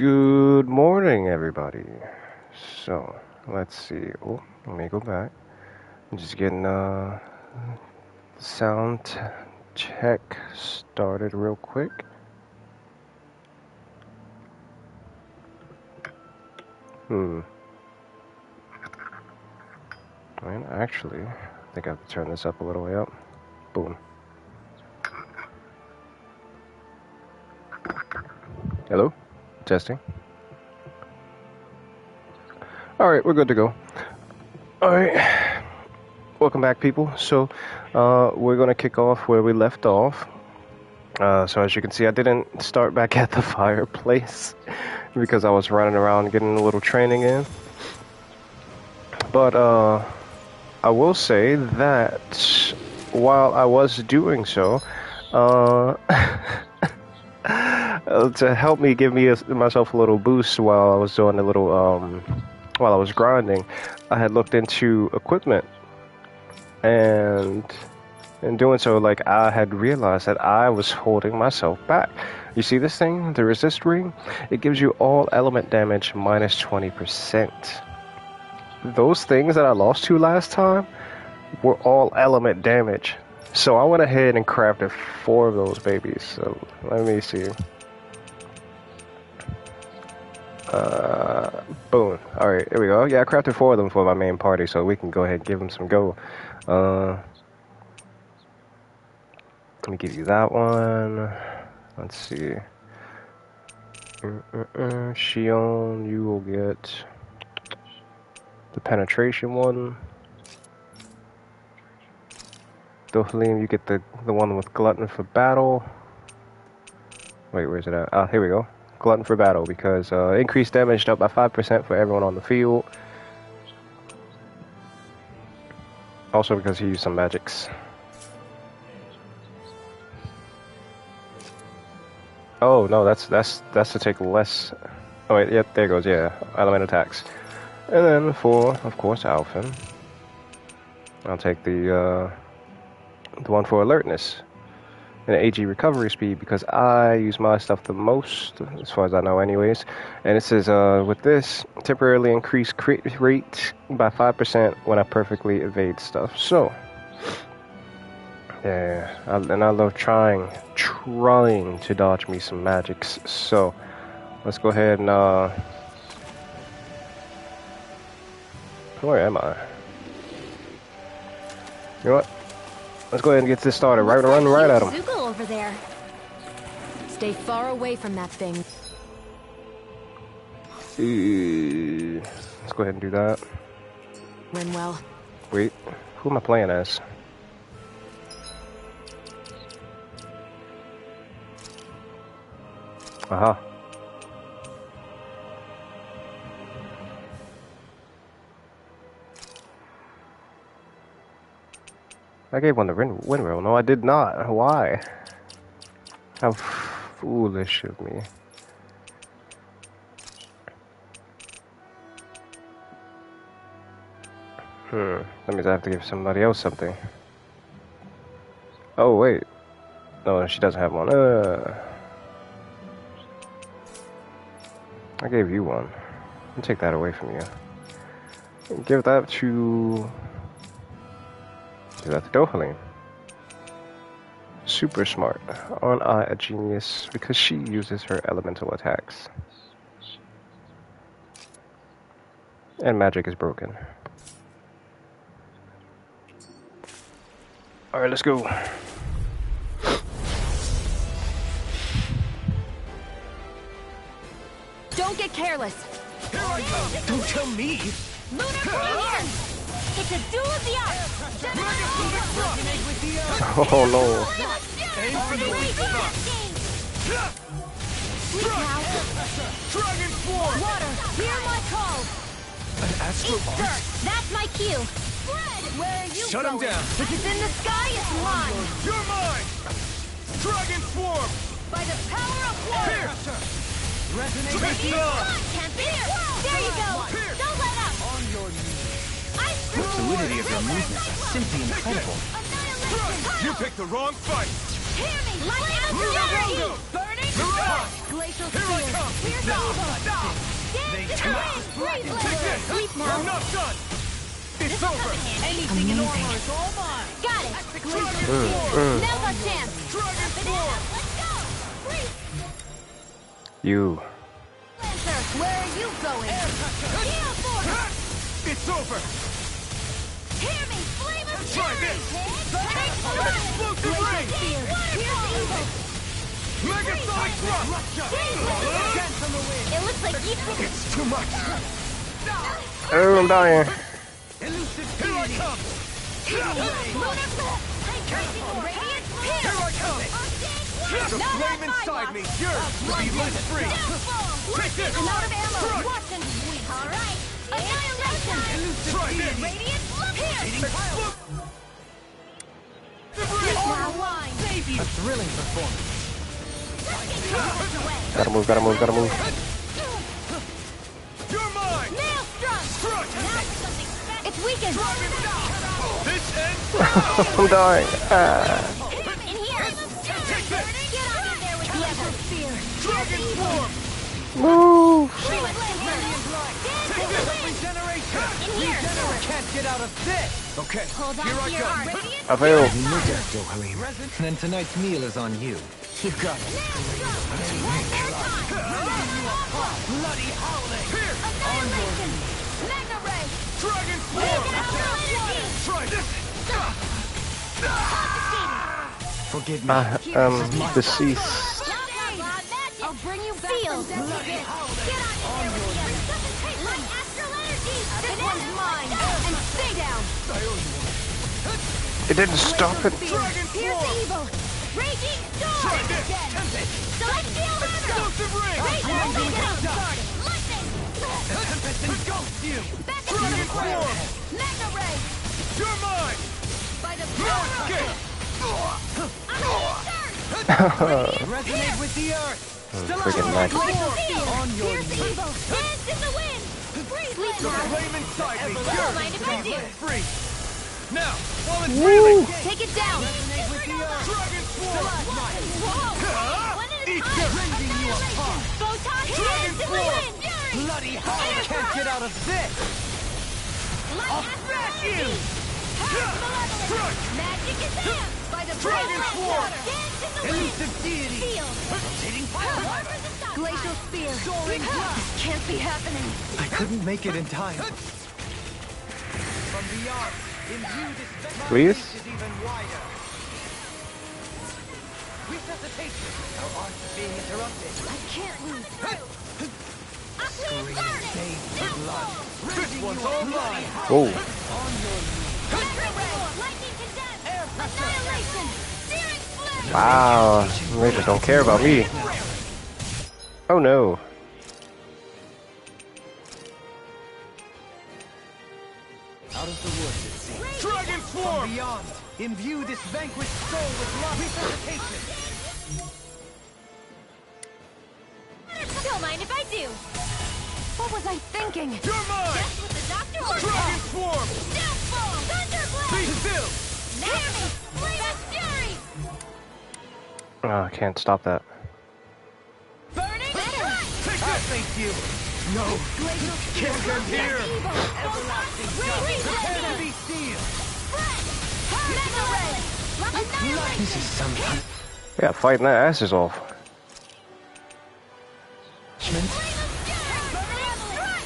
Good morning, everybody. So, let's see. Oh, let me go back. I'm just getting sound check started real quick. And actually, I think I have to turn this up a little way up. Boom. Hello? Testing. Alright, we're good to go. Alright. Welcome back, people. So, we're going to kick off where we left off. So as you can see, I didn't start back at the fireplace because I was running around getting a little training in. But I will say that while I was doing so, to help me give myself a little boost while I was doing a little while I was grinding, I had looked into equipment, and in doing so, like, I had realized that I was holding myself back. You see this thing, the resist ring? It gives you all element damage minus 20%. Those things that I lost to last time were all element damage. So I went ahead and crafted 4 of those babies. So let me see. Boom. Alright, here we go. Yeah, I crafted 4 of them for my main party, so we can go ahead and give them some go. Let me give you that one. Let's see. Shion, you will get the penetration one. Dophaline, you get the one with glutton for battle. Wait, where's it at? Ah, here we go. Glutton for battle, because increased damage up by 5% for everyone on the field. Also because he used some magics. Oh no, that's to take less. Oh wait, yep, there goes. Yeah, element attacks. And then for, of course, Alphen, I'll take the one for alertness and AG recovery speed, because I use my stuff the most, as far as I know, anyways. And it says with this, temporarily increase crit rate by 5% when I perfectly evade stuff. So. Yeah, and I love trying to dodge me some magics. So, let's go ahead and, where am I? You know what? Let's go ahead and get this started. Run right at him. Over there. Stay far away from that thing. Let's go ahead and do that. Renwell. Wait, who am I playing as? Aha. I gave one to Winrow. No, I did not. Why? How foolish of me. That means I have to give somebody else something. Oh, wait. No, she doesn't have one. I gave you one. I'll take that away from you. And give that to Dophaline. Super smart. Aren't I a genius? Because she uses her elemental attacks. And magic is broken. Alright, let's go. Don't get careless. Here I come. Don't tell me. Lunar Premiere. It's a duel of the arts. Oh no. Aim for the weak spot. Dragon form. Water, hear my call. An astral Eat art? dirt. That's my cue. Fred, where are you Shut him going? down. Which is in the sky is mine. You're mine. Dragon form. By the power of water. Here. Resonate But with you love. can't be here. There you go. Here. Don't let up. On your knees. The fluidity of your movements is simply incredible. You picked the wrong fight. Hear me. Like artillery. Naruto. Burning. Naruto. Glacial Here I spear. come! Here's the evil. Dance to the wind. Freeze blade. Sleep now. I'm not done! It's over! Anything in armor is all mine. Got it. Glacial spear. Now's our chance. Dragon Form! Let's go. Freeze. You. Lancer, where are you going? Heal force. It's over! Hear me. Flame of Try fury. this. Explosive Explosive ring! spear. Here's the evil. Megasonic thrust! Dance on the wind. It looks like you. It's too much! Oh, I'm dying. Elusive Here I come! Here I come! The flame inside me yearns to be let free! Take this! I'm out of ammo. Thrust! Watch and sweep. All right. Annihilation. Try this! Radiant look here. Explosive ring! Now line. A thrilling performance. Gotta move, gotta move, gotta move. You're mine! Nail strung. Struck! It's weakened. This ends I'm dying. In here. Take this! Get on in there with the other spear. Dragon Form! Move. Freeze Lancer. Regeneration. In here. Can't get out of this. Okay, Hold on here to I your go. arm. Radiant I failed. Then tonight's meal is on you. You got it. Bloody howling! Here! Annihilation. Mega ray. Dragon Form! Try this! Forgive me. Deceased. I'll bring you back. Feel. Get on in there with the other. My astral energy. This one's mine. And stay down. It didn't stop it. Dragon Here's Form! the evil. Raging storm. Try this! Celestial hammer. Explosive ring! Raging storm. Lightning. Tempest engulfs you! Back into Dragon the fray. Form! Mega ray. You're mine! By the No power of escape! Resonate with the earth. Freaking nice. On your Here's the evil. Dance in the wind. Sleep The now. flame inside me Don't yearns mind if to I be do. let free! Now, while it's reeling! Take it down. Dragon Form! Whoa. One at a Eat time. this! Annihilation. Photon Dragon hands in the Form. wind. Fury. Bloody hell! Can't get out of this. I'll smash you. Malevolent. Magic is there. By the Dragon breath of Form. water. Dance in the wind. Elusive deity. Field. Rotating fire. Glacial spear. Soaring This can't be happening. I couldn't make it in time. From beyond, imbue this Please? is even wider. Resuscitation. Our art is being interrupted. I can't lose through. Scream, bathe in blood. This one's all mine! Oh. Lightning condensed. Annihilation. Searing flame. Wow. They just don't care about me. Oh no. Out of the woods, it seems. Dragon From Form! beyond, imbue this vanquished soul with love. Resuscitation. Don't mind if I do. What was I thinking? You're mine! That's what the doctor ordered. Dragon Form! Downfall. Thunderblast. Be still! Hear me. Flame of fury. Oh, I can't stop that. Burning strike. Take I'll this! face you. No. Glacial Kill them here! evil. Everlasting Raging Prepare to Lancer. be sealed. Mega ray. Annihilation. This is something. Yeah, fighting their asses off.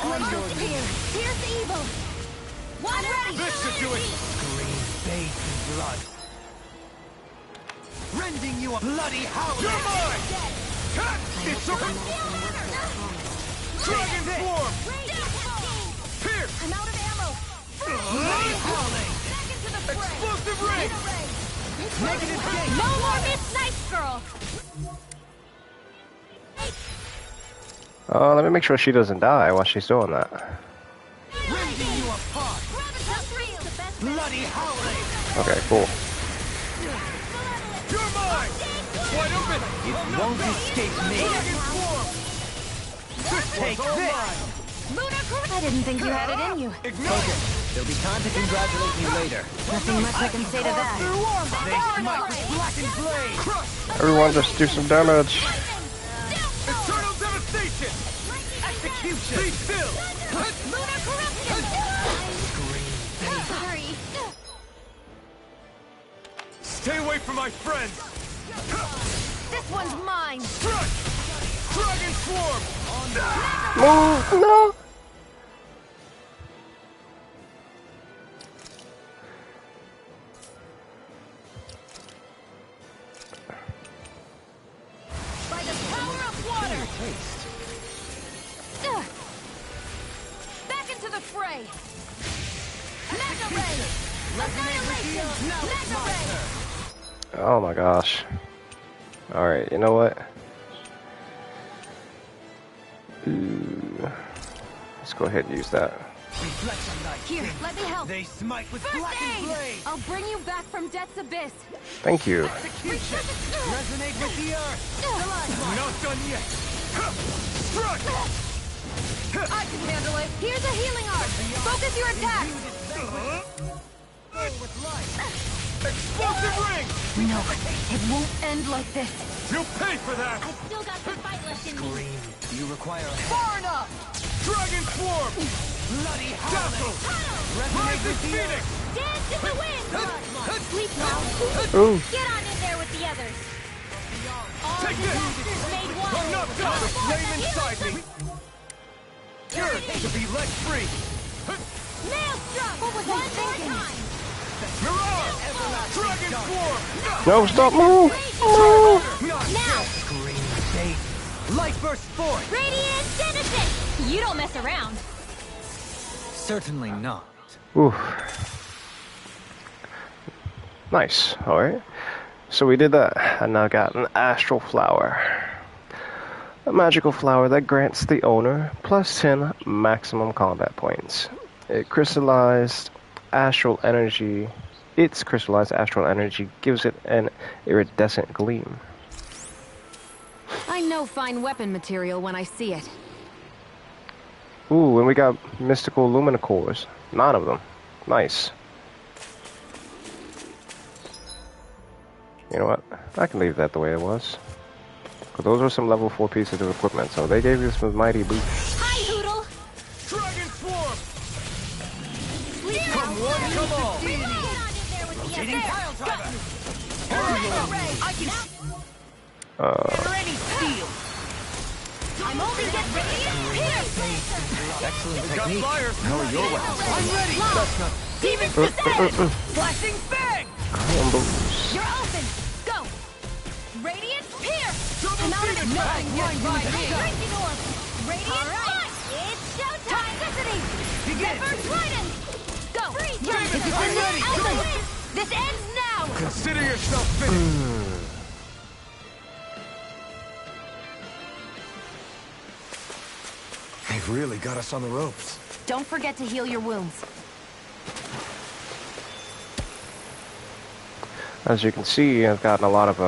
On your spear. Here's the evil. One ready. This should do it! Green bathed in blood. Rending you a bloody howl. You're mine! Ha! It's over! Dragon Form! Here! I'm out of ammo. Bloody howling. Back into the fray. Explosive ring! Negative gate. No more Miss Nice Girl. Let me make sure she doesn't die while she's doing that. Rending you apart. Bloody howling. Okay, cool. You're mine! Wide open! It won't escape me. Dragon Form! Take this. I didn't think you had it in you. Ignite! There'll be time to congratulate me later. Nothing much I can say to that. They smite with blackened blade. Crush! Everyone just do some damage. It's my friends! This one's mine. Crush! Dragon Swarm! Move! No! By the power of water. Ugh. Back into the fray. Mega Ray. Annihilation. Mega Ray. Oh my gosh. Alright, you know what? Ooh. Let's go ahead and use that. Reflection light. Here, let me help. They smite with First blackened aid. blade. I'll bring you back from death's abyss. Thank you. Execution. Resonate with the earth. Ugh. Not done yet. Struck. I can handle it. Here's a healing arc. Focus your attack. With light. Explosive ring. No, it won't end like this. You'll pay for that. Still got some fight left in me. Green, you require a Far enough. Dragon Swarm. bloody Dazzle. Rising Phoenix. Dance in the wind. Sleep now. Ooh. Get on in there with the others. All Take this. disasters made one. I'm not done. The flame inside me. Yours to be let free. Maelstrom. What was I thinking? Mirage. Dragon Swarm. No, stop! Move! Move! Now, green bait. Light burst forth. Radiant Genesis. You don't mess around. Certainly not. Ooh. Nice. Alright. So we did that. And now got an astral flower. A magical flower that grants the owner plus 10 maximum combat points. It crystallized astral energy. Its crystallized astral energy gives it an iridescent gleam. I know fine weapon material when I see it. Ooh, and we got mystical lumina cores. 9 of them. Nice. You know what? I can leave that the way it was. 'Cause those were some level 4 pieces of equipment, so they gave us a mighty boost. Hi, Hoodle. Dragon Swarm. Sleep Come one, come all. Get on in there with the Rotating others. pile driver. I can Any steel. I'm only getting ready. Here. Excellent Got technique. fires. How are your weapons? I'm ready. That's not Demon Descent. Flashing bang. Combos. You're open. Go. Radiant Pierce. Double Phoenix. Nothing gets by me. Drinking orb. Radiant Punch. It's showtime. Toxicity. Begin. Zephyr Trident. Go. Freeze. David, This is I'm the ready. essence. This ends now. Consider yourself finished. They've really got us on the ropes. Don't forget to heal your wounds. As you can see, I've gotten a lot of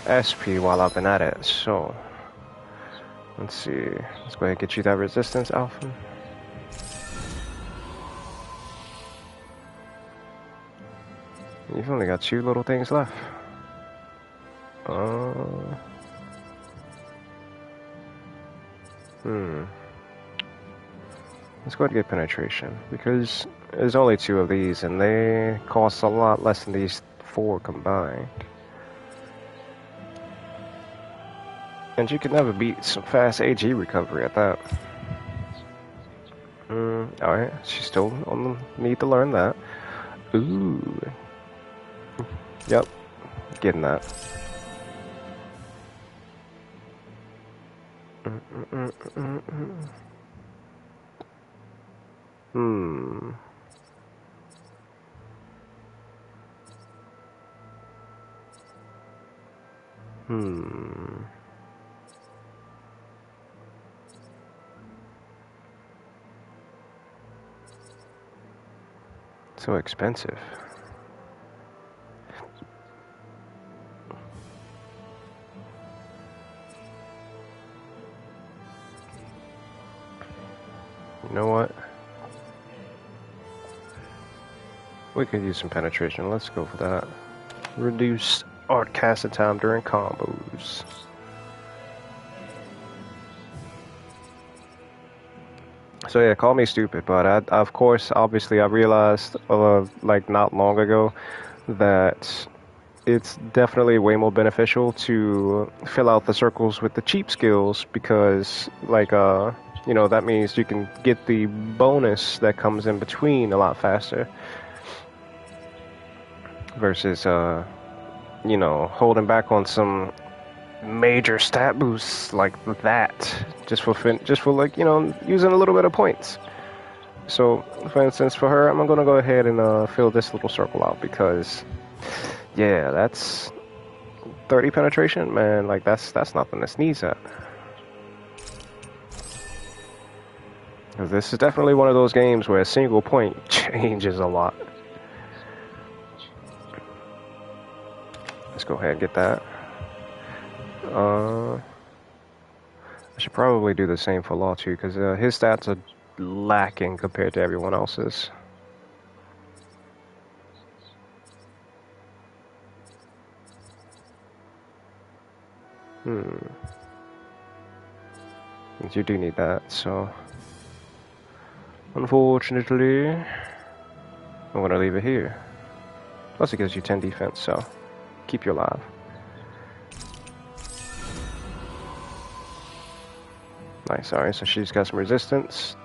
SP while I've been at it, so... Let's see. Let's go ahead and get you that resistance, Alpha. You've only got 2 little things left. Let's go ahead and get penetration, because there's only 2 of these, and they cost a lot less than these 4 combined. And you can never beat some fast AG recovery at that. Alright, she's still on the need to learn that. Ooh. Yep, getting that. So expensive. You know what? We could use some penetration. Let's go for that. Reduce art casting time during combos. So yeah, call me stupid, but of course, obviously, I realized like not long ago that it's definitely way more beneficial to fill out the circles with the cheap skills because, like, you know, that means you can get the bonus that comes in between a lot faster versus, you know, holding back on some major stat boosts like that just for like, you know, using a little bit of points. So, for instance, for her, I'm gonna go ahead and fill this little circle out because, yeah, that's 30 penetration, man. Like that's nothing to sneeze at. 'Cause this is definitely one of those games where a single point changes a lot. Let's go ahead and get that. I should probably do the same for Law too, because his stats are lacking compared to everyone else's. You do need that, so unfortunately, I'm gonna leave it here. Plus, it gives you 10 defense, so keep you alive. Nice. Alright, so she's got some resistance.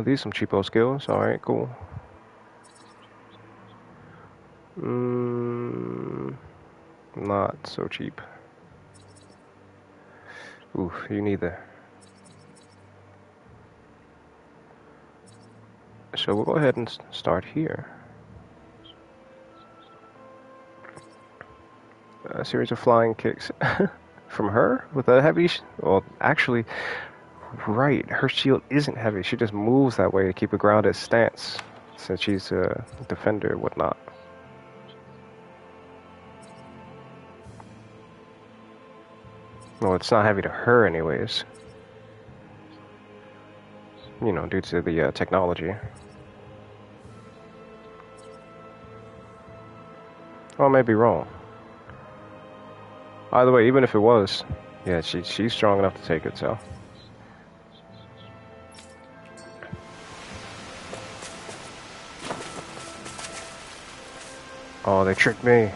These some cheapo skills. Alright, cool. Not so cheap. Oof, you neither. So we'll go ahead and start here. A series of flying kicks from her with a heavy. Well, actually, right. Her shield isn't heavy. She just moves that way to keep a grounded stance, since she's a defender and whatnot. Well, it's not heavy to her, anyways. You know, due to the technology. Oh, I may be wrong. Either way, even if it was, yeah, she's strong enough to take it, so. Oh, they tricked me.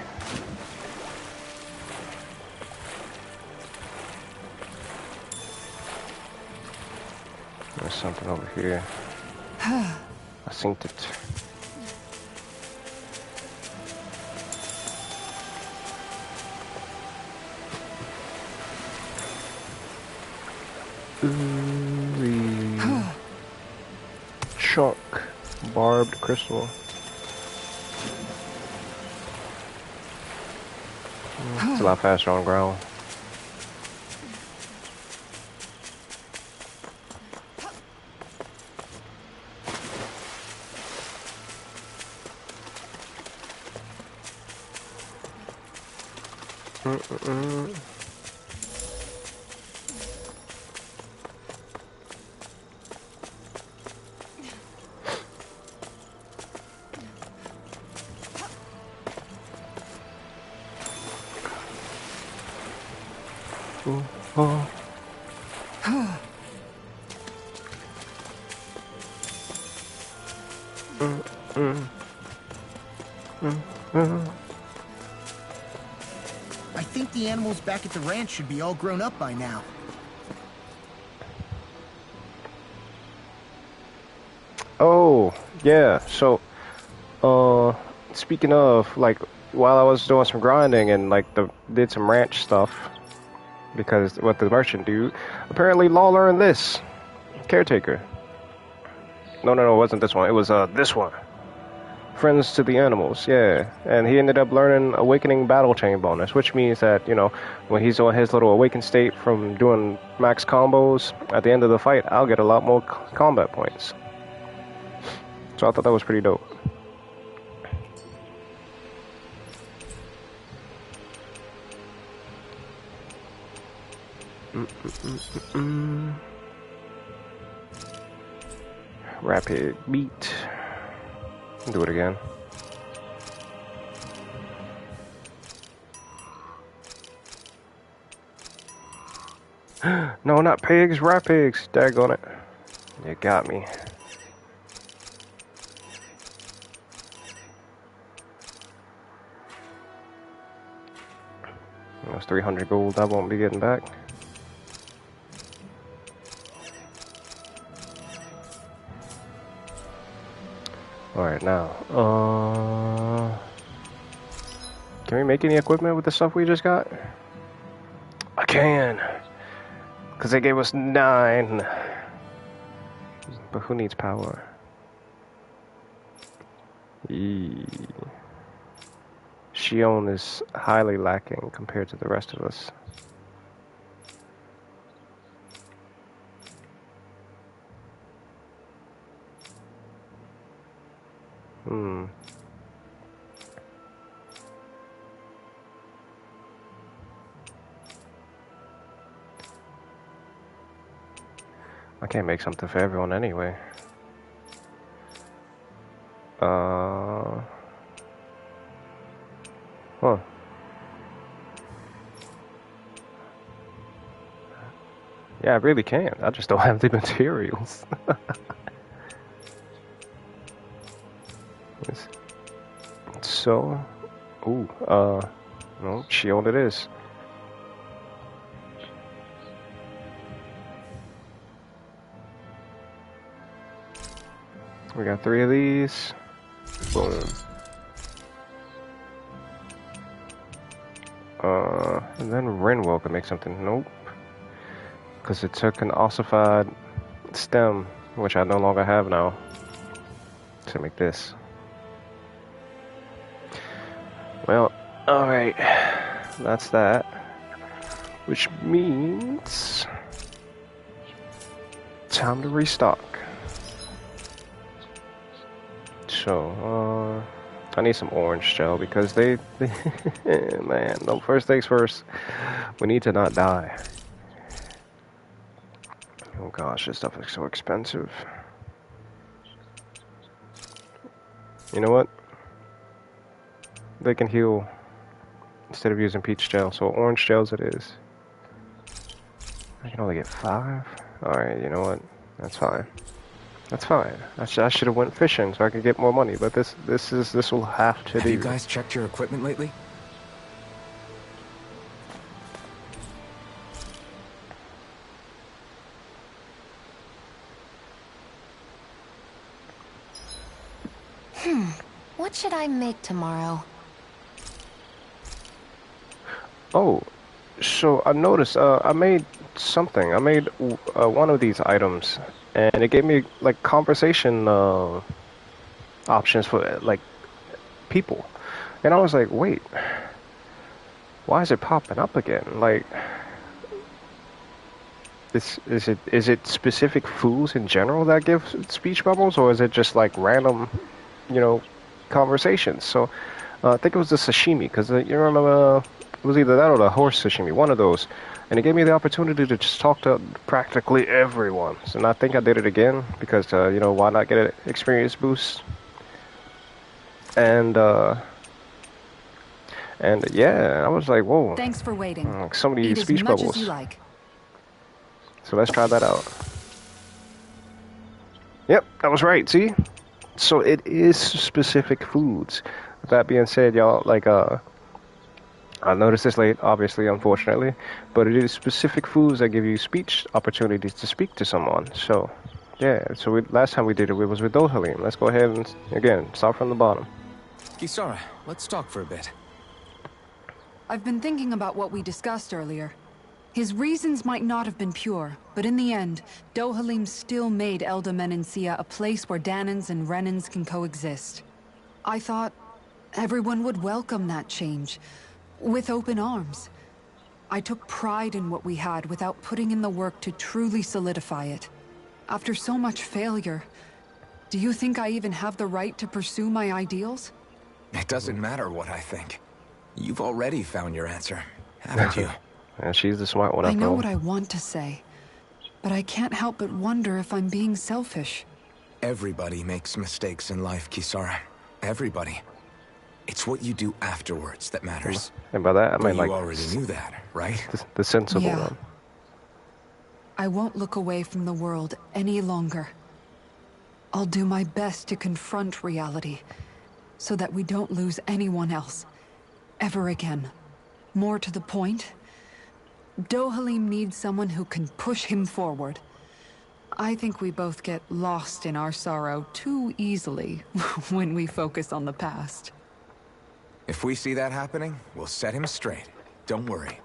There's something over here. I synced it. Chunk. Barbed crystal. It's a lot faster on ground. I think the animals back at the ranch should be all grown up by now. Oh, yeah. So, speaking of, like, while I was doing some grinding and like did some ranch stuff, because what the merchant dude, apparently Law learned this. Caretaker. No, it wasn't this one. It was this one. Friends to the animals, yeah. And he ended up learning Awakening Battle Chain bonus, which means that, you know, when he's on his little awakened state from doing max combos, at the end of the fight, I'll get a lot more combat points. So I thought that was pretty dope. Rapid beat. Do it again. No, not pigs, rat pigs. Daggone it. You got me. That's 300 gold I won't be getting back. Alright, now, can we make any equipment with the stuff we just got? I can! Because they gave us 9. But who needs power? Shion is highly lacking compared to the rest of us. I can't make something for everyone anyway. Huh. Yeah, I really can. I just don't have the materials. So, ooh, no, shield it is. We got 3 of these. Boom. And then Renwell can make something. Nope. Because it took an ossified stem, which I no longer have now, to make this. Well, alright. That's that. Which means time to restock. So, I need some orange gel because they man, no, first things first, we need to not die. Oh gosh, this stuff is so expensive. You know what? They can heal instead of using peach gel, so orange gels it is. I can only get 5? Alright, you know what? That's fine. That's fine. I should have went fishing so I could get more money, but this will have to do. Have you guys checked your equipment lately? What should I make tomorrow? Oh, so I noticed I made something. I made one of these items, and it gave me like conversation options for like people, and I was like, wait, why is it popping up again? Like, is it specific foods in general that give speech bubbles, or is it just like random, you know, conversations? So I think it was the sashimi, because you remember it was either that or the horse sashimi, one of those. And it gave me the opportunity to just talk to practically everyone. So, and I think I did it again because, you know, why not get an experience boost? And yeah, I was like, whoa. Thanks for waiting. So many Eat speech as much bubbles. as you like. So let's try that out. Yep, I was right, see? So it is specific foods. With that being said, y'all, like, I noticed this late, obviously, unfortunately, but it is specific foods that give you speech opportunities to speak to someone. So, yeah, so last time we did it was with Dohalim. Let's go ahead and, again, start from the bottom. Kisara, let's talk for a bit. I've been thinking about what we discussed earlier. His reasons might not have been pure, but in the end, Dohalim still made Elda Menencia a place where Danans and Renans can coexist. I thought everyone would welcome that change, with open arms. I took pride in what we had without putting in the work to truly solidify it. After so much failure, do you think I even have the right to pursue my ideals? It doesn't matter what I think. You've already found your answer, haven't you? And she's the smart one. I know what I want to say, but I can't help but wonder if I'm being selfish. Everybody makes mistakes in life, Kisara. Everybody. It's what you do afterwards that matters. And by that, I mean, You like, already knew that, right? the sensible Yeah. one. I won't look away from the world any longer. I'll do my best to confront reality, so that we don't lose anyone else, ever again. More to the point, Dohalim needs someone who can push him forward. I think we both get lost in our sorrow too easily when we focus on the past. If we see that happening, we'll set him straight. Don't worry.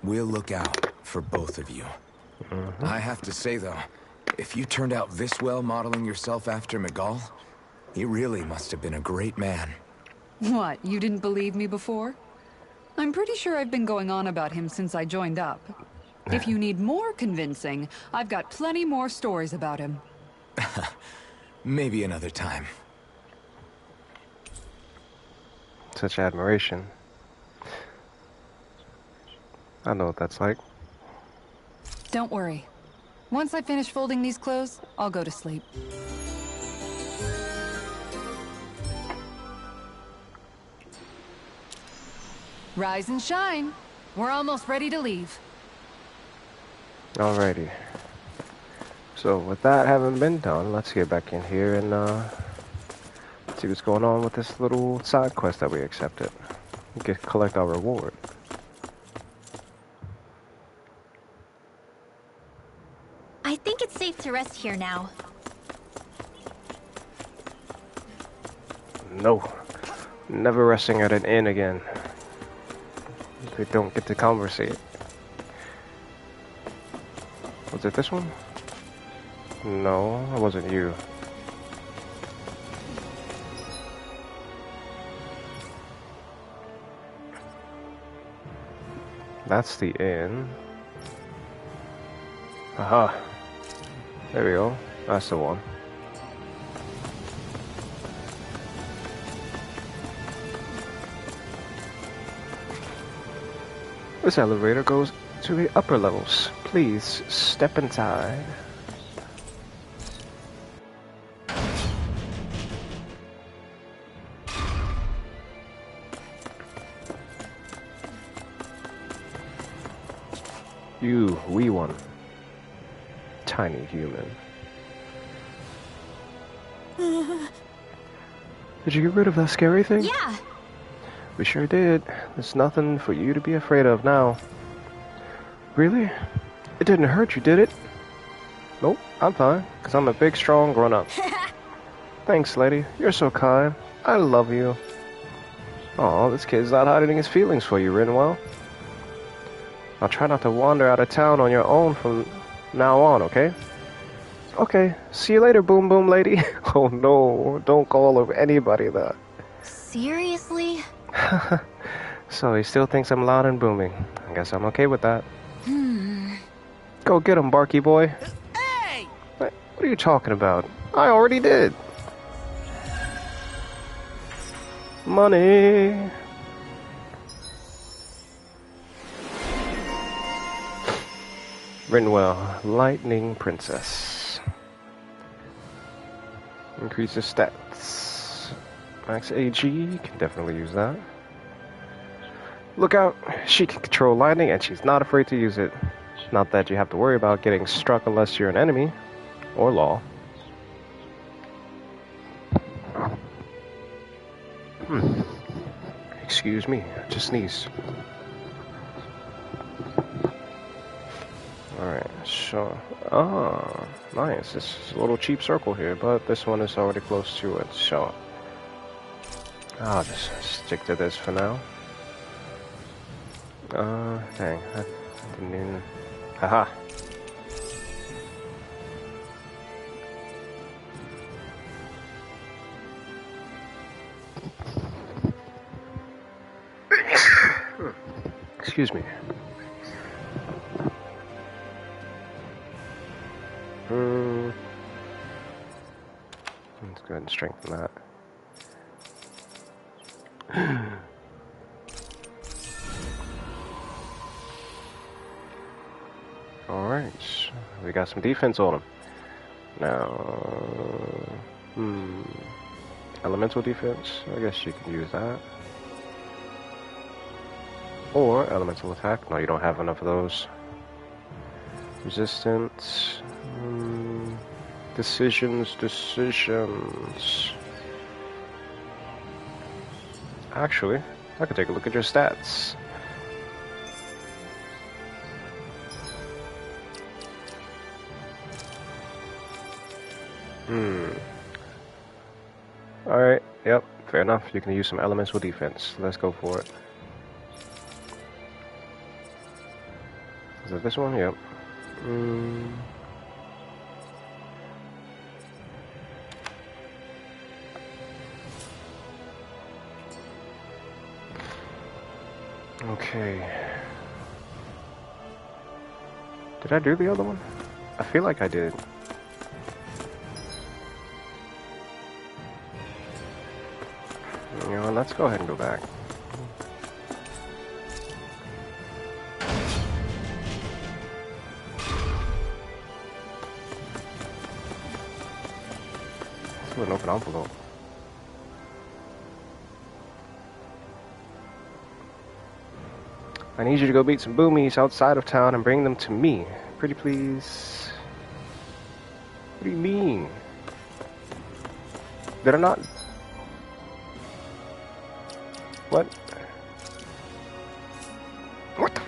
We'll look out for both of you. I have to say, though, if you turned out this well modeling yourself after Miguel, he really must have been a great man. What, you didn't believe me before? I'm pretty sure I've been going on about him since I joined up. If you need more convincing, I've got plenty more stories about him. Maybe another time. Such admiration. I know what that's like. Don't worry. Once I finish folding these clothes, I'll go to sleep. Rise and shine. We're almost ready to leave. Alrighty. So with that having been done, let's get back in here and see what's going on with this little side quest that we accepted. Collect our reward. I think it's safe to rest here now. No. Never resting at an inn again. They don't get to conversate. Was it this one? No, it wasn't you. That's the inn. Aha. There we go. That's the one. This elevator goes to the upper levels. Please step inside. You, wee one. Tiny human. Did you get rid of that scary thing? Yeah. We sure did. There's nothing for you to be afraid of now. Really? It didn't hurt you, did it? Nope, I'm fine, because I'm a big, strong grown-up. Thanks, lady. You're so kind. I love you. Aw, this kid's not hiding his feelings for you, Rinwell. I'll try not to wander out of town on your own from now on, okay? Okay, see you later, Boom Boom Lady. Oh no, don't call anybody that. Seriously? So he still thinks I'm loud and booming. I guess I'm okay with that. Go get him, Barky boy. Hey! What are you talking about? I already did. Money. Rinwell, Lightning Princess. Increases stats. Max AG, can definitely use that. Look out, she can control lightning and she's not afraid to use it. Not that you have to worry about getting struck unless you're an enemy or law. Excuse me, I just sneezed. Alright, so, nice. This is a little cheap circle here, but this one is already close to it, so I'll just stick to this for now. Dang, I didn't even... Haha! Excuse me. Let's go ahead and strengthen that. Alright, we got some defense on him. Now, elemental defense, I guess you can use that. Or elemental attack, no, you don't have enough of those. Resistance, decisions. Actually, I could take a look at your stats. Alright, yep, fair enough. You can use some elements with defense. Let's go for it. Is it this one? Yep. Okay. Did I do the other one? I feel like I did. You know, let's go ahead and go back. This was an open envelope. I need you to go beat some boomies outside of town and bring them to me. Pretty please. What do you mean? Did I not? What? What the?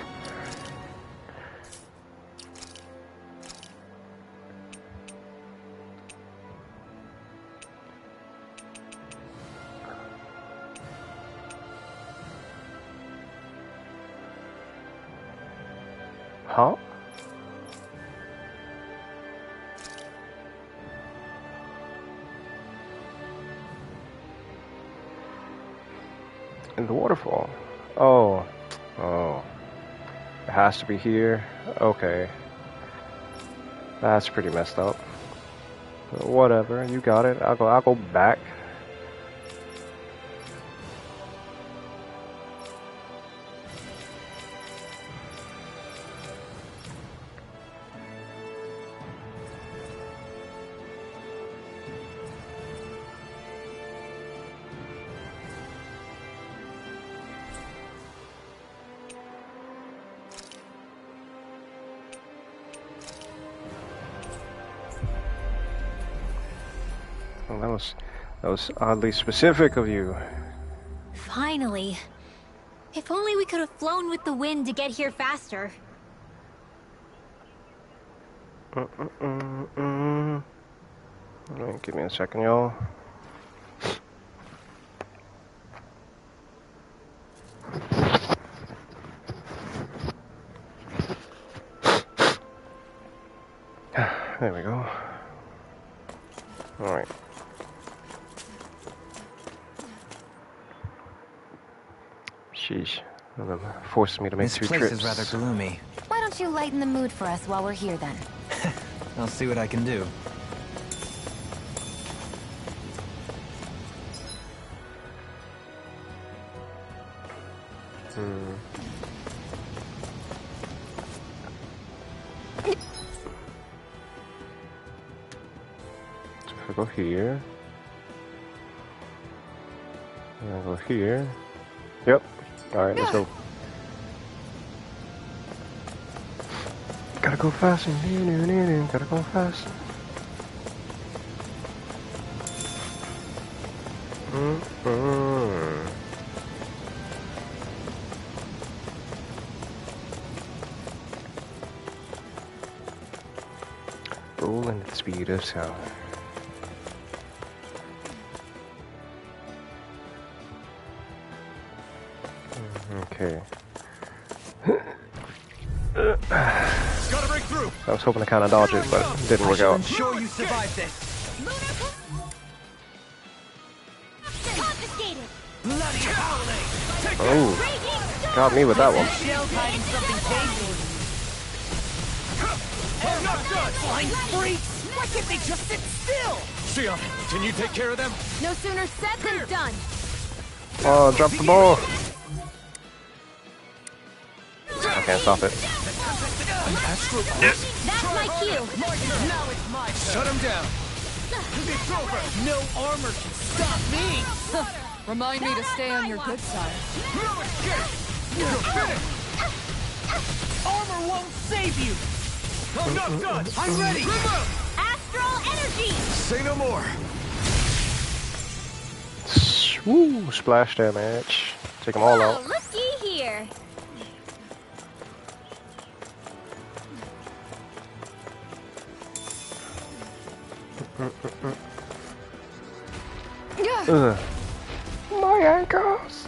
Huh? In the waterfall. Oh. Oh. It has to be here. Okay. That's pretty messed up. But whatever, you got it. I'll go back. Well, that was oddly specific of you. Finally. If only we could have flown with the wind to get here faster. Alright, give me a second, y'all. There we go. Alright. Sheesh. Forced me to make This 2 place trips. is rather gloomy. Why don't you lighten the mood for us while we're here then? I'll see what I can do. So if I go here, and I go here. Yep. Alright, let's go. Gotta go fast. Gotta go fast. Rolling at the speed of sound. Okay. Gotta break through. I was hoping to kind of dodge it, but it didn't work out. Sure you survived this. Confiscated! Bloody howling! Take Oh, got me with that one. Shell's hiding something dangerous. I'm not done! Flying freaks! Why can't they just sit still? Sion, can you take care of them? No sooner said than done! Oh, drop the ball. I can't stop it. That's my cue! Now it's my turn. Shut him down. It's over. No armor can stop me. Remind me to stay on your good side. No escape. You're finished. Armor won't save you. I'm not done. I'm ready. Remove. Astral energy! Say no more. Woo, splash damage. Take them all Oh, out. looky here! Ugh. My ankles.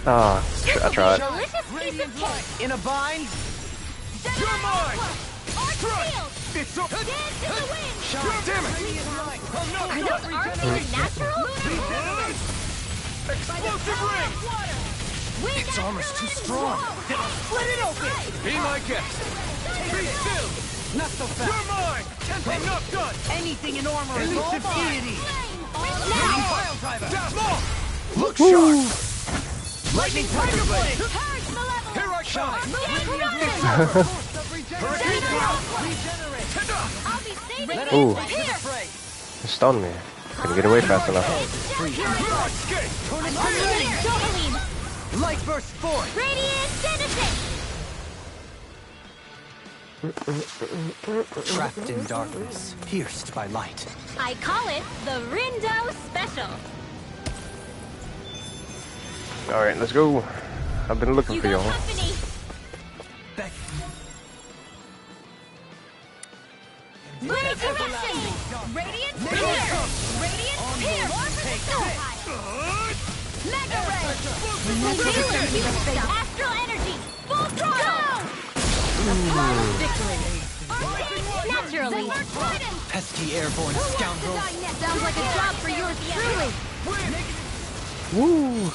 Ah, I tried. Delicious piece of cake. In a bind. You're mine. Arch shield. It's up. Dance in the wind. Damn it. Are those arcs even natural? Explosive ring. Wind Its armor's too Astral strong. Wall. Then I'll split it open. Be my guest. Be still. Not so fast. You're mine. I'm not done. Anything in armor is all Elusive mine. deity. Now. Pile driver. Small. Look sharp. Lightning tiger blade. Purge Malevolence. Here I come. Hurricane Cloud. I'll be saving Ooh. you from here. It stunned me. Couldn't get away fast enough. Escape. Dohalim. Light burst forth. Radiant Genesis. Trapped in darkness, pierced by light. I call it the Rindo Special. Alright, let's go. I've been looking You for got y'all. company. Back. Blade correction. Radiant Pierce. Radiant Pierce. Mega Ray. Astral Energy. Full throttle. Victory. Naturally. Pesky airborne scoundrels. Sounds like a job for yours truly. Woo!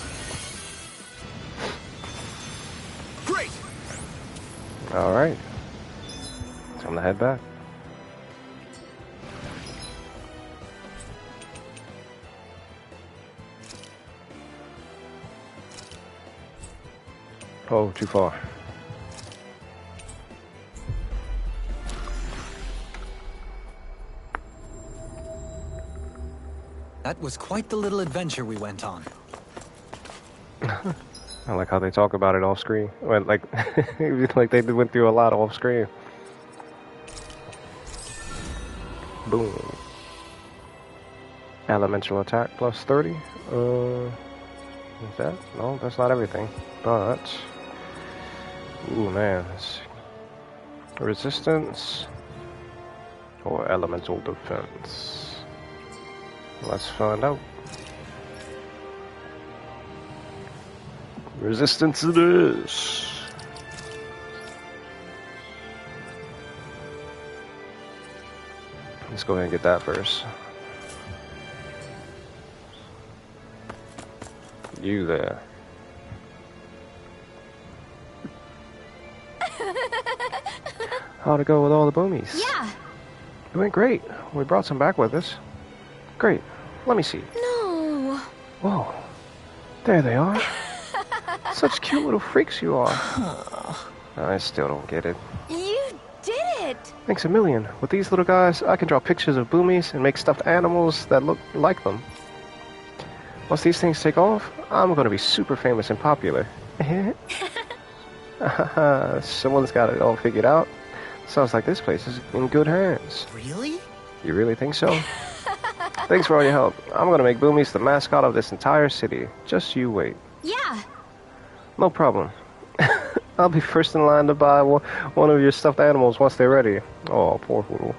Great. Alright. Time to head back. Oh, too far. That was quite the little adventure we went on. I like how they talk about it off screen. Well, like, like they went through a lot off screen. Boom. Elemental attack plus 30. Is that? No, that's not everything. But, ooh man, resistance or elemental defense. Let's find out. Resistance it is. Let's go ahead and get that first. You there. How'd it go with all the boomies? Yeah. It went great. We brought some back with us. Great. Let me see. No. Whoa. There they are. Such cute little freaks you are. I still don't get it. You did it. Thanks a million. With these little guys, I can draw pictures of boomies and make stuffed animals that look like them. Once these things take off, I'm gonna be super famous and popular. Someone's got it all figured out. Sounds like this place is in good hands. Really? You really think so? Thanks for all your help. I'm gonna make boomies the mascot of this entire city. Just you wait. Yeah. No problem. I'll be first in line to buy one of your stuffed animals once they're ready. Oh, poor fool.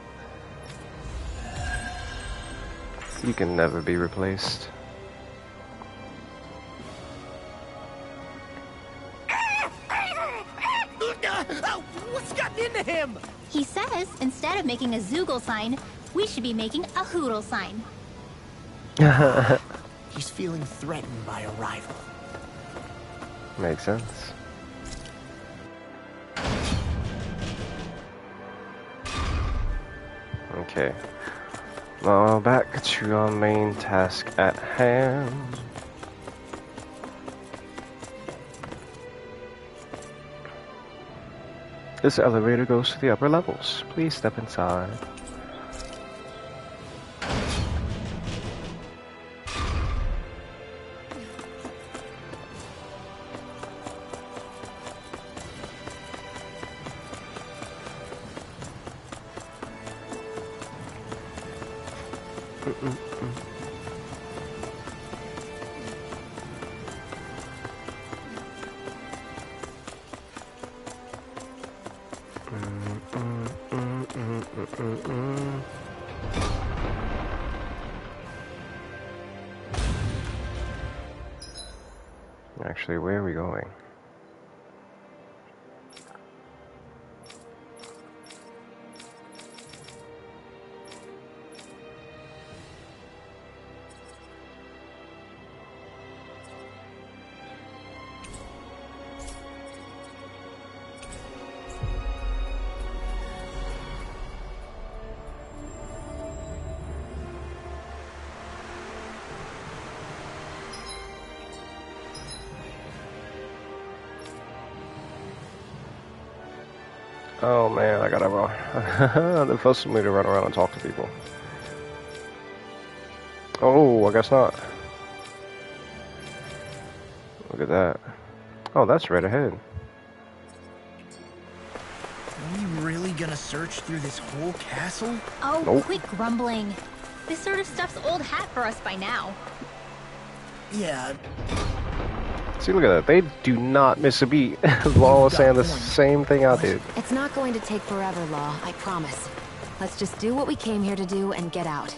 You can never be replaced. What's gotten into him? He says instead of making a Zoogle sign, we should be making a Hoodle sign. He's feeling threatened by a rival. Makes sense. Okay. Now back to our main task at hand. This elevator goes to the upper levels. Please step inside. actually. Where are we going? Oh man, I gotta run. They're forcing me to run around and talk to people. Oh, I guess not. Look at that. Oh, that's right ahead. Are we really gonna search through this whole castle? Oh, Nope. quit grumbling. This sort of stuff's old hat for us by now. Yeah, See, look at that. They do not miss a beat. Law was saying the same thing I did. It's not going to take forever, Law, I promise. Let's just do what we came here to do and get out.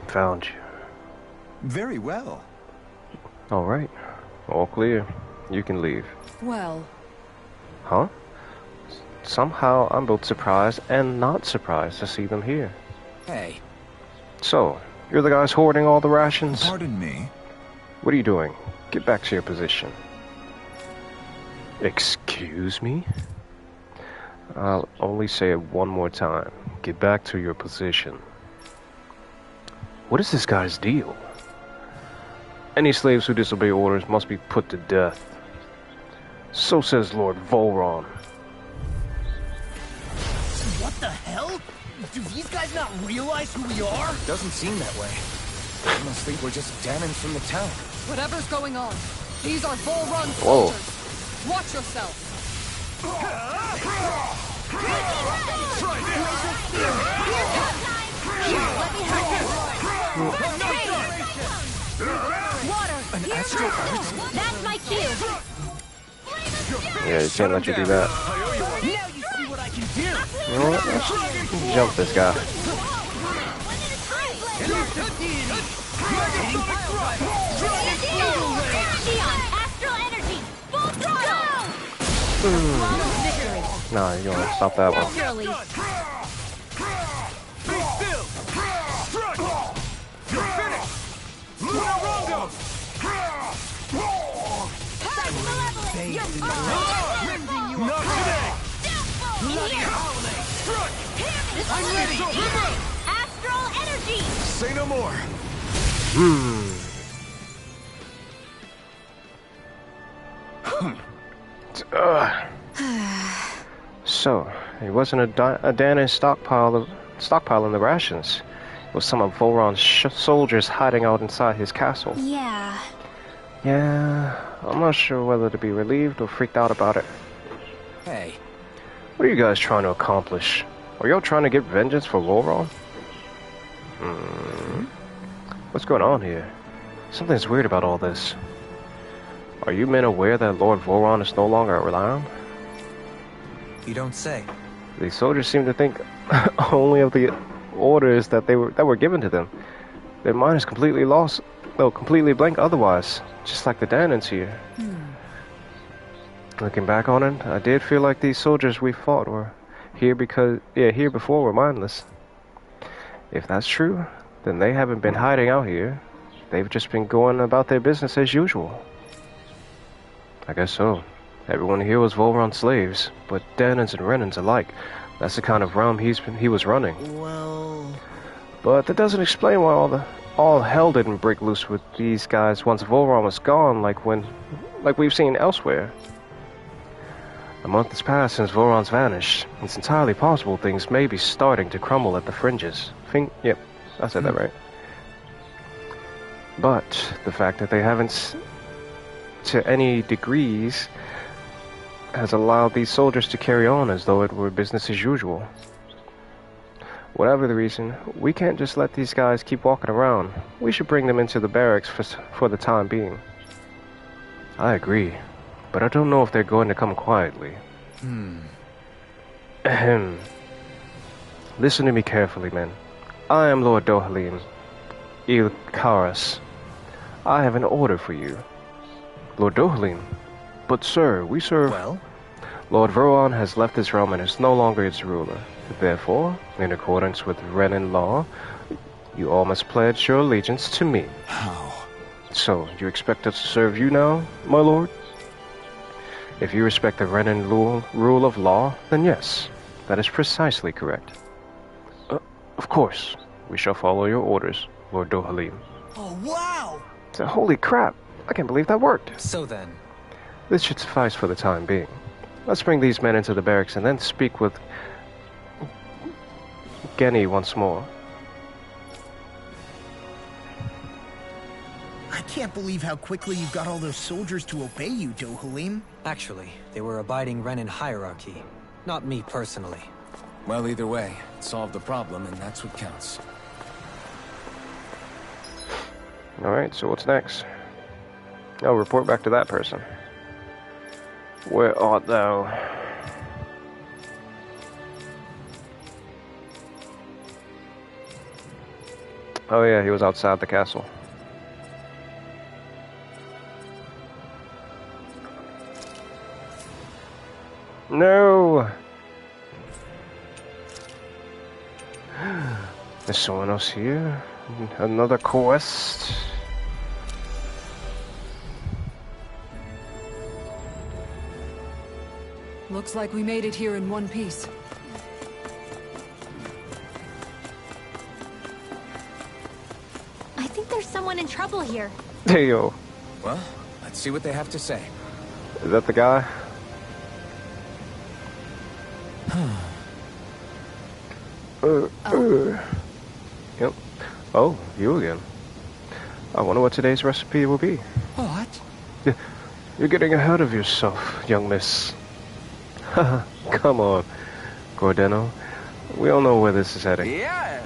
Found you. Very well. All right. All clear. You can leave. Well, Huh? Somehow I'm both surprised and not surprised to see them here. Hey, So, you're the guys hoarding all the rations? pardon me. What are you doing? Get back to your position. Excuse me? I'll only say it one more time. Get back to your position. What is this guy's deal? Any slaves who disobey orders must be put to death. So says Lord Volron. what the hell? Do these guys not realize who we are? Doesn't seem that way. They must think we're just Danans from the town. whatever's going on, these are Volron Whoa. soldiers. Watch yourself. Water! An astral earth? That's my cue! Yeah, you can't let you do that. Now you see what I can do! You know what? Let's jump this guy. Shion, astral energy! Full throttle! Nah, you don't stop that one. Naturally. Be still! Strut! You're finished! Luna Rondo! Not today! Strut! I'm ready! Astral energy! Say no more. So, it wasn't a Danan stockpiling the rations. It was some of Volron's soldiers hiding out inside his castle. Yeah. Yeah, I'm not sure whether to be relieved or freaked out about it. Hey, What are you guys trying to accomplish? Are y'all trying to get vengeance for Volron? What's going on here? Something's weird about all this. Are you men aware that Lord Volron is no longer around? you don't say. The soldiers seem to think only of the orders that were given to them. Their mind is completely lost, no, completely blank otherwise, just like the Danans here. Looking back on it, I did feel like these soldiers we fought were here before were mindless. If that's true, then they haven't been hiding out here. They've just been going about their business as usual. I guess so. Everyone here was Volron's slaves, but Danans and Renans alike. That's the kind of realm he was running. Well... But that doesn't explain why all hell didn't break loose with these guys once Volron was gone, like we've seen elsewhere. A month has passed since Volron's vanished. It's entirely possible things may be starting to crumble at the fringes. Yep, I said that right. But the fact that they haven't, to any degrees, has allowed these soldiers to carry on as though it were business as usual. Whatever the reason, we can't just let these guys keep walking around. We should bring them into the barracks for the time being. I agree, but I don't know if they're going to come quietly. Ahem. Listen to me carefully, men. I am Lord Dohalim, Ilkaras. I have an order for you. Lord Dohalim? But sir, we serve... Well? Lord Vroan has left this realm and is no longer its ruler. Therefore, in accordance with Renan law, you all must pledge your allegiance to me. How? So, you expect us to serve you now, my lord? If you respect the Renan rule of law, then yes, that is precisely correct. Of course, we shall follow your orders, Lord Dohalim. Oh, wow! Holy crap, I can't believe that worked. So then... This should suffice for the time being. Let's bring these men into the barracks and then speak with Genny once more. I can't believe how quickly you got all those soldiers to obey you, Dohalim. Actually, they were abiding Renan hierarchy. Not me personally. Well, either way, it solved the problem, and that's what counts. Alright, so what's next? Oh, report back to that person. Where art thou? Oh yeah, he was outside the castle. No! There's someone else here? Another quest? Looks like we made it here in one piece. I think there's someone in trouble here. Hey yo, Well, let's see what they have to say. is that the guy? Yep. Oh, you again. I wonder what today's recipe will be. What? You're getting ahead of yourself, young miss. Come on, Gordeno. We all know where this is heading. Yes!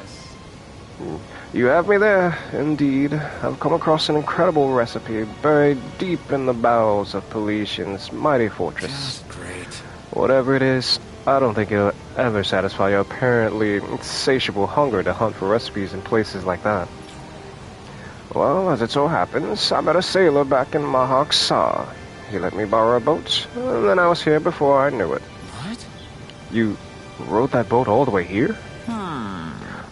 You have me there, indeed. I've come across an incredible recipe buried deep in the bowels of Peletian's mighty fortress. Just great. Whatever it is, I don't think it'll ever satisfy your apparently insatiable hunger to hunt for recipes in places like that. Well, as it so happens, I met a sailor back in Mahak Sa. He let me borrow a boat, and then I was here before I knew it. What? You rode that boat all the way here?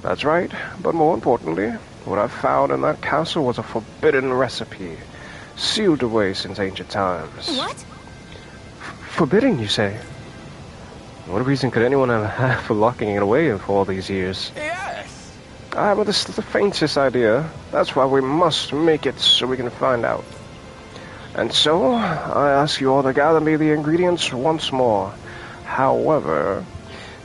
That's right, but more importantly, what I found in that castle was a forbidden recipe, sealed away since ancient times. What? Forbidden, you say? What reason could anyone have had for locking it away for all these years? Yes! I haven't the faintest idea. That's why we must make it so we can find out. And so, I ask you all to gather me the ingredients once more. However,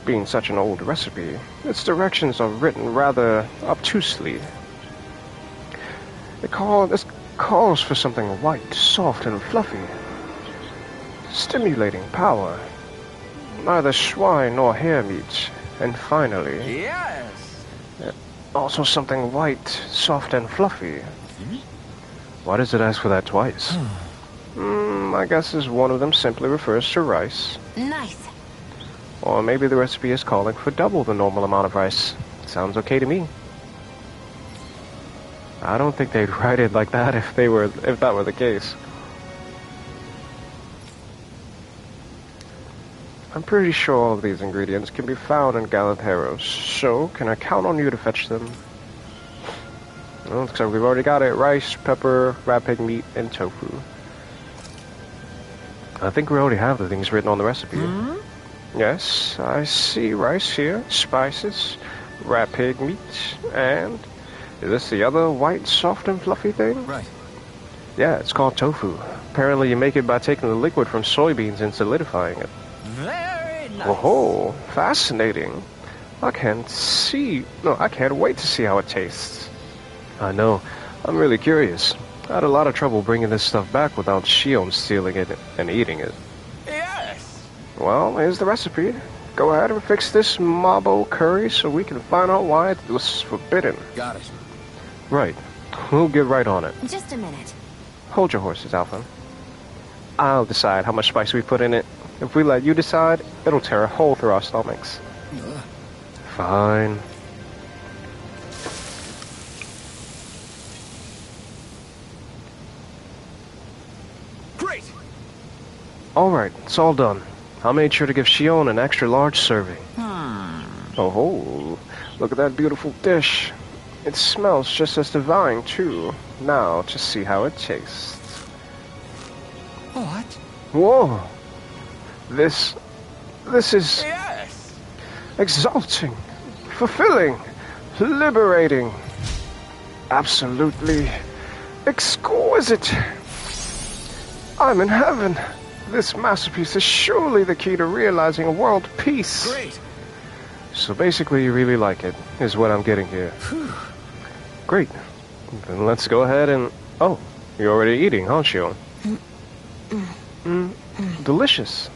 being such an old recipe, its directions are written rather obtusely. This calls for something white, soft, and fluffy, stimulating power. Neither swine nor hare meat. And finally, Yes! also something white, soft, and fluffy. Why does it ask for that twice? My guess is one of them simply refers to rice. Nice. Or maybe the recipe is calling for double the normal amount of rice. Sounds okay to me. I don't think they'd write it like that if that were the case. I'm pretty sure all of these ingredients can be found in Galantheros, so can I count on you to fetch them? Well, looks like we've already got it. Rice, pepper, rat pig meat, and tofu. I think we already have the things written on the recipe. Yes, I see rice here, spices, rat pig meat, and... is this the other white, soft, and fluffy thing? Right. Yeah, it's called tofu. Apparently you make it by taking the liquid from soybeans and solidifying it. Very nice. Oh, fascinating. I can't wait to see how it tastes. I know, I'm really curious. I had a lot of trouble bringing this stuff back without Shion stealing it and eating it. Yes! Well, here's the recipe. go ahead and fix this Mabo curry so we can find out why it was forbidden. Got it. Right. We'll get right on it. Just a minute. Hold your horses, Alpha. I'll decide how much spice we put in it. If we let you decide, it'll tear a hole through our stomachs. Fine. Great. Alright, it's all done. I made sure to give Shion an extra large serving. Oh, look at that beautiful dish. It smells just as divine, too. Now, just see how it tastes. What? Whoa! This is Yes! exalting, fulfilling, liberating, absolutely exquisite. I'm in heaven. This masterpiece is surely the key to realizing a world peace. Great. So basically, you really like it, is what I'm getting here. Great. Then let's go ahead and... Oh, you're already eating, aren't you? Delicious.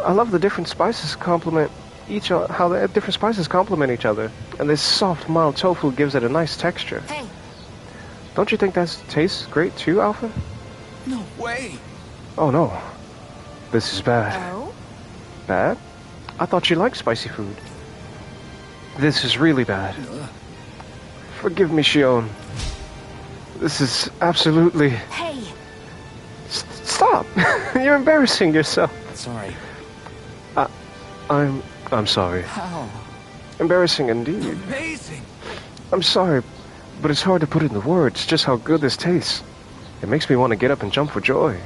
I love the different spices complement how the different spices complement each other, and this soft, mild tofu gives it a nice texture. Hey, Don't you think that tastes great too, Alpha? No way! Oh no, this is bad. oh? Bad? I thought you liked spicy food. This is really bad. Forgive me, Shion. This is absolutely... Hey! Stop! You're embarrassing yourself. Sorry. I'm sorry. How? Embarrassing indeed. Amazing! I'm sorry, but it's hard to put into words just how good this tastes. It makes me want to get up and jump for joy.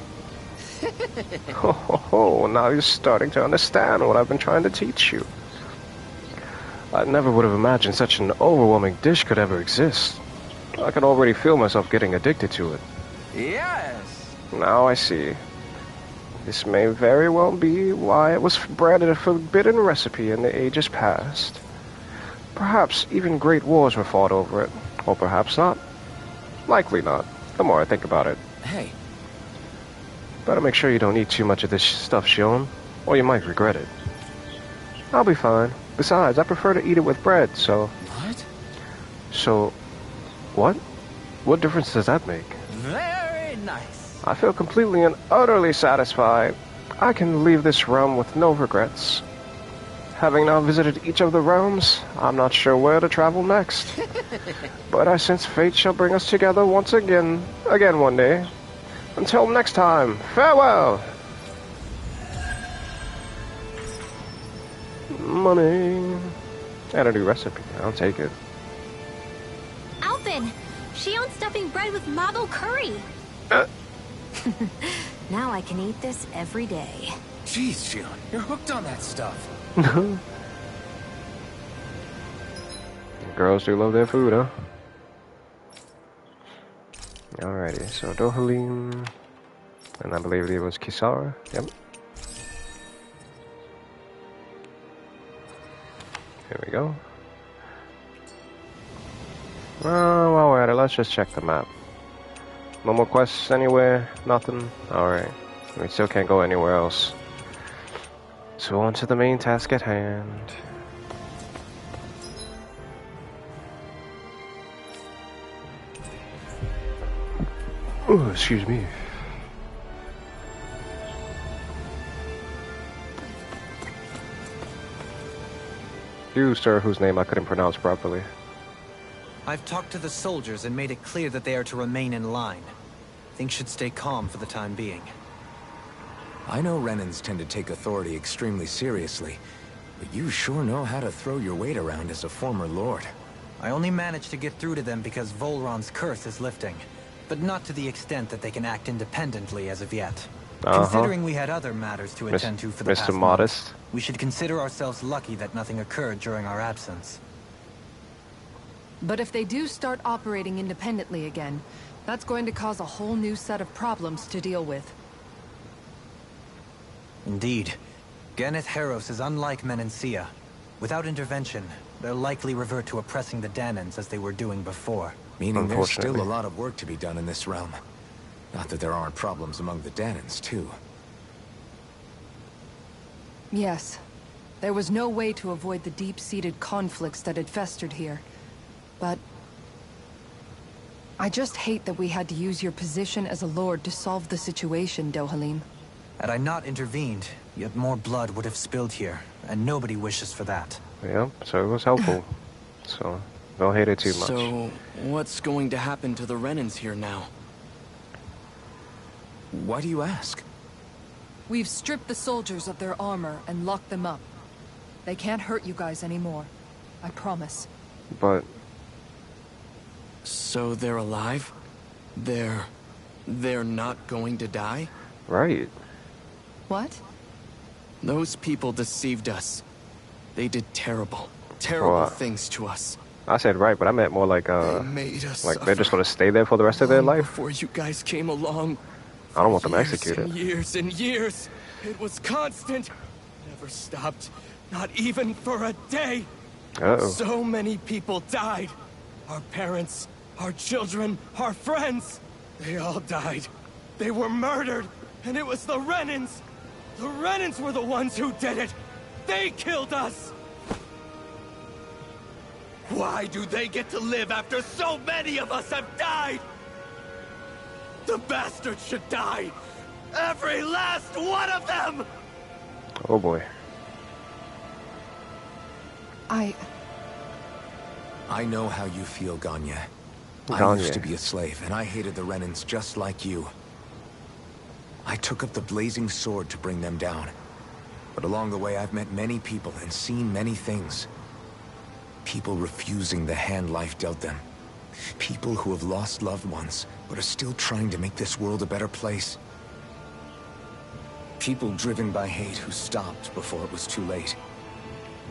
Oh, now you're starting to understand what I've been trying to teach you. I never would have imagined such an overwhelming dish could ever exist. I can already feel myself getting addicted to it. Yes! Now I see. This may very well be why it was branded a forbidden recipe in the ages past. Perhaps even great wars were fought over it, or perhaps not. Likely not, the more I think about it. Hey. Better make sure you don't eat too much of this stuff, Shion, or you might regret it. I'll be fine. Besides, I prefer to eat it with bread, so... What? So... What? What difference does that make? Very nice. I feel completely and utterly satisfied. I can leave this realm with no regrets. Having now visited each of the realms, I'm not sure where to travel next. But I sense fate shall bring us together once again one day. Until next time, farewell! Money. And a new recipe. I'll take it. Alvin, Shion stuffing bread with Mabo curry. Now I can eat this every day. Jeez, Shion, you're hooked on that stuff. Girls do love their food, huh? Alrighty, so Dohalim, and I believe it was Kisara. Yep. Here we go. Well, while we're at it, let's just check the map. No more quests anywhere? Nothing? Alright. We still can't go anywhere else. So on to the main task at hand. Oh, excuse me. You, sir, whose name I couldn't pronounce properly. I've talked to the soldiers and made it clear that they are to remain in line. Things should stay calm for the time being. I know Renans tend to take authority extremely seriously, but you sure know how to throw your weight around as a former lord. I only managed to get through to them because Volron's curse is lifting, but not to the extent that they can act independently as of yet. Considering we had other matters to attend to for the past Mr. Modest. month, we should consider ourselves lucky that nothing occurred during our absence. But if they do start operating independently again, that's going to cause a whole new set of problems to deal with. Indeed. Geneth Heros is unlike Menencia. Without intervention, they'll likely revert to oppressing the Danans as they were doing before. Meaning there's still Unfortunately. a lot of work to be done in this realm. Not that there aren't problems among the Danans, too. Yes. There was no way to avoid the deep-seated conflicts that had festered here. But I just hate that we had to use your position as a lord to solve the situation, Dohalim. Had I not intervened, yet more blood would have spilled here, and nobody wishes for that. Yeah, so it was helpful. So, don't hate it too much. So, what's going to happen to the Renans here now? Why do you ask? We've stripped the soldiers of their armor and locked them up. They can't hurt you guys anymore. I promise. But... So they're alive? They're not going to die? Right. What? Those people deceived us. They did terrible things to us. I said right, but I meant more like, They made us like they're just gonna stay there for the rest of their life? Before you guys came along. I don't want them executed. Years and years. It was constant. Never stopped. Not even for a day. Uh-oh. So many people died. Our parents, our children, our friends. They all died. They were murdered. And it was the Renans. The Renans were the ones who did it. They killed us. Why do they get to live after so many of us have died? The bastards should die. Every last one of them! Oh boy. I know how you feel, Ganya. I Ganya. used to be a slave, and I hated the Renans just like you. I took up the blazing sword to bring them down. But along the way, I've met many people and seen many things. People refusing the hand life dealt them. People who have lost loved ones, but are still trying to make this world a better place. People driven by hate who stopped before it was too late.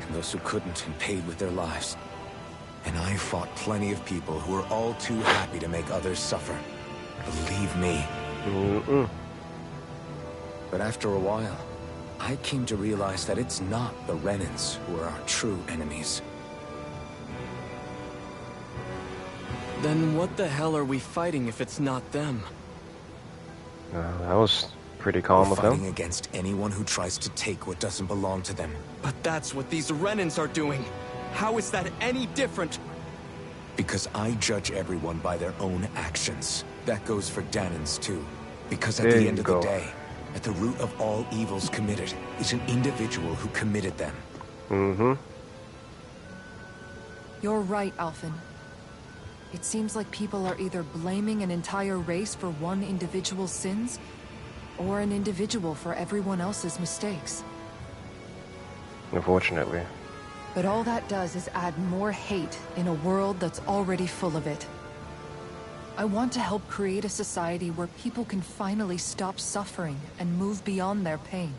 And those who couldn't and paid with their lives. And I fought plenty of people who were all too happy to make others suffer. Believe me. But after a while, I came to realize that it's not the Renans who are our true enemies. Then what the hell are we fighting if it's not them? That was pretty calm We're of fighting them. against anyone who tries to take what doesn't belong to them. But that's what these Renans are doing. How is that any different? Because I judge everyone by their own actions. That goes for Danans too. Because at There the you end of go. the day, at the root of all evils committed is an individual who committed them. You're right, Alphen. It seems like people are either blaming an entire race for one individual's sins, or an individual for everyone else's mistakes. Unfortunately. But all that does is add more hate in a world that's already full of it. I want to help create a society where people can finally stop suffering and move beyond their pain.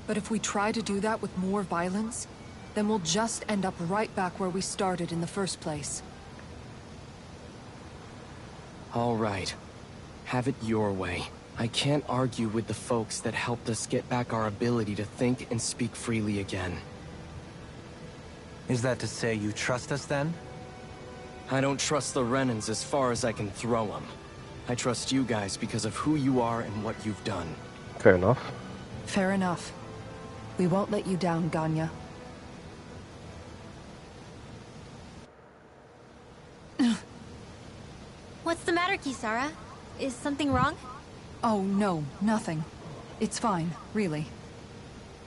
But if we try to do that with more violence, then we'll just end up right back where we started in the first place. All right. Have it your way. I can't argue with the folks that helped us get back our ability to think and speak freely again. Is that to say you trust us then? I don't trust the Renans as far as I can throw them. I trust you guys because of who you are and what you've done. Fair enough. Fair enough. We won't let you down, Ganya. What's the matter, Kisara? Is something wrong? Oh, no, nothing. It's fine, really.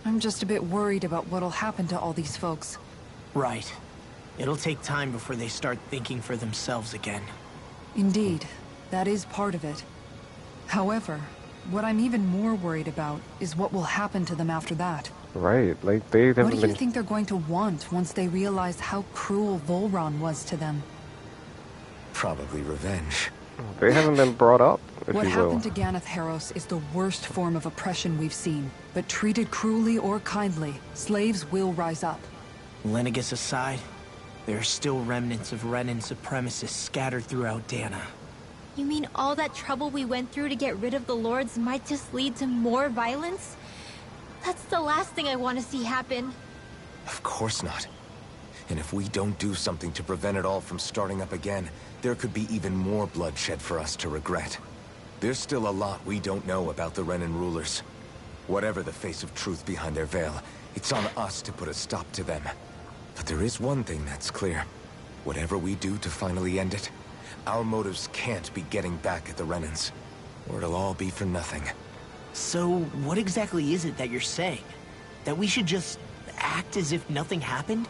I'm just a bit worried about what'll happen to all these folks. Right. It'll take time before they start thinking for themselves again. Indeed, that is part of it. However, what I'm even more worried about is what will happen to them after that. Right, like they haven't What do been... you think they're going to want once they realize how cruel Volron was to them? Probably revenge. They haven't been brought up, if What you will. happened to Ganeth Haros is the worst form of oppression we've seen. But treated cruelly or kindly, slaves will rise up. Lenegus aside, there are still remnants of Renan supremacists scattered throughout Dana. You mean all that trouble we went through to get rid of the lords might just lead to more violence? That's the last thing I want to see happen. Of course not. And if we don't do something to prevent it all from starting up again, there could be even more bloodshed for us to regret. There's still a lot we don't know about the Renan rulers. Whatever the face of truth behind their veil, It's on us to put a stop to them. But there is one thing that's clear. Whatever we do to finally end it, our motives can't be getting back at the Renans, or it'll all be for nothing. So, what exactly is it that you're saying? That we should just act as if nothing happened?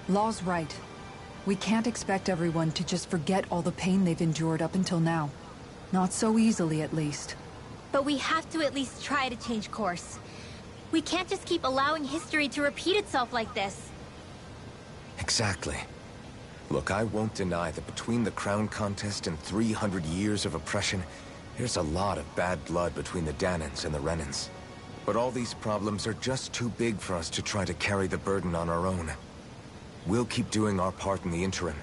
Law's right. We can't expect everyone to just forget all the pain they've endured up until now. Not so easily, at least. But we have to at least try to change course. We can't just keep allowing history to repeat itself like this. Exactly. Look, I won't deny that between the crown contest and 300 years of oppression, there's a lot of bad blood between the Danans and the Renans. But all these problems are just too big for us to try to carry the burden on our own. We'll keep doing our part in the interim,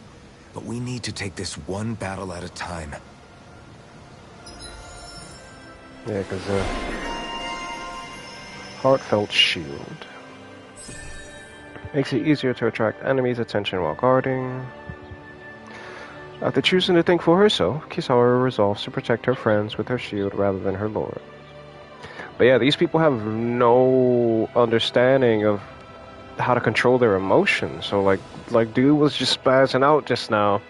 but we need to take this one battle at a time. Yeah, because heartfelt shield makes it easier to attract enemies' attention while guarding. After choosing to think for herself, Kizaru resolves to protect her friends with her shield rather than her lord. But yeah, these people have no understanding of how to control their emotions. So like dude was just spazzing out just now,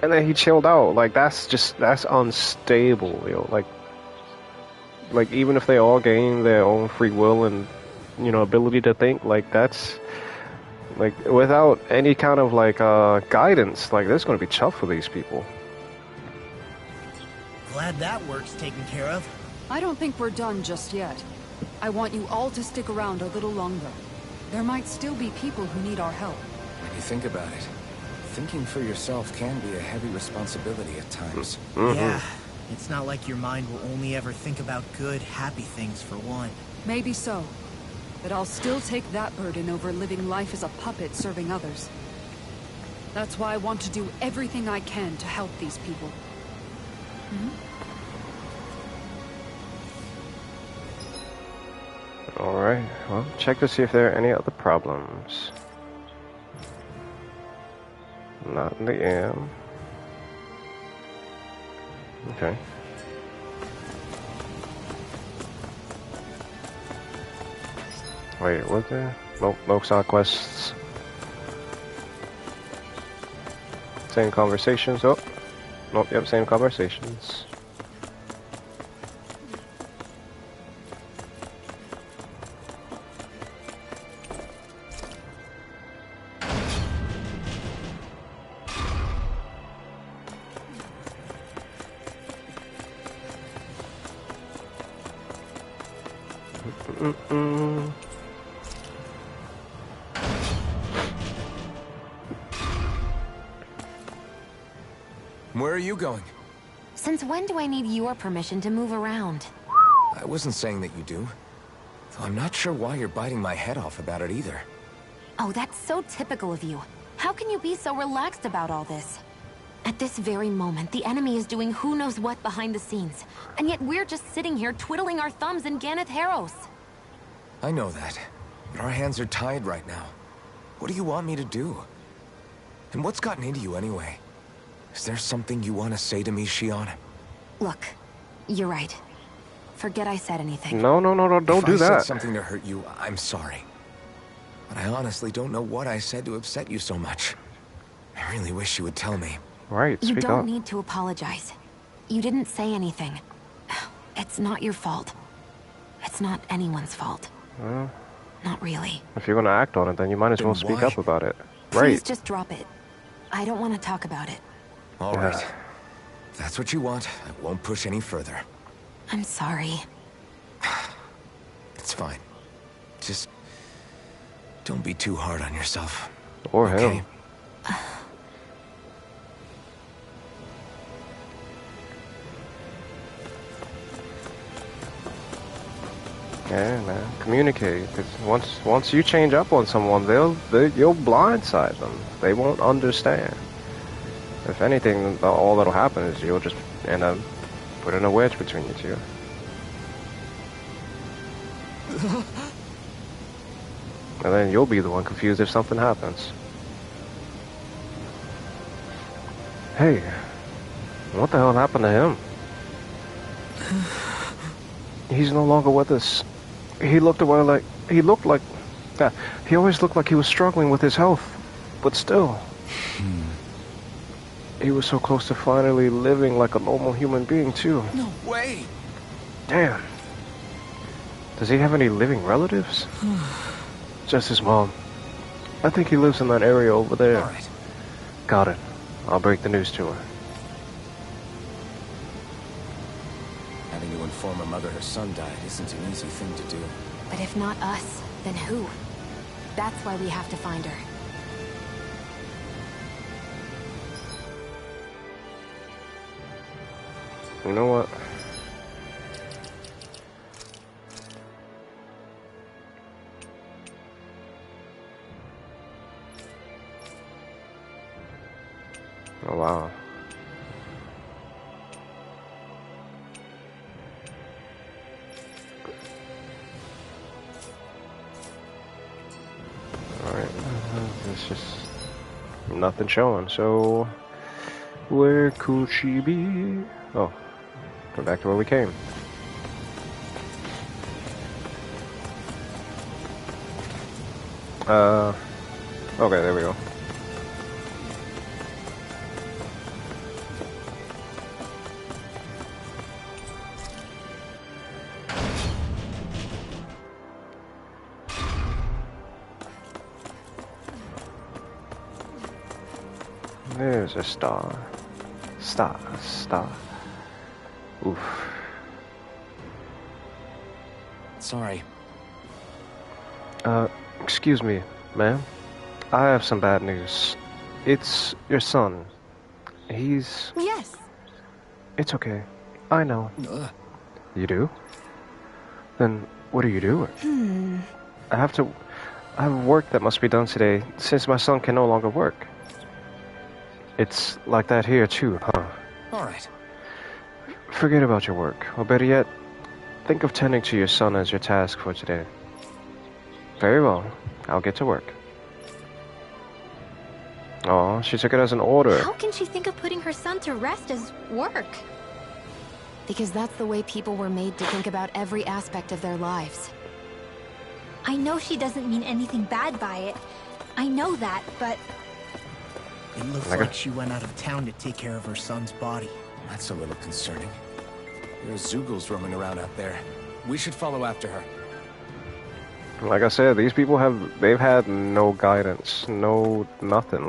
and then he chilled out. Like that's unstable, yo. Like even if they all gain their own free will and ability to think, like that's like without any kind of like guidance, like that's going to be tough for these people. Glad that work's taken care of. I don't think we're done just yet. I want you all to stick around a little longer. There might still be people who need our help. When you think about it, thinking for yourself can be a heavy responsibility at times. Yeah, it's not like your mind will only ever think about good, happy things for one. Maybe so. But I'll still take that burden over living life as a puppet serving others. That's why I want to do everything I can to help these people. Alright, well, check to see if there are any other problems. Not in the AM. Okay. Wait, was there? Nope, no side quests. Same conversations, oh. Nope, yep, same conversations. Where are you going? Since when do I need your permission to move around? I wasn't saying that you do. Though I'm not sure why you're biting my head off about it either. Oh, that's so typical of you. How can you be so relaxed about all this? At this very moment, the enemy is doing who knows what behind the scenes. And yet we're just sitting here twiddling our thumbs in Ganeth Harros. I know that, but our hands are tied right now. What do you want me to do? And what's gotten into you anyway? Is there something you want to say to me, Shion? Look, you're right. Forget I said anything. No, don't do If I that. said something to hurt you, I'm sorry. But I honestly don't know what I said to upset you so much. I really wish you would tell me. Right, You speak don't up. need to apologize. You didn't say anything. It's not your fault. It's not anyone's fault. Well, Not really. if you're gonna act on it, then you might as well Then speak why? up about it. Please Right. just drop it. I don't want to talk about it. All right. If that's what you want, I won't push any further. I'm sorry. It's fine. Just don't be too hard on yourself. Or Okay? him. Yeah, man. Communicate. 'Cause once you change up on someone, you'll blindside them. They won't understand. If anything, all that'll happen is you'll just end up putting a wedge between you two. And then you'll be the one confused if something happens. Hey, what the hell happened to him? He's no longer with us. He looked away like he looked like... he always looked like he was struggling with his health. But still... He was so close to finally living like a normal human being, too. No way! Damn. Does he have any living relatives? Just his mom. I think he lives in that area over there. Alright. Got it. I'll break the news to her. Having to inform her mother her son died isn't an easy thing to do. But if not us, then who? That's why we have to find her. You know what? Oh wow. Alright, there's just nothing showing, so where could she be? Oh, go back to where we came. Okay, there we go. There's a star. Star. Oof. Sorry. Excuse me, ma'am. I have some bad news. It's your son. He's... Yes. It's okay. I know. You do? Then what are you doing? I have work that must be done today, since my son can no longer work. It's like that here too, huh? Alright. Forget about your work, or better yet, think of tending to your son as your task for today. Very well, I'll get to work. Oh, she took it as an order. How can she think of putting her son to rest as work? Because that's the way people were made to think about every aspect of their lives. I know she doesn't mean anything bad by it. I know that, but... It looks like she went out of town to take care of her son's body. That's a little concerning. There's Zoogles roaming around out there. We should follow after her. Like I said, these people they've had no guidance, no nothing.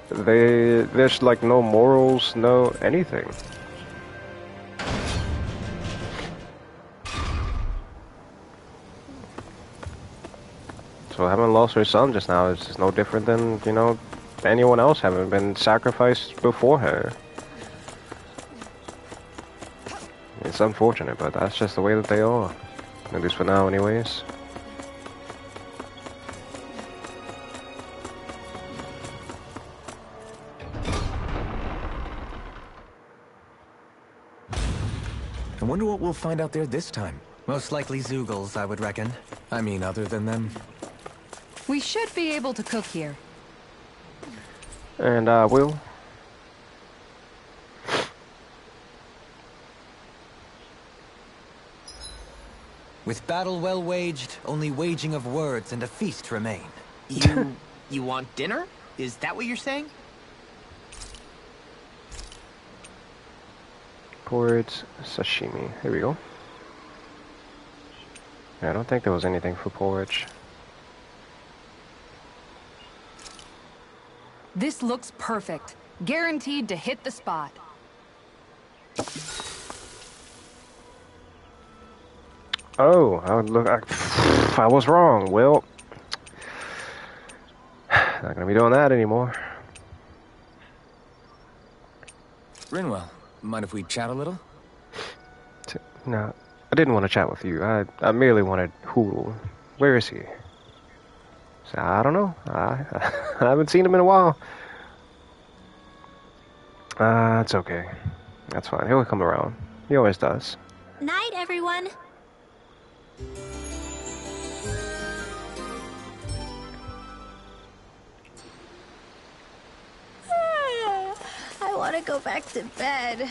There's like no morals, no anything. So having lost her son just now is just no different than, you know, anyone else having been sacrificed before her. It's unfortunate, but that's just the way that they are. At least for now, anyways. I wonder what we'll find out there this time. Most likely Zoogles, I would reckon. I mean, other than them. We should be able to cook here. And I will. With battle well waged, only waging of words and a feast remain. You want dinner? Is that what you're saying? Porridge, sashimi. Here we go. Yeah, I don't think there was anything for porridge. This looks perfect. Guaranteed to hit the spot. Oh, I was wrong. Well, not gonna be doing that anymore. Rinwell, mind if we chat a little? No, I didn't want to chat with you. I merely wanted Hoodle. Where is he? So, I don't know. I haven't seen him in a while. It's okay. That's fine. He'll come around. He always does. Night, everyone. I want to go back to bed.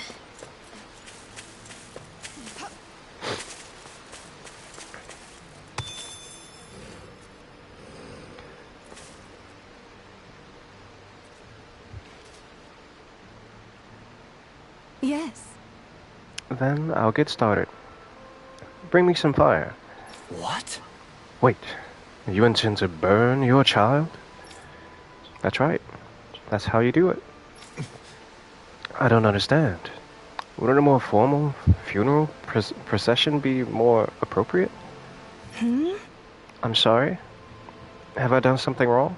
Yes. Then I'll get started. Bring me some fire. What? Wait, you intend to burn your child? That's right. That's how you do it. I don't understand. Wouldn't a more formal funeral procession be more appropriate? I'm sorry? Have I done something wrong?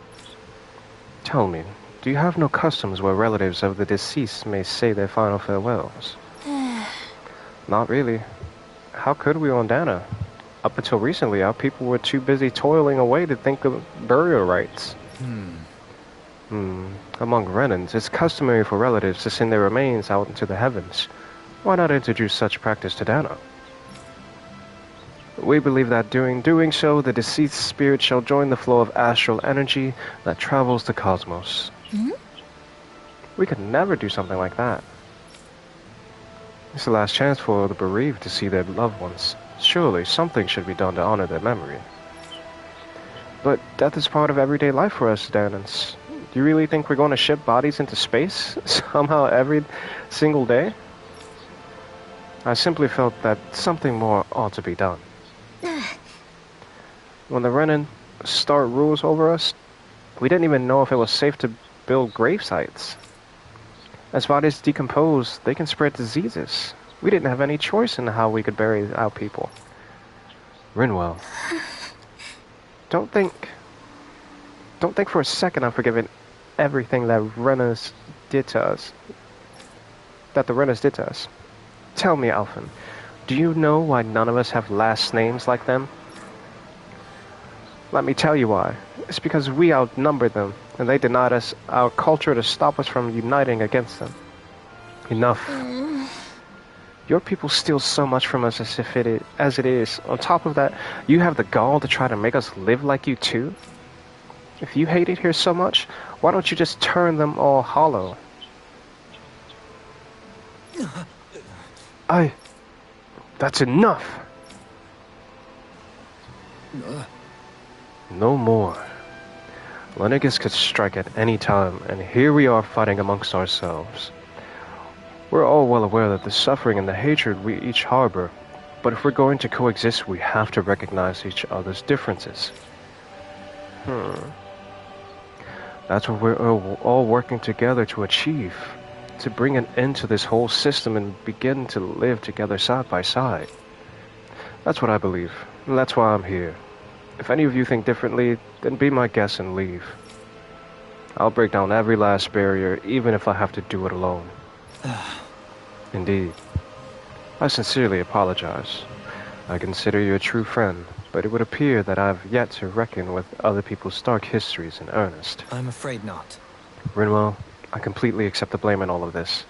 Tell me, do you have no customs where relatives of the deceased may say their final farewells? Not really. How could we on Dana? Up until recently, our people were too busy toiling away to think of burial rites. Among Renans, it's customary for relatives to send their remains out into the heavens. Why not introduce such practice to Dana? We believe that doing so, the deceased spirit shall join the flow of astral energy that travels the cosmos. We could never do something like that. It's the last chance for the bereaved to see their loved ones. Surely something should be done to honor their memory. But death is part of everyday life for us, Danans. Do you really think we're going to ship bodies into space somehow every single day? I simply felt that something more ought to be done. When the Renan start rules over us, we didn't even know if it was safe to build grave sites. As bodies decompose, they can spread diseases. We didn't have any choice in how we could bury our people. Rinwell, don't think for a second I've forgiven everything that Rennas did to us. That the Rennas did to us. Tell me, Alphen, do you know why none of us have last names like them? Let me tell you why. It's because we outnumbered them, and they denied us our culture to stop us from uniting against them. Enough. Your people steal so much from us as it is. On top of that, you have the gall to try to make us live like you too? If you hate it here so much, why don't you just turn them all hollow? That's enough! No more. Lenegis could strike at any time, and here we are fighting amongst ourselves. We're all well aware that the suffering and the hatred we each harbor, but if we're going to coexist, we have to recognize each other's differences. That's what we're all working together to achieve, to bring an end to this whole system and begin to live together side by side. That's what I believe, and that's why I'm here. If any of you think differently, then be my guest and leave. I'll break down every last barrier, even if I have to do it alone. Indeed. I sincerely apologize. I consider you a true friend, but it would appear that I've yet to reckon with other people's dark histories in earnest. I'm afraid not. Rinwell, I completely accept the blame in all of this.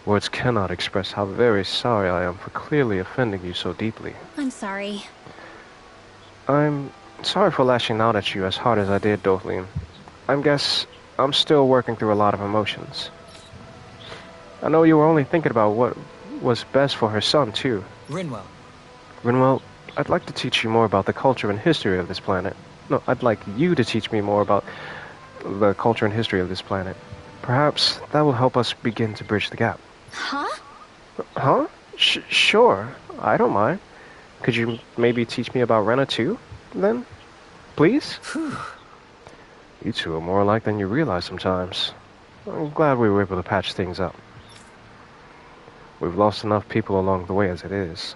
Words cannot express how very sorry I am for clearly offending you so deeply. I'm sorry. I'm sorry for lashing out at you as hard as I did, Dothlin. I guess I'm still working through a lot of emotions. I know you were only thinking about what was best for her son, too. Rinwell. Rinwell, I'd like to teach you more about the culture and history of this planet. No, I'd like you to teach me more about the culture and history of this planet. Perhaps that will help us begin to bridge the gap. Huh? Huh? Sure. I don't mind. Could you maybe teach me about Rena too, then? Please? You two are more alike than you realize sometimes. I'm glad we were able to patch things up. We've lost enough people along the way as it is.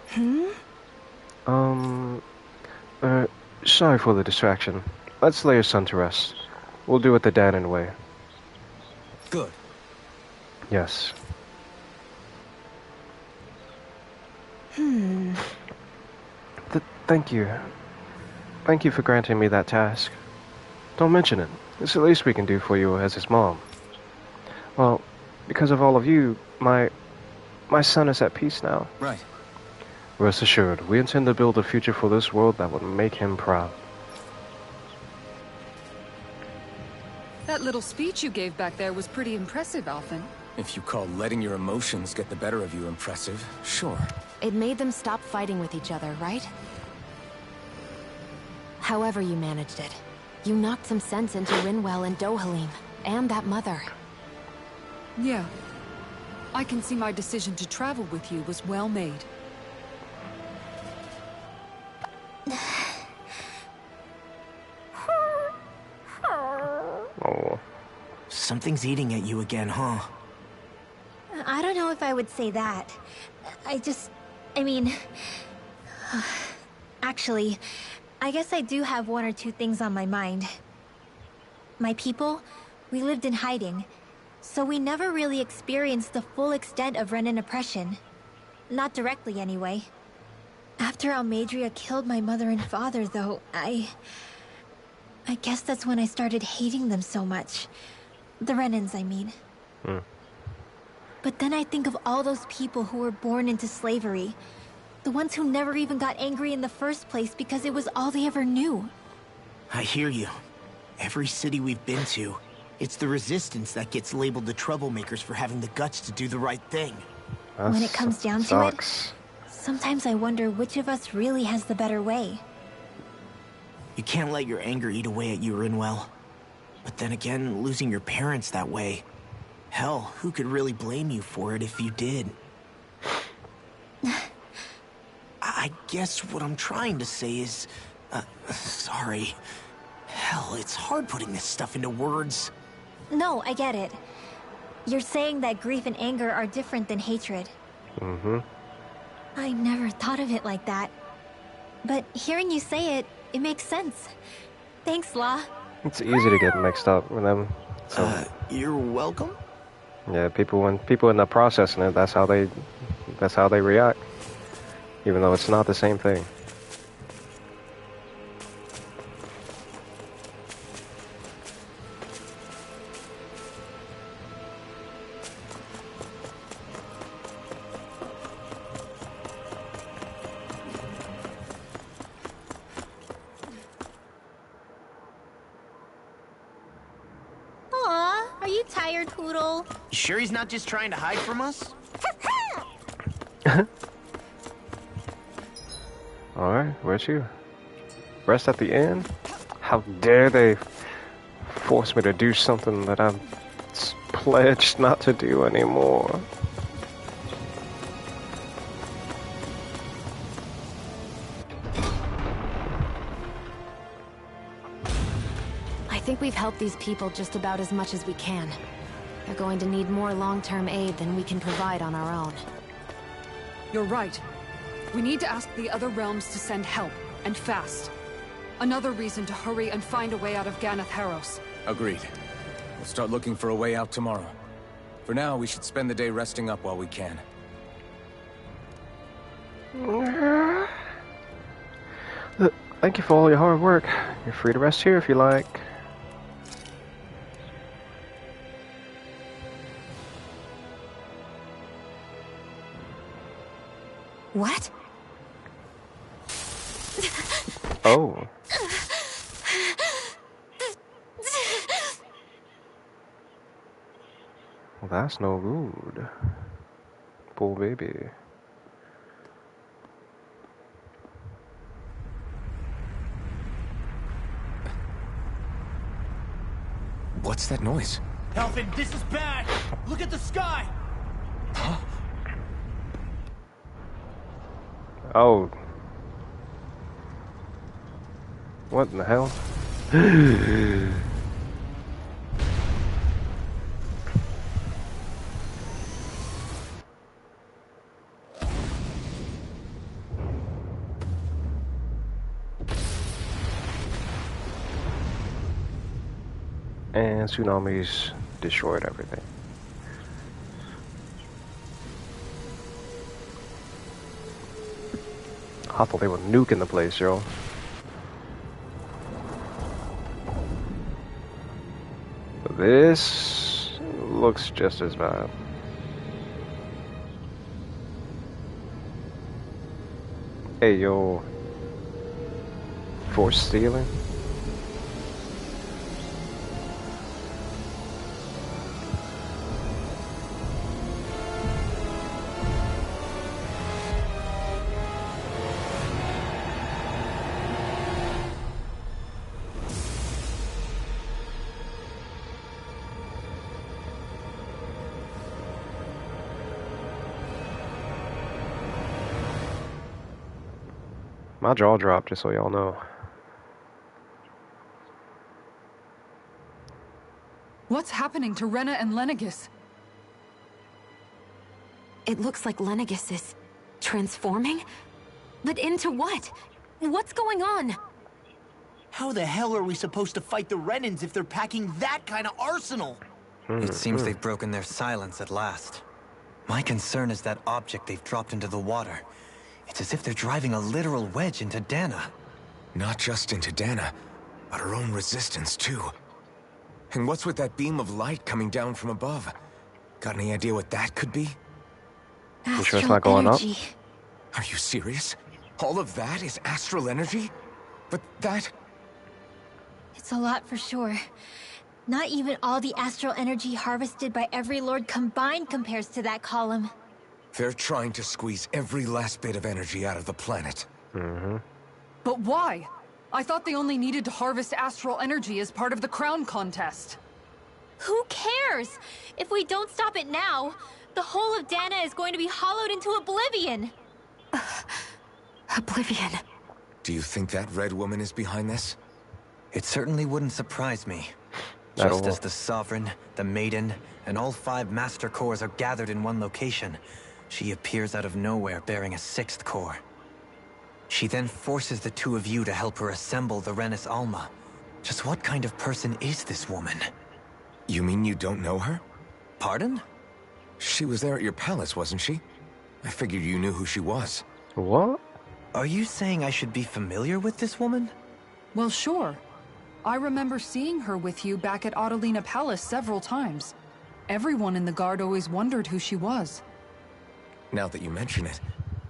Sorry for the distraction. Let's lay your son to rest. We'll do it the dai-N-vein way. Good. Yes. Thank you. Thank you for granting me that task. Don't mention it. It's the least we can do for you as his mom. Well, because of all of you, my son is at peace now. Right. Rest assured, we intend to build a future for this world that would make him proud. That little speech you gave back there was pretty impressive, Alphen. If you call letting your emotions get the better of you impressive, sure. It made them stop fighting with each other, right? However you managed it, you knocked some sense into Rinwell and Dohalim, and that mother. Yeah. I can see my decision to travel with you was well made. Oh. Something's eating at you again, huh? I don't know if I would say that. I mean... Actually, I guess I do have one or two things on my mind. My people, we lived in hiding, so we never really experienced the full extent of Renan oppression. Not directly, anyway. After Almadria killed my mother and father, though, I guess that's when I started hating them so much. The Renans, I mean. But then I think of all those people who were born into slavery. The ones who never even got angry in the first place because it was all they ever knew. I hear you. Every city we've been to, it's the resistance that gets labeled the troublemakers for having the guts to do the right thing. When it comes down to it, sometimes I wonder which of us really has the better way. You can't let your anger eat away at you, Rinwell. But then again, losing your parents that way... Hell, who could really blame you for it if you did? I guess what I'm trying to say is... sorry. Hell, it's hard putting this stuff into words. No, I get it. You're saying that grief and anger are different than hatred. I never thought of it like that. But hearing you say it, it makes sense. Thanks, Law. It's easy to get mixed up with them. So, you're welcome? yeah, when people end up processing it, that's how they react. Even though it's not the same thing. Aw, are you tired, Poodle? You sure he's not just trying to hide from us? Alright, where's you? Rest at the inn? How dare they force me to do something that I'm pledged not to do anymore? I think we've helped these people just about as much as we can. They're going to need more long-term aid than we can provide on our own. You're right. We need to ask the other realms to send help, and fast. Another reason to hurry and find a way out of Ganath Haros. Agreed. We'll start looking for a way out tomorrow. For now, we should spend the day resting up while we can. Thank you for all your hard work. You're free to rest here if you like. What? Oh. Well, that's no good. Poor baby. What's that noise? Elvin, this is bad! Look at the sky! Huh? Oh. What in the hell? And tsunamis destroyed everything. I thought they were nuking the place, yo. This looks just as bad. Hey, yo. Force stealing? My jaw dropped, just so y'all know. What's happening to Rena and Lenegis? It looks like Lenegis is transforming? But into what? What's going on? How the hell are we supposed to fight the Renans if they're packing that kind of arsenal? It seems they've broken their silence at last. My concern is that object they've dropped into the water. It's as if they're driving a literal wedge into Dana. Not just into Dana, but her own resistance too. And what's with that beam of light coming down from above? Got any idea what that could be? You sure it's not going up? Are you serious? All of that is astral energy? But that... It's a lot for sure. Not even all the astral energy harvested by every lord combined compares to that column. They're trying to squeeze every last bit of energy out of the planet. But why? I thought they only needed to harvest astral energy as part of the crown contest. Who cares? If we don't stop it now, the whole of Dana is going to be hollowed into oblivion. Oblivion. Do you think that red woman is behind this? It certainly wouldn't surprise me. Just as the Sovereign, the Maiden, and all 5 Master Cores are gathered in one location, she appears out of nowhere bearing a 6th core. She then forces the 2 of you to help her assemble the Renis Alma. Just what kind of person is this woman? You mean you don't know her? Pardon? She was there at your palace, wasn't she? I figured you knew who she was. What? Are you saying I should be familiar with this woman? Well, sure. I remember seeing her with you back at Adelina Palace several times. Everyone in the guard always wondered who she was. Now that you mention it,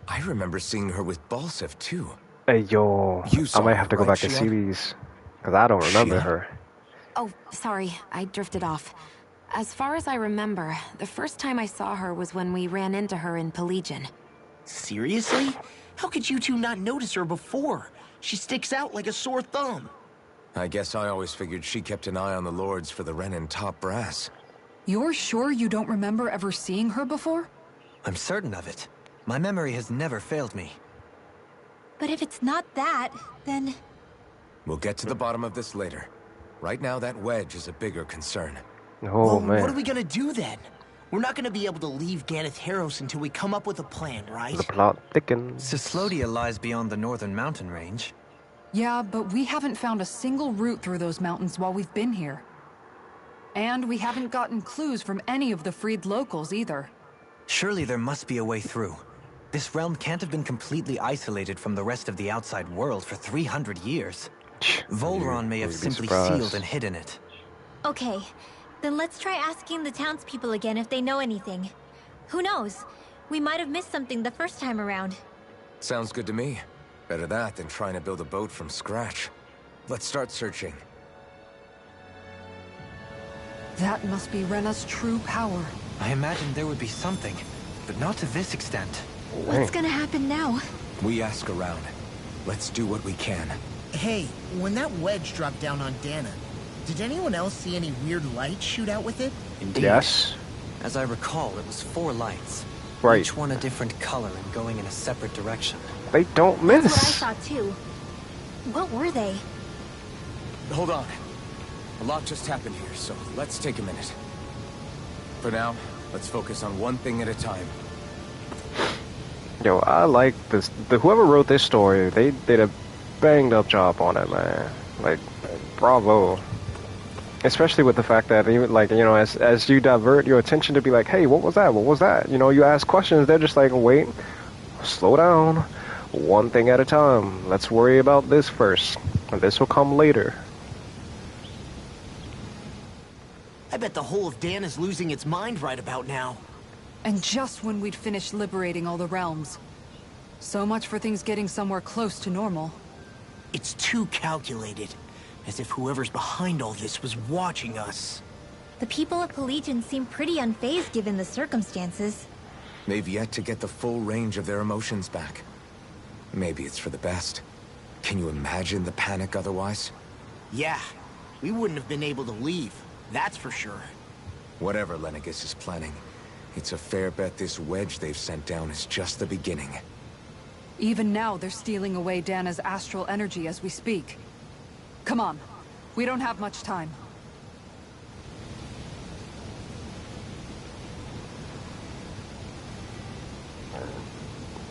I remember seeing her with Balsef too. Hey, yo. I might have to go back and see these. Because I don't remember her. Oh, sorry, I drifted off. As far as I remember, the first time I saw her was when we ran into her in Pelagian. Seriously? How could you two not notice her before? She sticks out like a sore thumb. I guess I always figured she kept an eye on the lords for the Renin top brass. You're sure you don't remember ever seeing her before? I'm certain of it. My memory has never failed me. But if it's not that, then... We'll get to the bottom of this later. Right now, that wedge is a bigger concern. Oh, well, man. What are we gonna do then? We're not gonna be able to leave Ganeth Harros until we come up with a plan, right? The plot thickens. Cyslodia lies beyond the northern mountain range. Yeah, but we haven't found a single route through those mountains while we've been here. And we haven't gotten clues from any of the freed locals either. Surely there must be a way through. This realm can't have been completely isolated from the rest of the outside world for 300 years. Volron may have simply sealed and hidden it. Okay, then let's try asking the townspeople again if they know anything. Who knows? We might have missed something the first time around. Sounds good to me. Better that than trying to build a boat from scratch. Let's start searching. That must be Rena's true power. I imagined there would be something, but not to this extent. What's gonna happen now? We ask around. Let's do what we can. Hey, when that wedge dropped down on Dana, did anyone else see any weird lights shoot out with it? Indeed. Yes. As I recall, it was 4 lights. Right. Each one a different color and going in a separate direction. They don't miss. That's what I saw too. What were they? Hold on. A lot just happened here, so let's take a minute. For now, let's focus on one thing at a time. Yo, I like this. Whoever wrote this story, they did a banged up job on it, man. Like, bravo. Especially with the fact that even like, you know, as you divert your attention to be like, hey, what was that? What was that? You know, you ask questions, they're just like, wait, slow down. One thing at a time. Let's worry about this first. And this will come later. I bet the whole of Dana's losing its mind right about now. And just when we'd finished liberating all the realms. So much for things getting somewhere close to normal. It's too calculated. As if whoever's behind all this was watching us. The people of Pelagian seem pretty unfazed given the circumstances. They've yet to get the full range of their emotions back. Maybe it's for the best. Can you imagine the panic otherwise? Yeah, we wouldn't have been able to leave, that's for sure. Whatever Lenegis is planning, it's a fair bet this wedge they've sent down is just the beginning. Even now, they're stealing away Dana's astral energy as we speak. Come on. We don't have much time.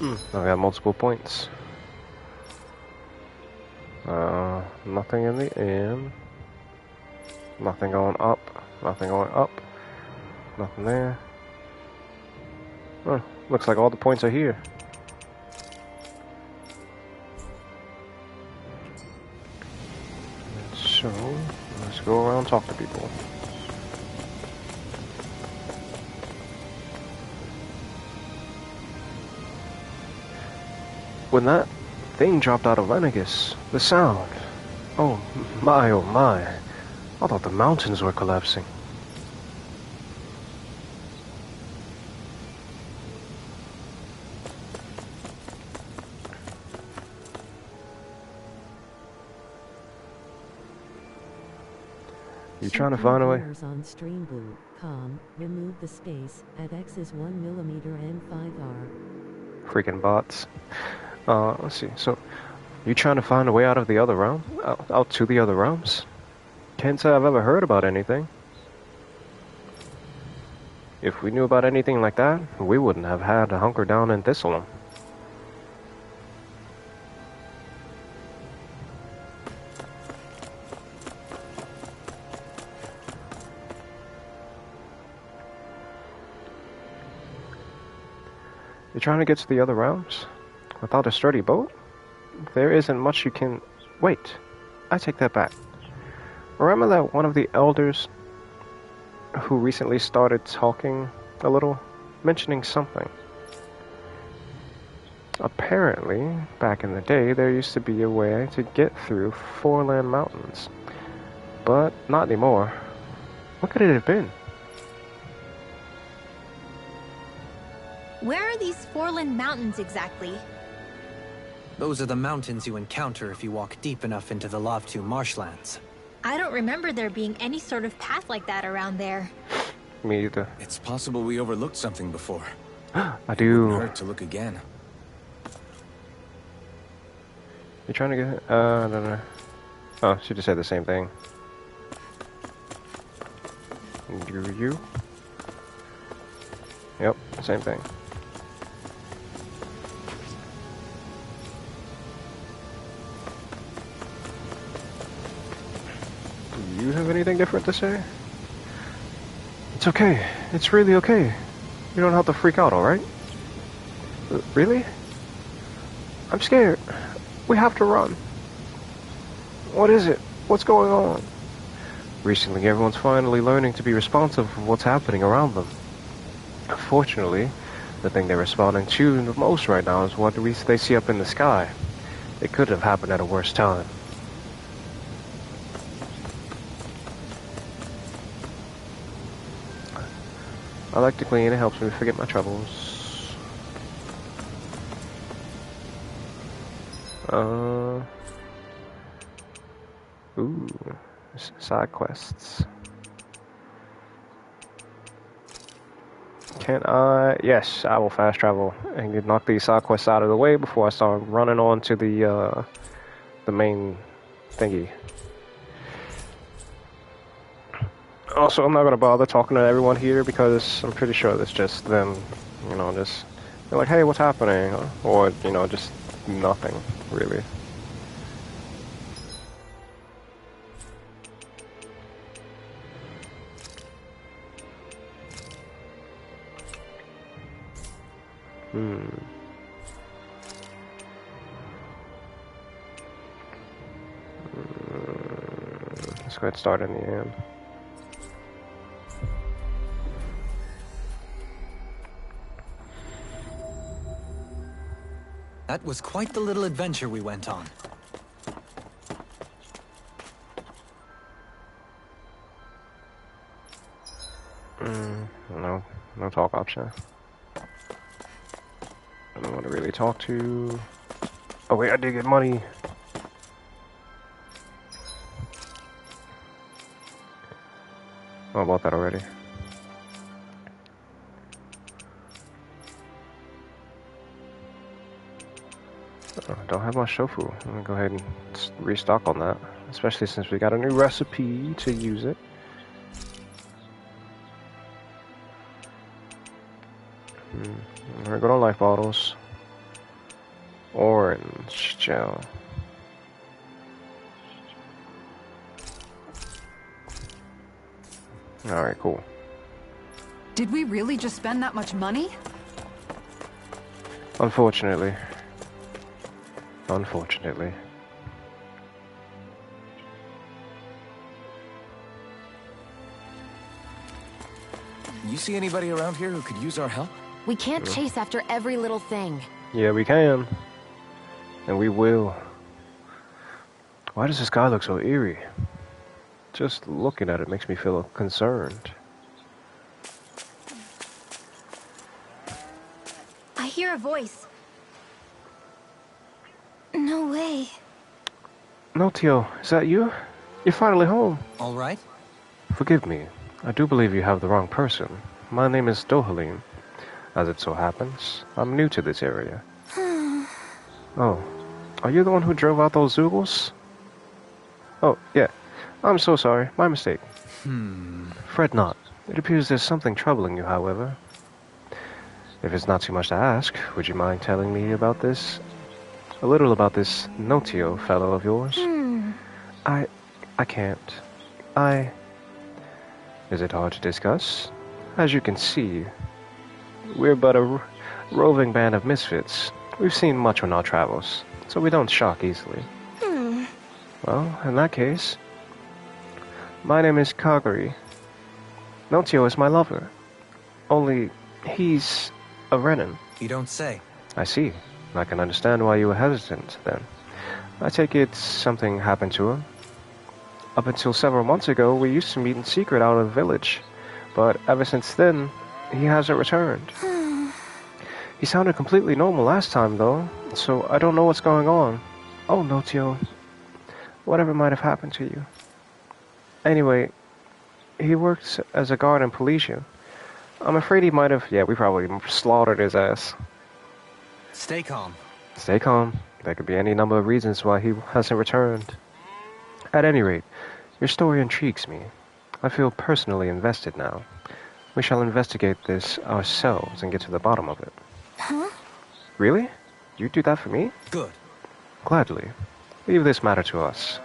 I got multiple points. Nothing in the end. Nothing going up. Nothing going up. Nothing there. Looks like all the points are here. So, let's go around and talk to people. When that thing dropped out of Lenegus, the sound. Oh my, oh my. I thought the mountains were collapsing. You trying to find a way? On streamboot.com, remove the space at X is 1mm and 5R. Freaking bots. Let's see. So, you trying to find a way out of the other realm? Out to the other realms? Can't say I've ever heard about anything. If we knew about anything like that, we wouldn't have had to hunker down in Thistleum. You trying to get to the other realms? Without a sturdy boat? There isn't much you can... Wait, I take that back. Remember that one of the elders who recently started talking a little? Mentioning something. Apparently, back in the day, there used to be a way to get through Foreland Mountains. But not anymore. What could it have been? Where are these Foreland Mountains exactly? Those are the mountains you encounter if you walk deep enough into the Lavtu marshlands. I don't remember there being any sort of path like that around there. Me either. It's possible we overlooked something before. I do. Wouldn't hurt to look again. You trying to get... I don't know. Oh, she just said the same thing. You? Yep, same thing. Do you have anything different to say? It's okay. It's really okay. You don't have to freak out, alright? Really? I'm scared. We have to run. What is it? What's going on? Recently, everyone's finally learning to be responsive of what's happening around them. Unfortunately, the thing they're responding to the most right now is what they see up in the sky. It could have happened at a worse time. I like to clean, it helps me forget my troubles. Ooh, side quests. Can I? Yes, I will fast travel and get knock these side quests out of the way before I start running on to the main thingy. Also, I'm not gonna bother talking to everyone here because I'm pretty sure it's just them, you know, just they're like, hey, what's happening? Or, you know, just nothing, really. Let's go ahead and start in the end. That was quite the little adventure we went on. No talk option. I don't want to really talk to... Oh wait, I did get money. Oh, I bought that already. I don't have much tofu. I'm gonna go ahead and restock on that, especially since we got a new recipe to use it. We're going to life bottles. Orange gel. Alright, cool. Did we really just spend that much money? Unfortunately. Unfortunately. You see anybody around here who could use our help? We can't chase after every little thing. Yeah, we can. And we will. Why does the sky look so eerie? Just looking at it makes me feel concerned. I hear a voice. No way. Notio, is that you? You're finally home. All right? Forgive me. I do believe you have the wrong person. My name is dai-N-vein. As it so happens, I'm new to this area. Oh, are you the one who drove out those Zoogles? Oh, yeah. I'm so sorry. My mistake. Fret not. It appears there's something troubling you, however. If it's not too much to ask, would you mind telling me about this? A little about this Notio fellow of yours? I can't. Is it hard to discuss? As you can see, we're but a roving band of misfits. We've seen much on our travels, so we don't shock easily. Well, in that case, my name is Kagari. Notio is my lover. Only, he's a Renin. You don't say. I see. I can understand why you were hesitant then. I take it something happened to him. Up until several months ago, we used to meet in secret out of the village. But ever since then, he hasn't returned. He sounded completely normal last time, though, so I don't know what's going on. Oh, Notio. Whatever might have happened to you. Anyway, he works as a guard in Policia. I'm afraid he might have... Yeah, we probably slaughtered his ass. Stay calm. Stay calm. There could be any number of reasons why he hasn't returned. At any rate, your story intrigues me. I feel personally invested now. We shall investigate this ourselves and get to the bottom of it. Huh? Really? You'd do that for me? Good. Gladly. Leave this matter to us.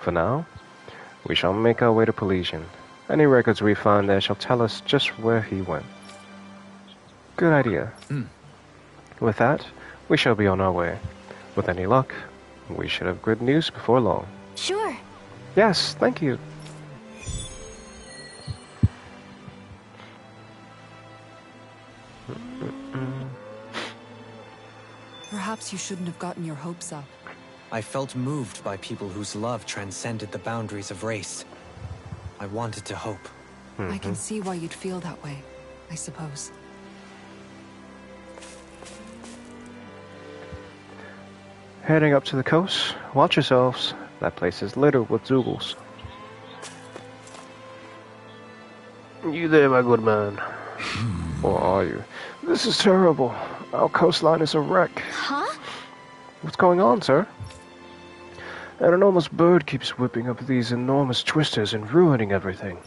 For now, we shall make our way to Polesian. Any records we find there shall tell us just where he went. Good idea. With that, we shall be on our way. With any luck, we should have good news before long. Sure. Yes, thank you. Perhaps you shouldn't have gotten your hopes up. I felt moved by people whose love transcended the boundaries of race. I wanted to hope. I can see why you'd feel that way, I suppose. Heading up to the coast. Watch yourselves. That place is littered with Zoogles. You there, my good man? Or are you? This is terrible. Our coastline is a wreck. Huh? What's going on, sir? An enormous bird keeps whipping up these enormous twisters and ruining everything.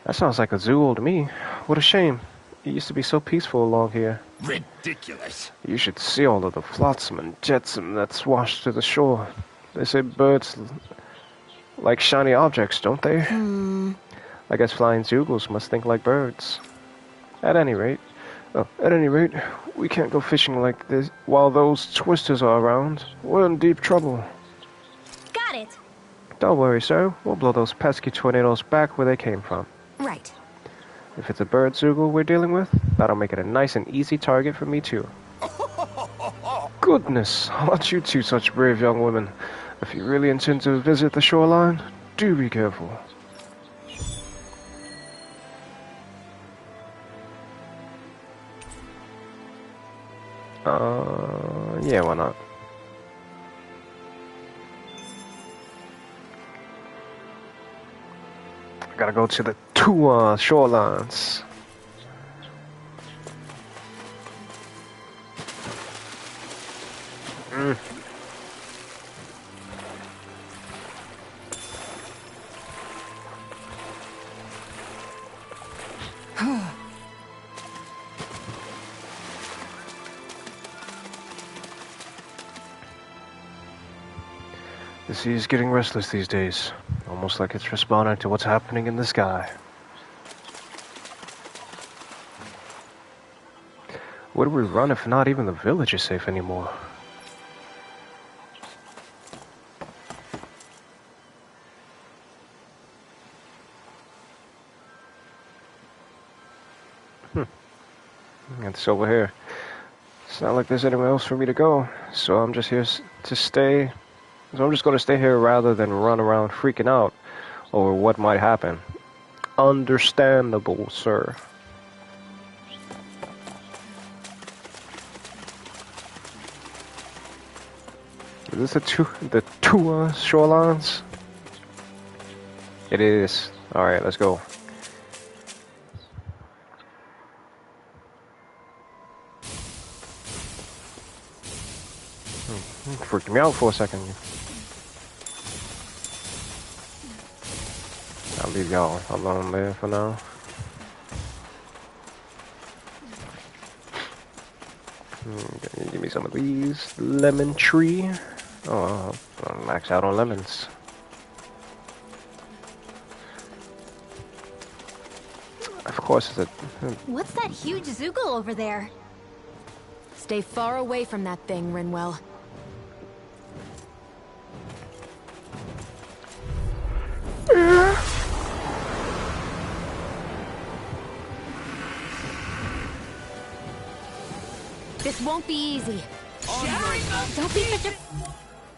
That sounds like a Zool to me. What a shame. It used to be so peaceful along here. Ridiculous. You should see all of the flotsam and jetsam that's washed to the shore. They say birds like shiny objects, don't they? I guess flying Zoogles must think like birds. At any rate, we can't go fishing like this while those twisters are around. We're in deep trouble. Got it. Don't worry, sir. We'll blow those pesky tornadoes back where they came from. Right. If it's a bird Zoogle we're dealing with, that'll make it a nice and easy target for me too. Goodness, aren't you two such brave young women? If you really intend to visit the shoreline, do be careful. Yeah, why not? I gotta go to the two shorelines. The sea is getting restless these days, almost like it's responding to what's happening in the sky. Where do we run if not even the village is safe anymore? It's over here. It's not like there's anywhere else for me to go, so I'm just here to stay. So I'm just going to stay here rather than run around freaking out over what might happen. Understandable, sir. Is this the two shorelines? It is. Alright, let's go. Freaked me out for a second. I'll leave y'all alone there for now. Give me some of these. Lemon tree. Oh, I'll max out on lemons. Of course, it's a... What's that huge Zoogle over there? Stay far away from that thing, Rinwell. This won't be easy. Don't be such a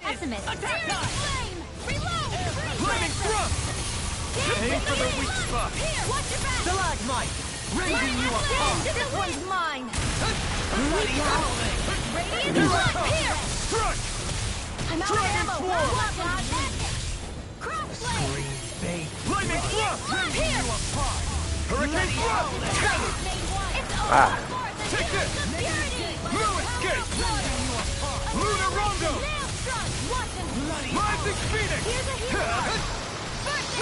pessimist. Attack time! Flame! Reload! Flaming thrust! Aim for the weak spot! Watch your back! Stalagmite! Rending you apart! This one's mine! Bloody howling! Radiant blood! Here! Strike! I'm out of ammo! Scream, fade! Flaming thrust! Rending you apart! Hurricane thrust! Ah. Take this! No escape! Lunar Rondo! Rising Phoenix!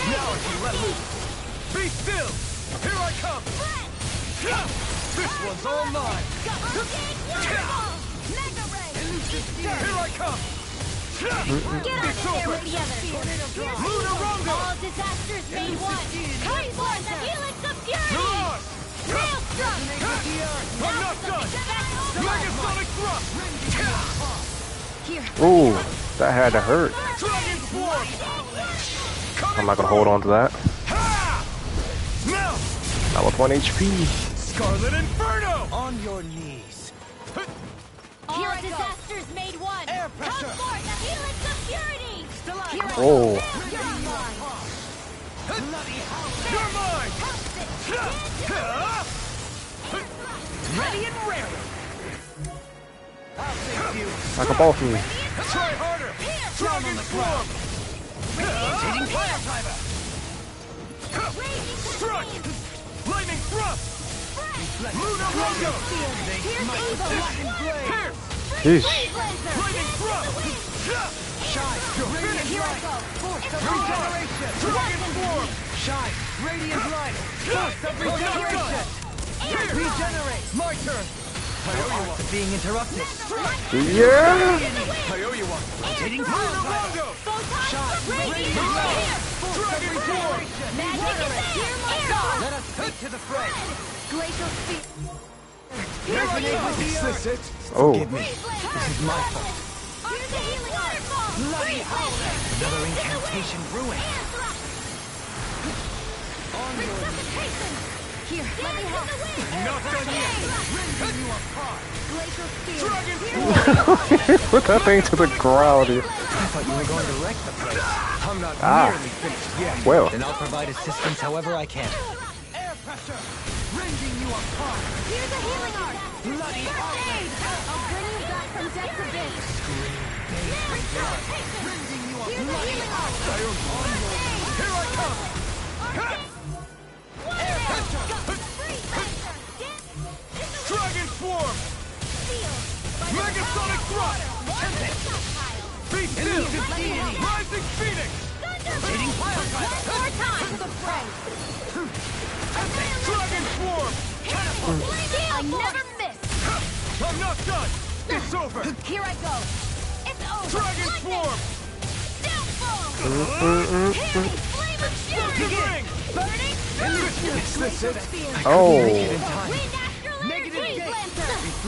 Now I can let loose! Be still! Here I come! This one's all mine! Here I come! Get out of there together! Lunar Rondo! All disasters made one! Hurry for the helix of fury! Come on! Maelstrom! I'm not done! Megasonic thrust! Here! Ooh, that had to hurt. Dragon Swarm! I'm not gonna hold on to that. Now! Not with 1 HP. Scarlet Inferno! On your knees. All disasters made one! Air Come pressure! forth the helix of purity! Oh. You're mine! You're mine! Ready and rare! I'll save you. Like a ball me. Try harder! Dragon Swarm! Rotating Fire Driver! Strike! Lightning Thrust! Lunar Rondo! Pierce! Jeez. Lightning Thrust! Shine! Radiant Light! Force of Regeneration! Dragon Swarm! Shine! Radiant Light! Force of Regeneration! Regenerate! My turn! I owe you one. Being interrupted. Yeah. I owe you one. Rotating Lunar Rondo! Shine! Radiant Light! Force of Regeneration! Let us take to the fray! Glacial speed! Resonate with the earth! Is this it? Oh. Forgive me. This is my fault. Bloody howling! Another incantation ruined. On your knees. Here, let me help! Not done yet! Rending you apart! Glacial speed! Dragon Swarm! Put that thing to the ground. I thought you were going to wreck the place. I'm not nearly finished yet. Well. Then I'll provide assistance however I can. Air pressure! Rending you apart! Here's a healing art! Bloody howling! I'll bring you back from depths abyss! Rending you Here's a healing art! Here I come! Air pressure! Dragon Swarm! Megasonic Thrust! Be still! Rising Phoenix! Rotating Fire Driver! More time for the fray! Dragon Swarm! I never miss. I'm not done. It's over. Here I go. It's over. Dragon swarm. Downfall. Flame of Begin. fury. Burning. Oh, Wind astral energy. Lancer. I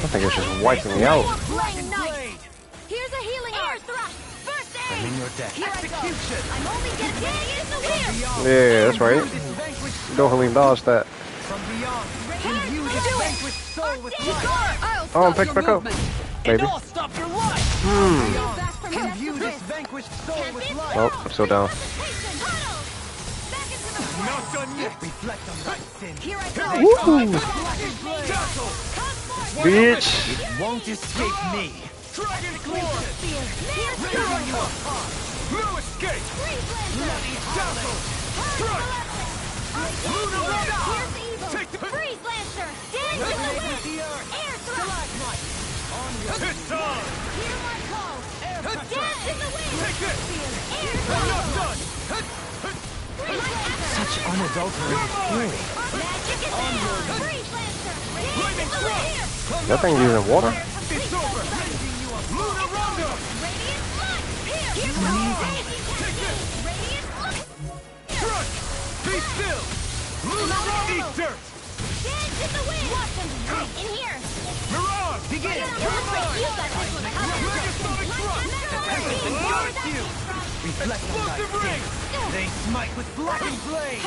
think it's just wiping me out. Flame knight. Here's a healing air thrust. First aid. I'm in your deck. Here I go. I'm only getting in the wheel. Yeah, that's right. Dohalim dodged that. From beyond, imbue this vanquished soul with light. Oh, I'm picking back up. Maybe. I'll stop your life. Imbue this vanquished soul with light. Oh, I'm still down. Not done yet. Reflect on thy sin. Here I go. Woo! Tackle. Bitch. It won't escape me. Dragon swarm. No escape. Tackle. Strike. Lunar rock. Take the Freeze Lancer. Dance in the wind. Air thrust. It's time. Hear my call. Dance in the wind. Take this. Air I'm not thrust. done. Such unadulterated fury. Magic is down. Freeze Lancer. Dance in the wind. That thing using water? It's over. Lunar rondo. Radiant flood. Here's my Take this. Radiant flood. Crush. Be still. Lunar rondo. Eat dirt. Dance in the wind. Watch them. In here. Mirage. Begin. You got this one covered. Megasonic thrust. Reflect on thy Explosive sin. ring. They smite with blackened blade.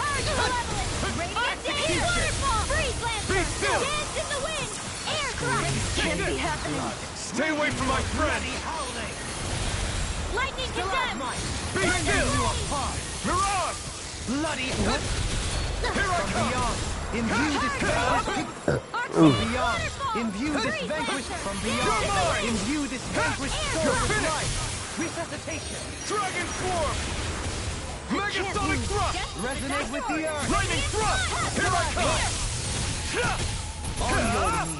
Execution. Waterfall. Freeze Lancer. Be still. Dance in the wind. Air thrust. Can't be happening. Stay away from my friend. Lightning condemned. Be still. Mirage. Bloody Here I from come. beyond. Imbue this vanquished. From beyond. Imbue this vanquished. From beyond. Imbue this vanquished soul with light. Resuscitation. Dragon swarm. Megasonic thrust. Resonate with the earth. Lightning thrust. Here I come.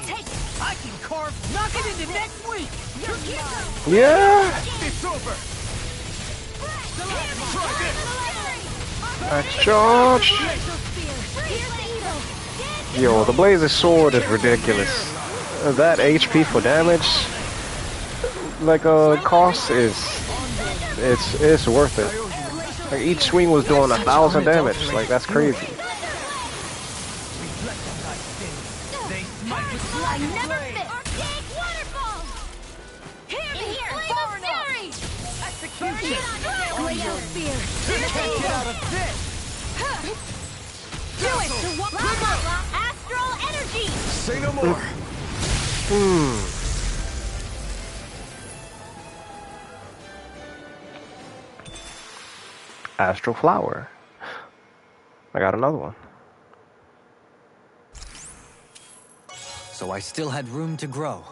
Take it. I can carve. Knock it into next week. Yeah. It's over. Try this. Max charge. Yo, the Blazer's sword is ridiculous. That HP for damage, like cost is, it's worth it. Like each swing was doing 1,000 damage. Like that's crazy. I never miss. Archaic waterfall. Hear me here. Flame of fury. Execution. Glacial spear. Can't get out of this. Do it. Astral energy. Say no more. Astral flower. I got another one. So I still had room to grow.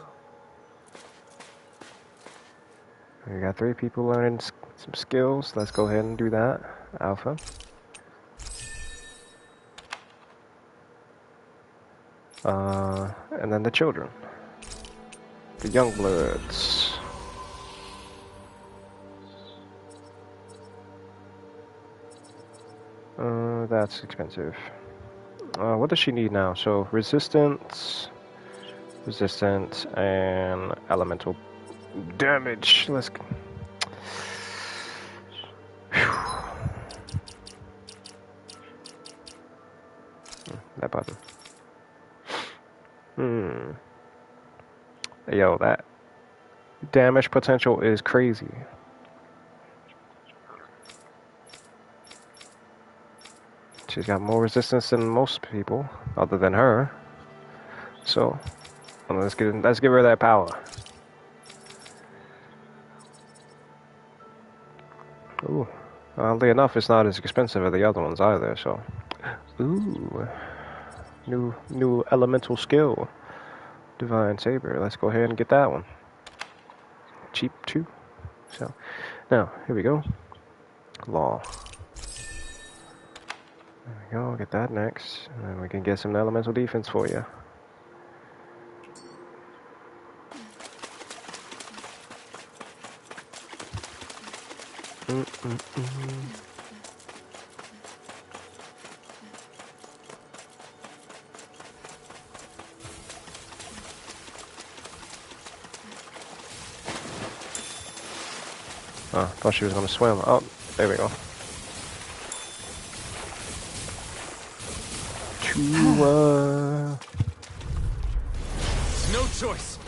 We got 3 people learning some skills. Let's go ahead and do that. Alpha. And then the children. The young bloods. That's expensive. What does she need now? So resistance, and elemental damage. Let's. That button. Yo, that damage potential is crazy. She's got more resistance than most people, other than her. So, let's give her that power. Ooh, oddly enough, it's not as expensive as the other ones either. So, ooh, new elemental skill, Divine Saber. Let's go ahead and get that one. Cheap too. So, now here we go. Law. There we go, get that next, and then we can get some elemental defense for you. Oh, thought she was gonna swim. Oh, there we go. No choice.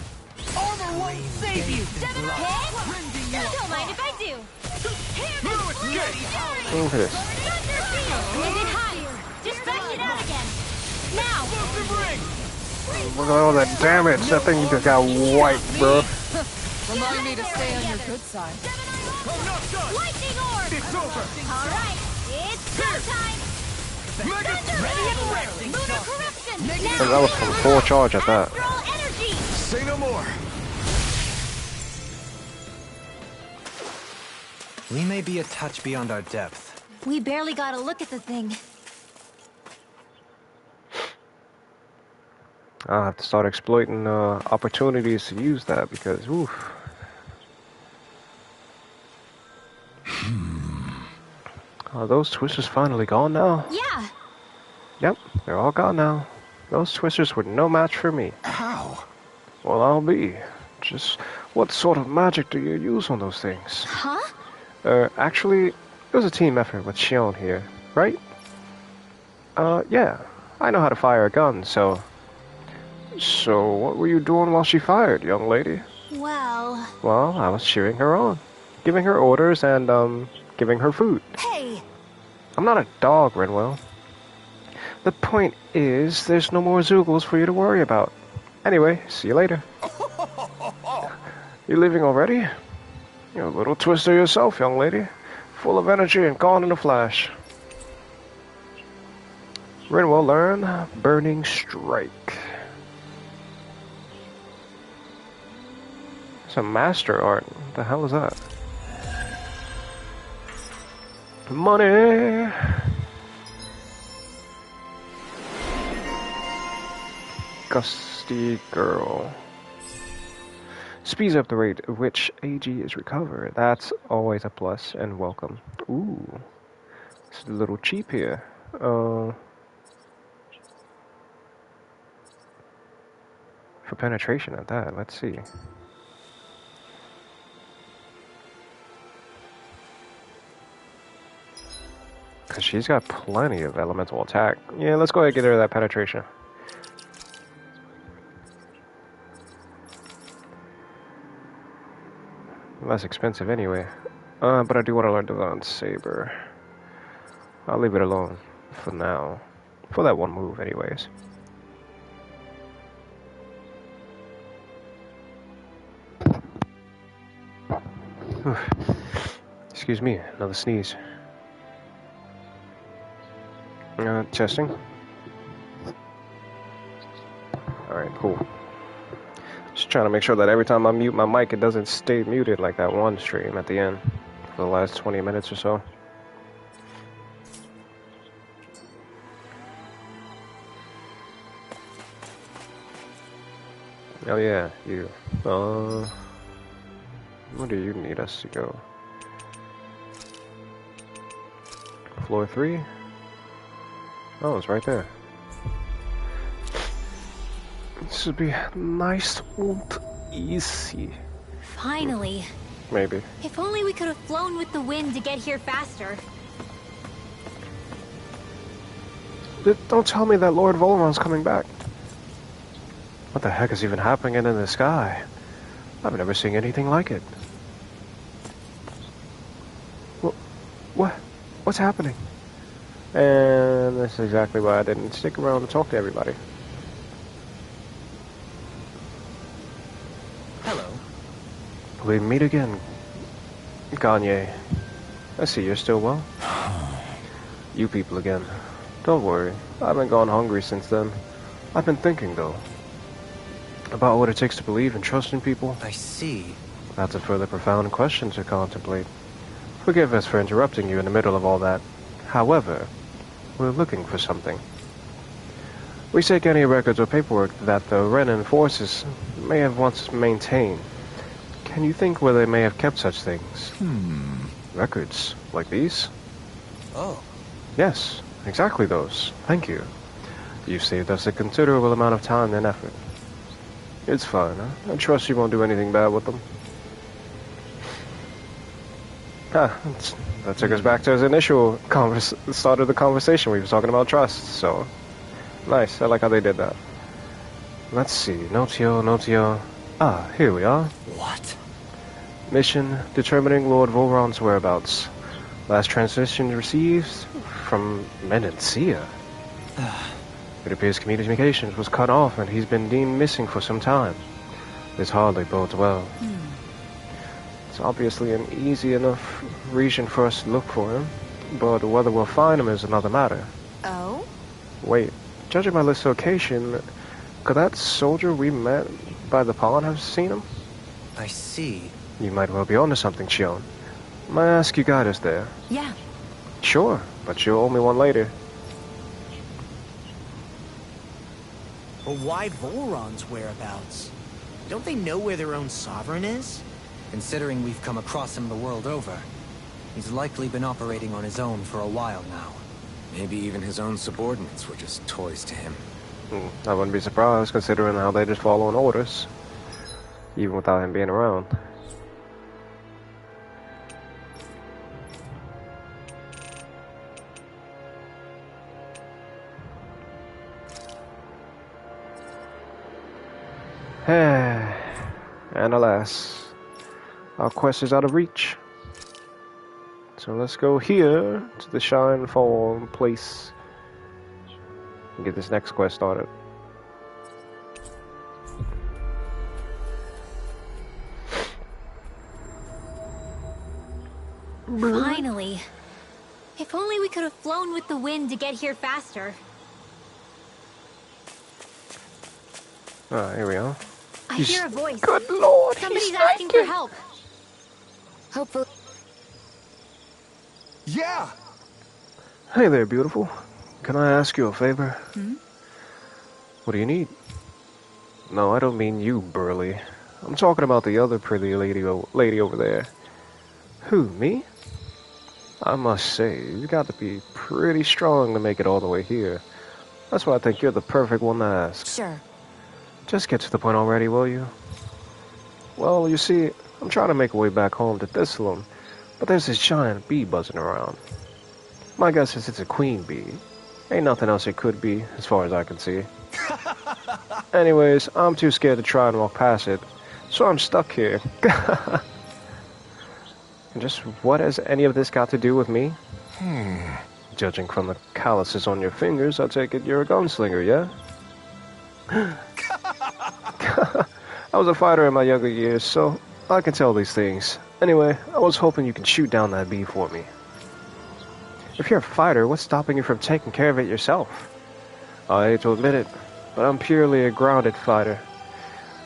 Armor won't save you! Don't mind if I do. Look at this. Is it hot? Just bash it out again. Now. Look at all that damage. That thing just got wiped, bro. Remind me to stay on your good side. Lightning orb. It's over. All right, it's go time. Ready and ready. Lunar corruption. Now. That was from full charge at that. Astral energy. Say no more. We may be a touch beyond our depth. We barely got a look at the thing. I'll have to start exploiting opportunities to use that because, oof. Are those twisters finally gone now? Yeah. Yep, they're all gone now. Those twisters were no match for me. How? Well, I'll be. Just what sort of magic do you use on those things? Huh? Actually, it was a team effort with Shion here, right? Yeah. I know how to fire a gun, so... So, what were you doing while she fired, young lady? Well... Well, I was cheering her on. Giving her orders and, giving her food. Hey! I'm not a dog, Renwell. The point is, there's no more Zoogles for you to worry about. Anyway, see you later. You leaving already? You're a little twister yourself, young lady. Full of energy and gone in a flash. Renwell learn Burning Strike. Some master art. What the hell is that? Money! Gusty girl. Speeds up the rate at which AG is recovered. That's always a plus and welcome. Ooh. It's a little cheap here. For penetration at that, let's see. Because she's got plenty of elemental attack. Yeah, let's go ahead and get her that penetration. Less expensive anyway. But I do want to learn Divine Saber. I'll leave it alone for now. For that one move anyways. Excuse me, another sneeze. Testing. Alright, cool. Just trying to make sure that every time I mute my mic, it doesn't stay muted like that one stream at the end for the last 20 minutes or so. Oh yeah, you. Where do you need us to go? Floor 3? Oh, it's right there. This would be nice and easy. Finally. Maybe. If only we could have flown with the wind to get here faster. Don't tell me that Lord Voleron's coming back. What the heck is even happening in the sky? I've never seen anything like it. What's happening? And that's exactly why I didn't stick around to talk to everybody. Hello. We meet again, Gagne. I see you're still well. You people again. Don't worry, I haven't gone hungry since then. I've been thinking, though, about what it takes to believe and trust in people. I see. That's a further profound question to contemplate. Forgive us for interrupting you in the middle of all that. However, we're looking for something. We seek any records or paperwork that the Renin forces may have once maintained. Can you think where they may have kept such things? Records like these? Oh. Yes, exactly those. Thank you. You've saved us a considerable amount of time and effort. It's fine. I trust you won't do anything bad with them. That took us back to his initial start of the conversation. We were talking about trust, so nice. I like how they did that. Let's see. Notio. Ah, here we are. What? Mission determining Lord Voron's whereabouts. Last transmission received from Menencia. It appears communications was cut off and he's been deemed missing for some time. This hardly bodes well. It's obviously an easy enough region for us to look for him, but whether we'll find him is another matter. Oh? Wait, judging by this location, could that soldier we met by the pond have seen him? I see. You might well be onto something, Shion. Might I ask you guide us there? Yeah. Sure, but you'll owe me one later. But why Voron's whereabouts? Don't they know where their own sovereign is? Considering we've come across him the world over, he's likely been operating on his own for a while now. Maybe even his own subordinates were just toys to him. I wouldn't be surprised, considering how they just following orders, even without him being around. And alas, our quest is out of reach. So let's go here to the Shinefall place and get this next quest started. Finally. If only we could have flown with the wind to get here faster. Ah, here we are. I hear a voice. Good lord, Somebody's asking for help. Hopefully. Yeah! Hey there, beautiful. Can I ask you a favor? What do you need? No, I don't mean you, Burly. I'm talking about the other pretty lady over there. Who, me? I must say, you got to be pretty strong to make it all the way here. That's why I think you're the perfect one to ask. Sure. Just get to the point already, will you? Well, you see, I'm trying to make a way back home to Thistleum, but there's this giant bee buzzing around. My guess is it's a queen bee. Ain't nothing else it could be, as far as I can see. Anyways, I'm too scared to try and walk past it, so I'm stuck here. And just what has any of this got to do with me? Judging from the calluses on your fingers, I take it you're a gunslinger, yeah? I was a fighter in my younger years, so I can tell these things. Anyway, I was hoping you could shoot down that bee for me. If you're a fighter, what's stopping you from taking care of it yourself? I hate to admit it, but I'm purely a grounded fighter.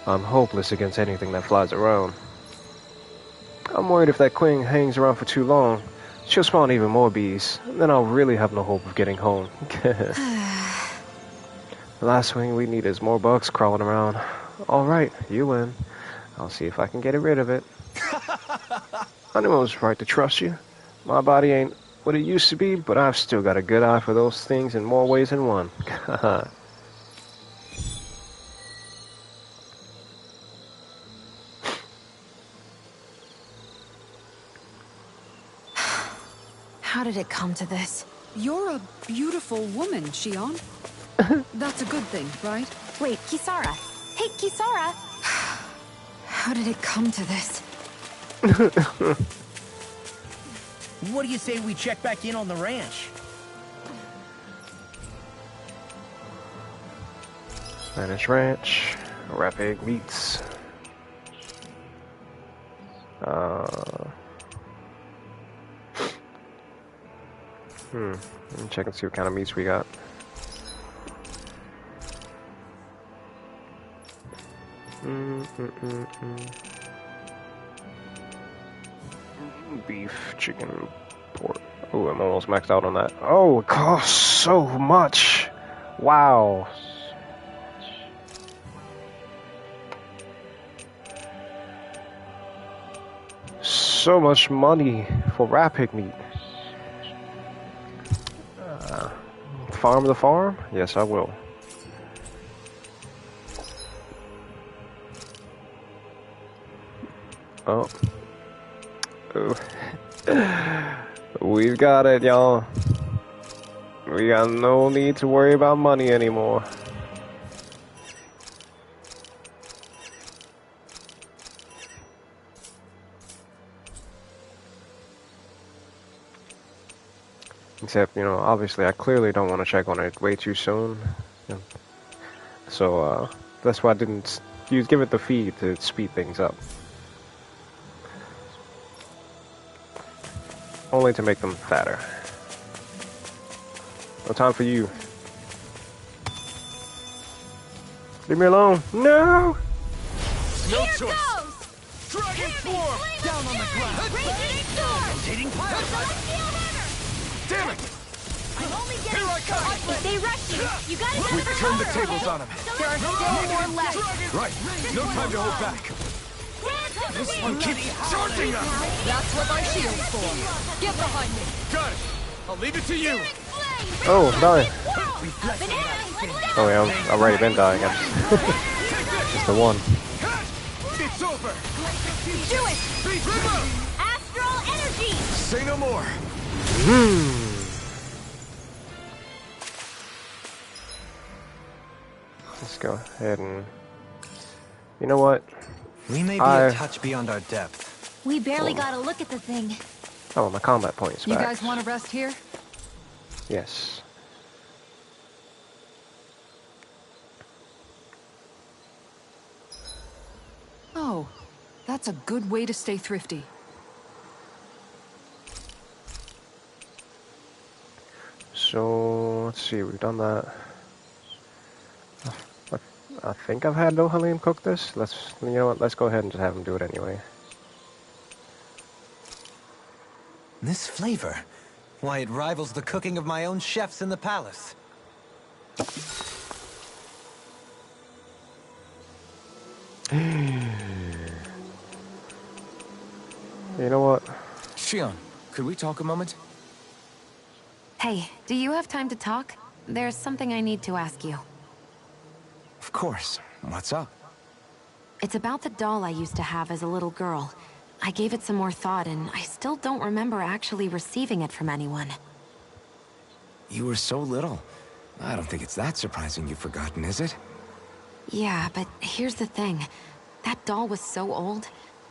I'm hopeless against anything that flies around. I'm worried if that queen hangs around for too long, she'll spawn even more bees, and then I'll really have no hope of getting home. The last thing we need is more bugs crawling around. Alright, you win. I'll see if I can get rid of it. I knew I was right to trust you. My body ain't what it used to be, but I've still got a good eye for those things in more ways than one. How did it come to this? You're a beautiful woman, Shion. That's a good thing, right? Wait, Kisara. Hey, Kisara! How did it come to this? What do you say we check back in on the ranch? Spanish Ranch, Rapid Meats. Let me check and see what kind of meats we got. Beef, chicken, pork. Oh, I'm almost maxed out on that. Oh, it costs so much. Wow. So much money for rapid meat. Farm the farm? Yes, I will. Oh. Oh. We've got it, y'all. We got no need to worry about money anymore. Except, you know, obviously I clearly don't want to check on it way too soon. So, that's why I didn't give it the feed to speed things up. Only to make them fatter. No time for you. Leave me alone. No! No choice. Dragon form! Down on the ground. Rotating pile driver. Damn it! Here I come! If they rush you gotta get We've turned the tables on him. There are still more left. Right. No time to hold back. This one keeps charging us. That's what my shield's for. Get behind me. Got it. I'll leave it to you. Oh, dying. Oh yeah, I've already been dying. Just the one. It's over. Do it! Astral energy! Say no more. Let's go ahead and... You know what? We may be a touch beyond our depth. We barely got a look at the thing. Oh, my combat points You back. guys want to rest here? Yes. Oh, that's a good way to stay thrifty. So, let's see, we've done that. I think I've had Nohalim cook this. You know what, let's go ahead and just have him do it anyway. This flavor, why, it rivals the cooking of my own chefs in the palace. You know what? Shion, could we talk a moment? Hey, do you have time to talk? There's something I need to ask you. Of course. What's up? It's about the doll I used to have as a little girl. I gave it some more thought, and I still don't remember actually receiving it from anyone. You were so little. I don't think it's that surprising you've forgotten, is it? Yeah, but here's the thing. That doll was so old,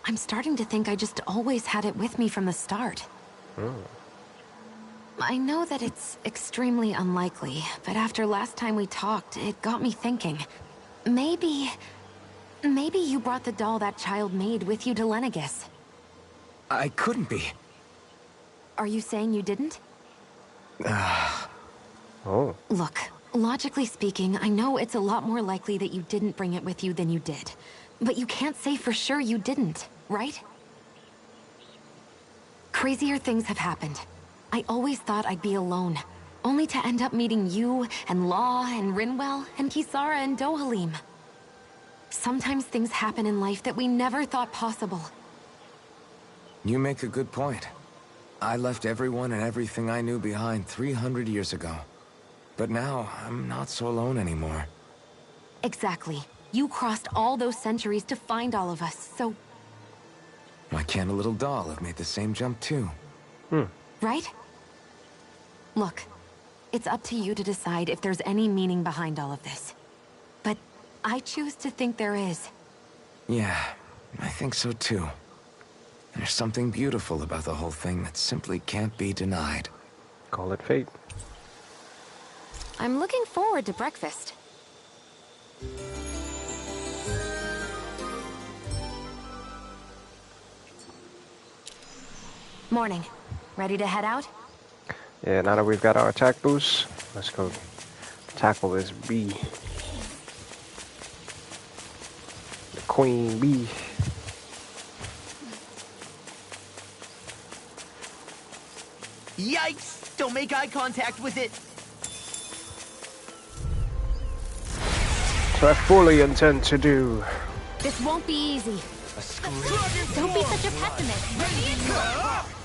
I'm starting to think I just always had it with me from the start. I know that it's extremely unlikely, but after last time we talked, it got me thinking. Maybe you brought the doll that child made with you to Lenegis. I couldn't be. Are you saying you didn't? Oh. Look, logically speaking, I know it's a lot more likely that you didn't bring it with you than you did. But you can't say for sure you didn't, right? Crazier things have happened. I always thought I'd be alone, only to end up meeting you, and Law, and Rinwell, and Kisara, and Dohalim. Sometimes things happen in life that we never thought possible. You make a good point. I left everyone and everything I knew behind 300 years ago. But now, I'm not so alone anymore. Exactly. You crossed all those centuries to find all of us, so... Why can't a little doll have made the same jump too? Right? Look, it's up to you to decide if there's any meaning behind all of this. But I choose to think there is. Yeah, I think so too. There's something beautiful about the whole thing that simply can't be denied. Call it fate. I'm looking forward to breakfast. Morning. Ready to head out? Yeah, now that we've got our attack boost, let's go tackle this bee. The queen bee. Yikes! Don't make eye contact with it! So I fully intend to do. This won't be easy. Don't be such a pessimist.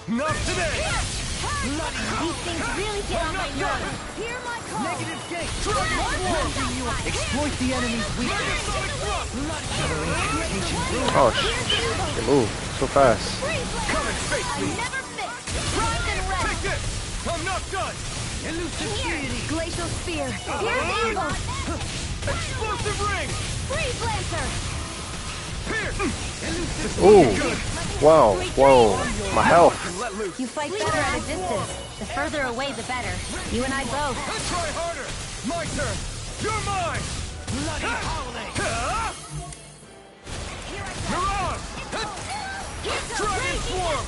Not today! These things really get on my nerves. Hear my call. Negative gate! Exploit the enemy's weakness! Oh, shit. They move so fast. Come and face me! Never miss. not done! Elusive deity! Glacial Spear! Here's Evil! Explosive ring! Freeze Lancer! Ooh. Wow. Whoa. My health. You fight better at a distance. The further away, the better. You and I both. Try harder! My turn! You're mine! Bloody howling! Mirage! Dragon Swarm!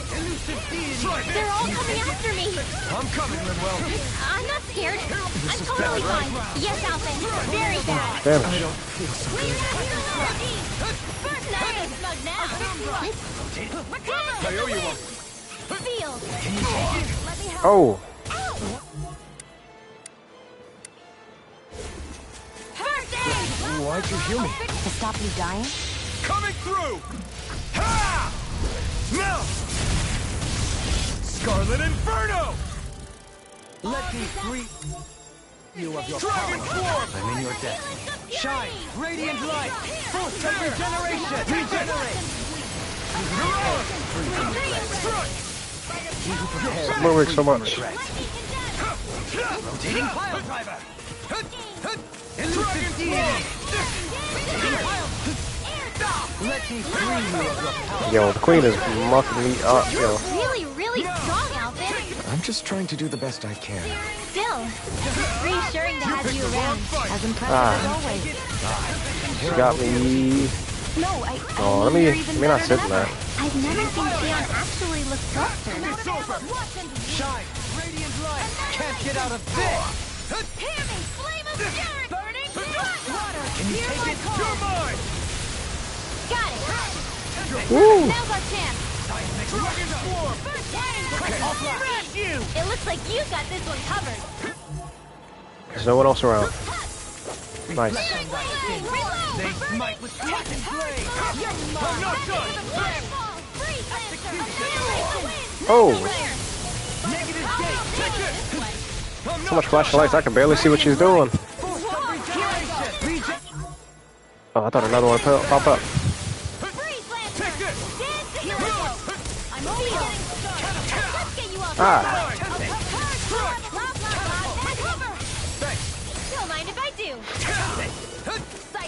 Elusive deity! They're all coming after me. I'm coming, Linwell. I'm not scared. I'm totally fine. Yes, Alvin. Very bad. Damn. I don't feel so good. First night. Smug now. I owe you one. Field. Let me help. Oh. First aid. Why'd you heal me? To stop you dying? Coming through! Ha! Now! Scarlet Inferno! Let me free you of your Dragon Swarm! I'm in your debt. Shine! Radiant light! Force of regeneration! Regenerate! Mirage! Strike! I'm moving so much. Rotating pile driver! Elusive deity! Let me free you of your power! Yo, the queen is mucking me up, yo. Really, really strong, Alvin. I'm just trying to do the best I can. Still, it's reassuring to have you around. As impressive as always. She got me. No, Oh, let me not sit in that. I've never seen Theon actually look flustered. It's over! Shine! Radiant light! Can't get out of this! Hear me! Flame of spirit! Burning water! Can you take it? You're mine! Got it! Woo! Now's our chance! Dragon Swarm! I'll smash you! It looks like you got this one covered. There's no one else around. Nice. They smite with Dragon Blade! I'm not done! Oh! Negative gate! Take it! So much flashing lights, I can barely see what she's doing. Oh, I thought another one pop up. Ah. Don't mind if I do.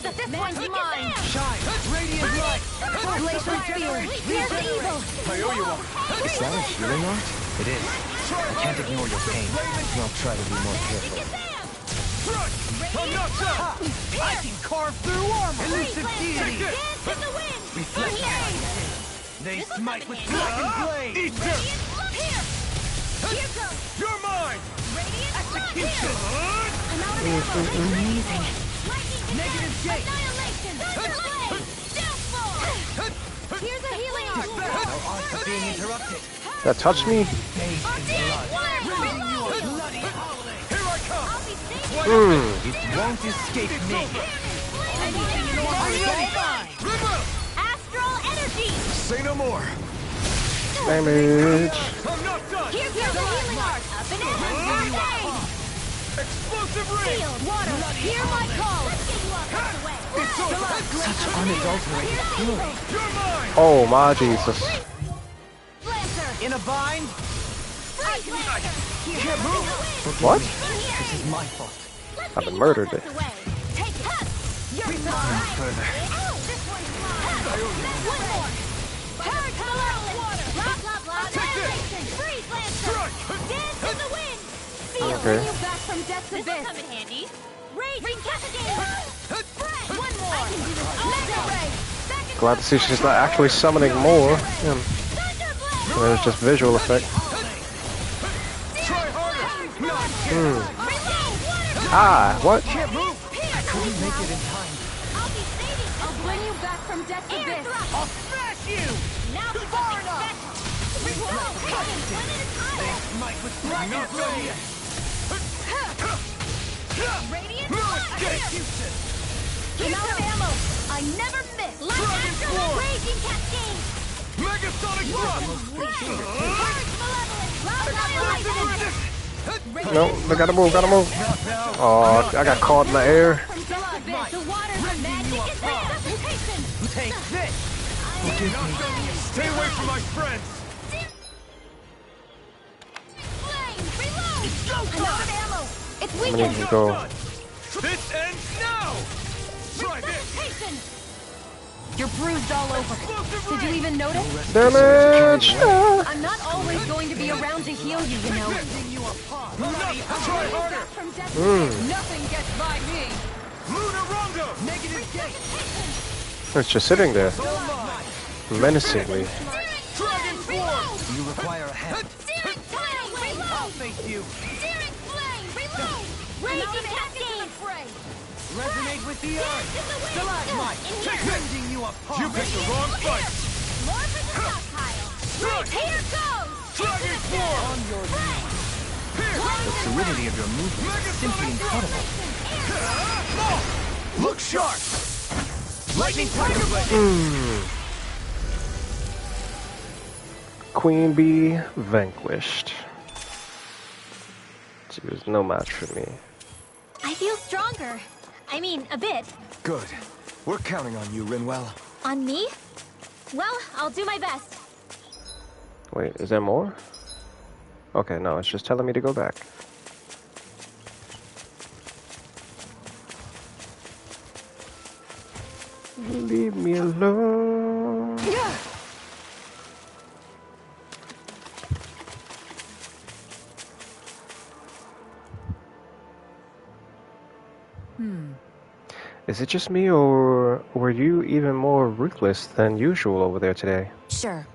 This one's mine. Shine! Radiant light! Glacial Spear. Here's evil. I owe you one. Is that a healing art? It is. I can't ignore your pain. I'll try to be more careful. I'm not done! I can carve through armor! Elusive deity! Reflect! They smite with Dragon Blade! Eat this! You're mine! Execution! Amazing. Negative gate! Here's a healing arc. Our arts are being interrupted. That touched me? Bloody howling! Here I come! It won't escape me. Astral energy. Say no more! Damage. I'm not done! Here's your healing arc. Up and in. Explosive ring! Field. Water. Hear my call. It's over! Such unadulterated fury. You're mine! Oh my Jesus. In a bind? Can't move! What? This is my fault. I've been murdered. Take it. You're mine. Further. This one's mine. One more. Purge the water. Blah, blah, blah. Annihilation. Freeze Lancer. Dance in the wind. Feel Okay. you back from death's abyss. This will come in handy. Rage recapacitate. One more. I can do this all day. Glad to see she's not actually summoning more. Yeah. It was just visual effect. Ah, what? Can't move! I couldn't make it in time. I'll bring you back from death's abyss. I'll smash you! Now far enough. They smite with Dragon Blade! Radiant Execution! Keep out of ammo. I never miss. Dragon Swarm! Raging cascade. Megasonic Thrust! No, I gotta move, gotta move. Oh, I got caught in the air. Take this! Stay away from my friends! I'm out of ammo. It's I'm gonna need weakened. to go. This ends now! Try this! Resuscitation! You're bruised all over. Did you even notice? Damage! I'm not always going to be around to heal you, you know. Try harder! From death Nothing gets by me. Lunar Rondo! Negative gate. It's just sitting there, menacingly. Dragon Form! Do you require a hand? Searing Flame! Reload! I'll face you. Searing Flame! Reload! Raging Cascade! Resonate with the earth. Stalagmite. Rending you apart. You picked the wrong fight! More for the stockpile! Here goes! Dragon Form! On your knees. The fluidity of your movement is simply incredible. Look sharp! Lightning Tiger Blade. Queen Bee vanquished. She was no match for me. I feel stronger. I mean, a bit. Good. We're counting on you, Rinwell. On me? Well, I'll do my best. Wait, is there more? Okay, no, it's just telling me to go back. Leave me alone. Is it just me, or were you even more ruthless than usual over there today? Sure.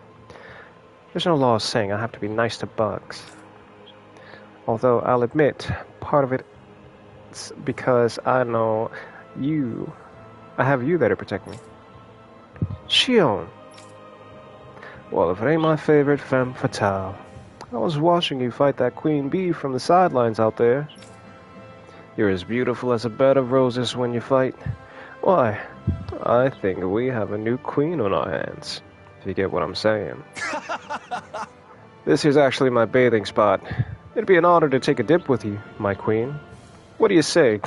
There's no law saying I have to be nice to bugs. Although I'll admit, part of it's because I know you. I have you there to protect me. Shion! Well, if it ain't my favorite femme fatale. I was watching you fight that queen bee from the sidelines out there. You're as beautiful as a bed of roses when you fight. Why, I think we have a new queen on our hands, if you get what I'm saying. This is actually my bathing spot. It'd be an honor to take a dip with you, my queen. What do you say?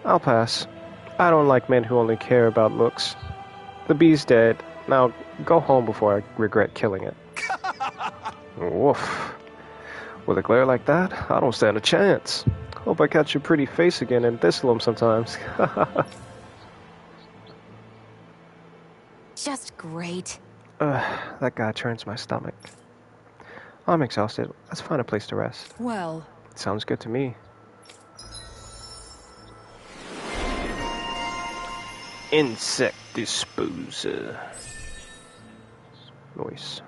I'll pass. I don't like men who only care about looks. The bee's dead. Now go home before I regret killing it. Woof. With a glare like that, I don't stand a chance. Hope I catch your pretty face again and thistle 'em sometimes. Just great. That guy turns my stomach. I'm exhausted. Let's find a place to rest. Well, Sounds good to me. Insect disposer. Noise.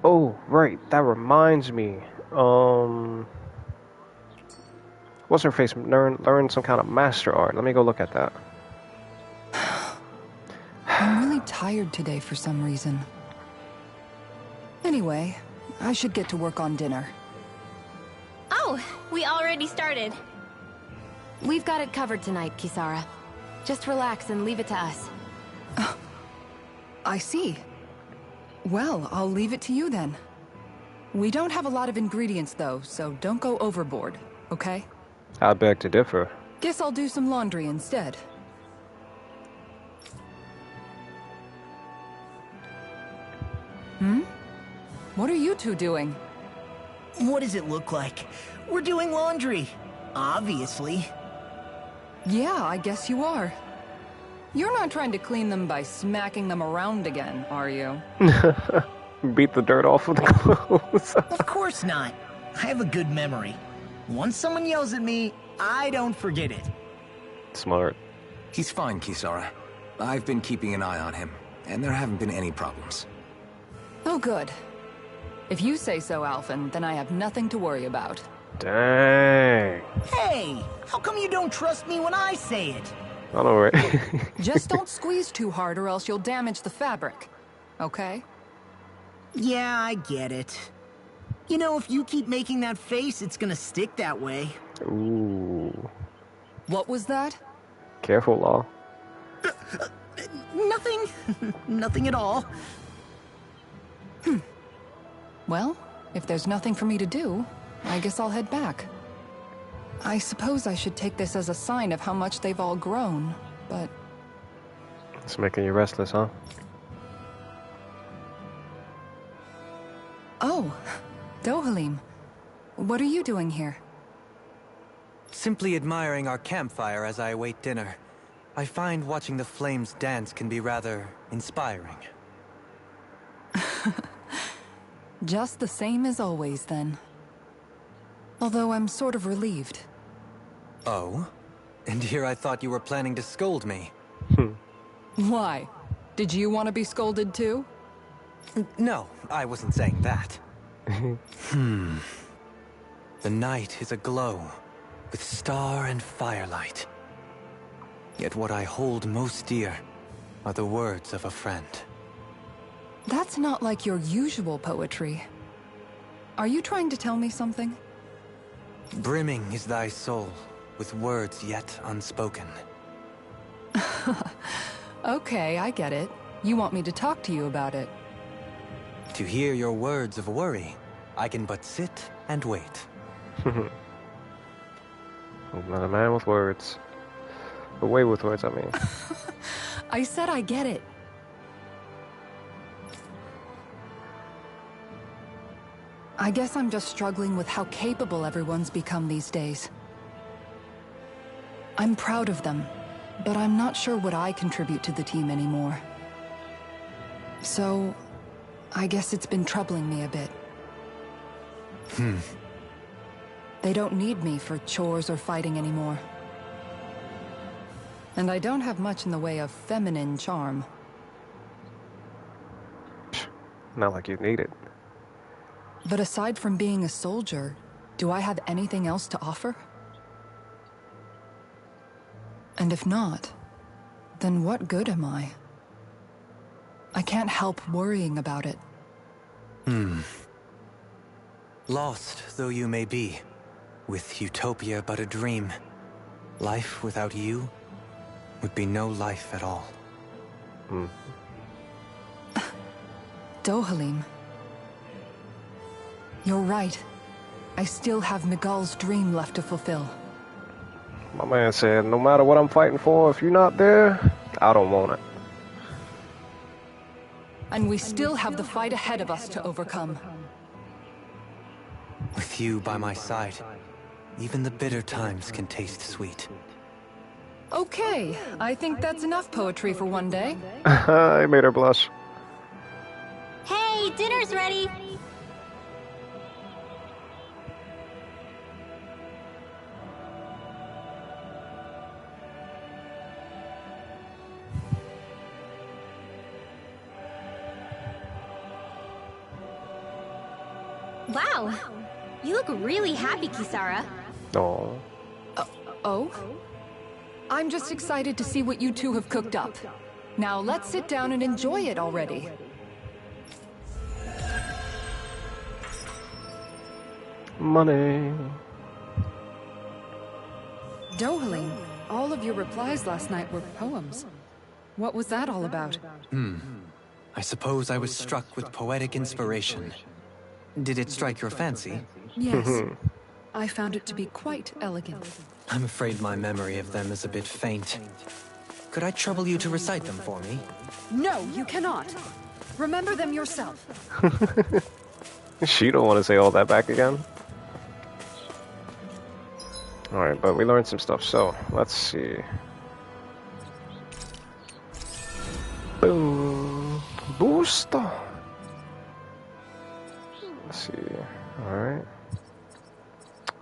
Oh, right. That reminds me. What's her face? Learn some kind of master art. Let me go look at that. I'm really tired today for some reason. Anyway, I should get to work on dinner. Oh, we already started. We've got it covered tonight, Kisara. Just relax and leave it to us. I see. Well, I'll leave it to you then. We don't have a lot of ingredients though, so don't go overboard, okay? I beg to differ. Guess I'll do some laundry instead. What are you two doing? What does it look like? We're doing laundry. Obviously. Yeah, I guess you are. You're not trying to clean them by smacking them around again, are you? Beat the dirt off with the clothes. Of course not. I have a good memory. Once someone yells at me, I don't forget it. Smart. He's fine, Kisara. I've been keeping an eye on him, and there haven't been any problems. Oh, good. If you say so, Alphen, then I have nothing to worry about. Dang. Hey, how come you don't trust me when I say it? I know, right? Just don't squeeze too hard or else you'll damage the fabric. Okay? Yeah, I get it. You know, if you keep making that face, it's gonna stick that way. Ooh. What was that? Careful, Law. Nothing. Nothing at all. Well, if there's nothing for me to do, I guess I'll head back. I suppose I should take this as a sign of how much they've all grown, but... It's making you restless, huh? Oh, Dohalim, what are you doing here? Simply admiring our campfire as I await dinner. I find watching the flames dance can be rather inspiring. Just the same as always, then. Although I'm sort of relieved. Oh? And here I thought you were planning to scold me. Why? Did you want to be scolded too? No, I wasn't saying that. The night is aglow with star and firelight. Yet what I hold most dear are the words of a friend. That's not like your usual poetry. Are you trying to tell me something? Brimming is thy soul with words yet unspoken. Okay, I get it. You want me to talk to you about it. To hear your words of worry, I can but sit and wait. I'm not a man with words. A way with words, I mean. I said I get it. I guess I'm just struggling with how capable everyone's become these days. I'm proud of them, but I'm not sure what I contribute to the team anymore. So, I guess it's been troubling me a bit. They don't need me for chores or fighting anymore. And I don't have much in the way of feminine charm. Not like you need it. But aside from being a soldier, do I have anything else to offer? And if not, then what good am I? I can't help worrying about it. Lost though you may be, with utopia but a dream, life without you would be no life at all. Dohalim. You're right. I still have Miguel's dream left to fulfill. My man said, no matter what I'm fighting for, if you're not there, I don't want it. And we still have the fight ahead of us to overcome. With you by my side, even the bitter times can taste sweet. Okay, I think that's enough poetry for one day. I made her blush. Hey, dinner's ready! Wow, you look really happy, Kisara. Oh. Oh? I'm just excited to see what you two have cooked up. Now let's sit down and enjoy it already. Money. Dohalim, all of your replies last night were poems. What was that all about? I suppose I was struck with poetic inspiration. Did it strike your fancy? Yes. I found it to be quite elegant. I'm afraid my memory of them is a bit faint. Could I trouble you to recite them for me? No, you cannot. Remember them yourself. She don't want to say all that back again. Alright, but we learned some stuff, so let's see. Boom. Booster. Let's see. Alright.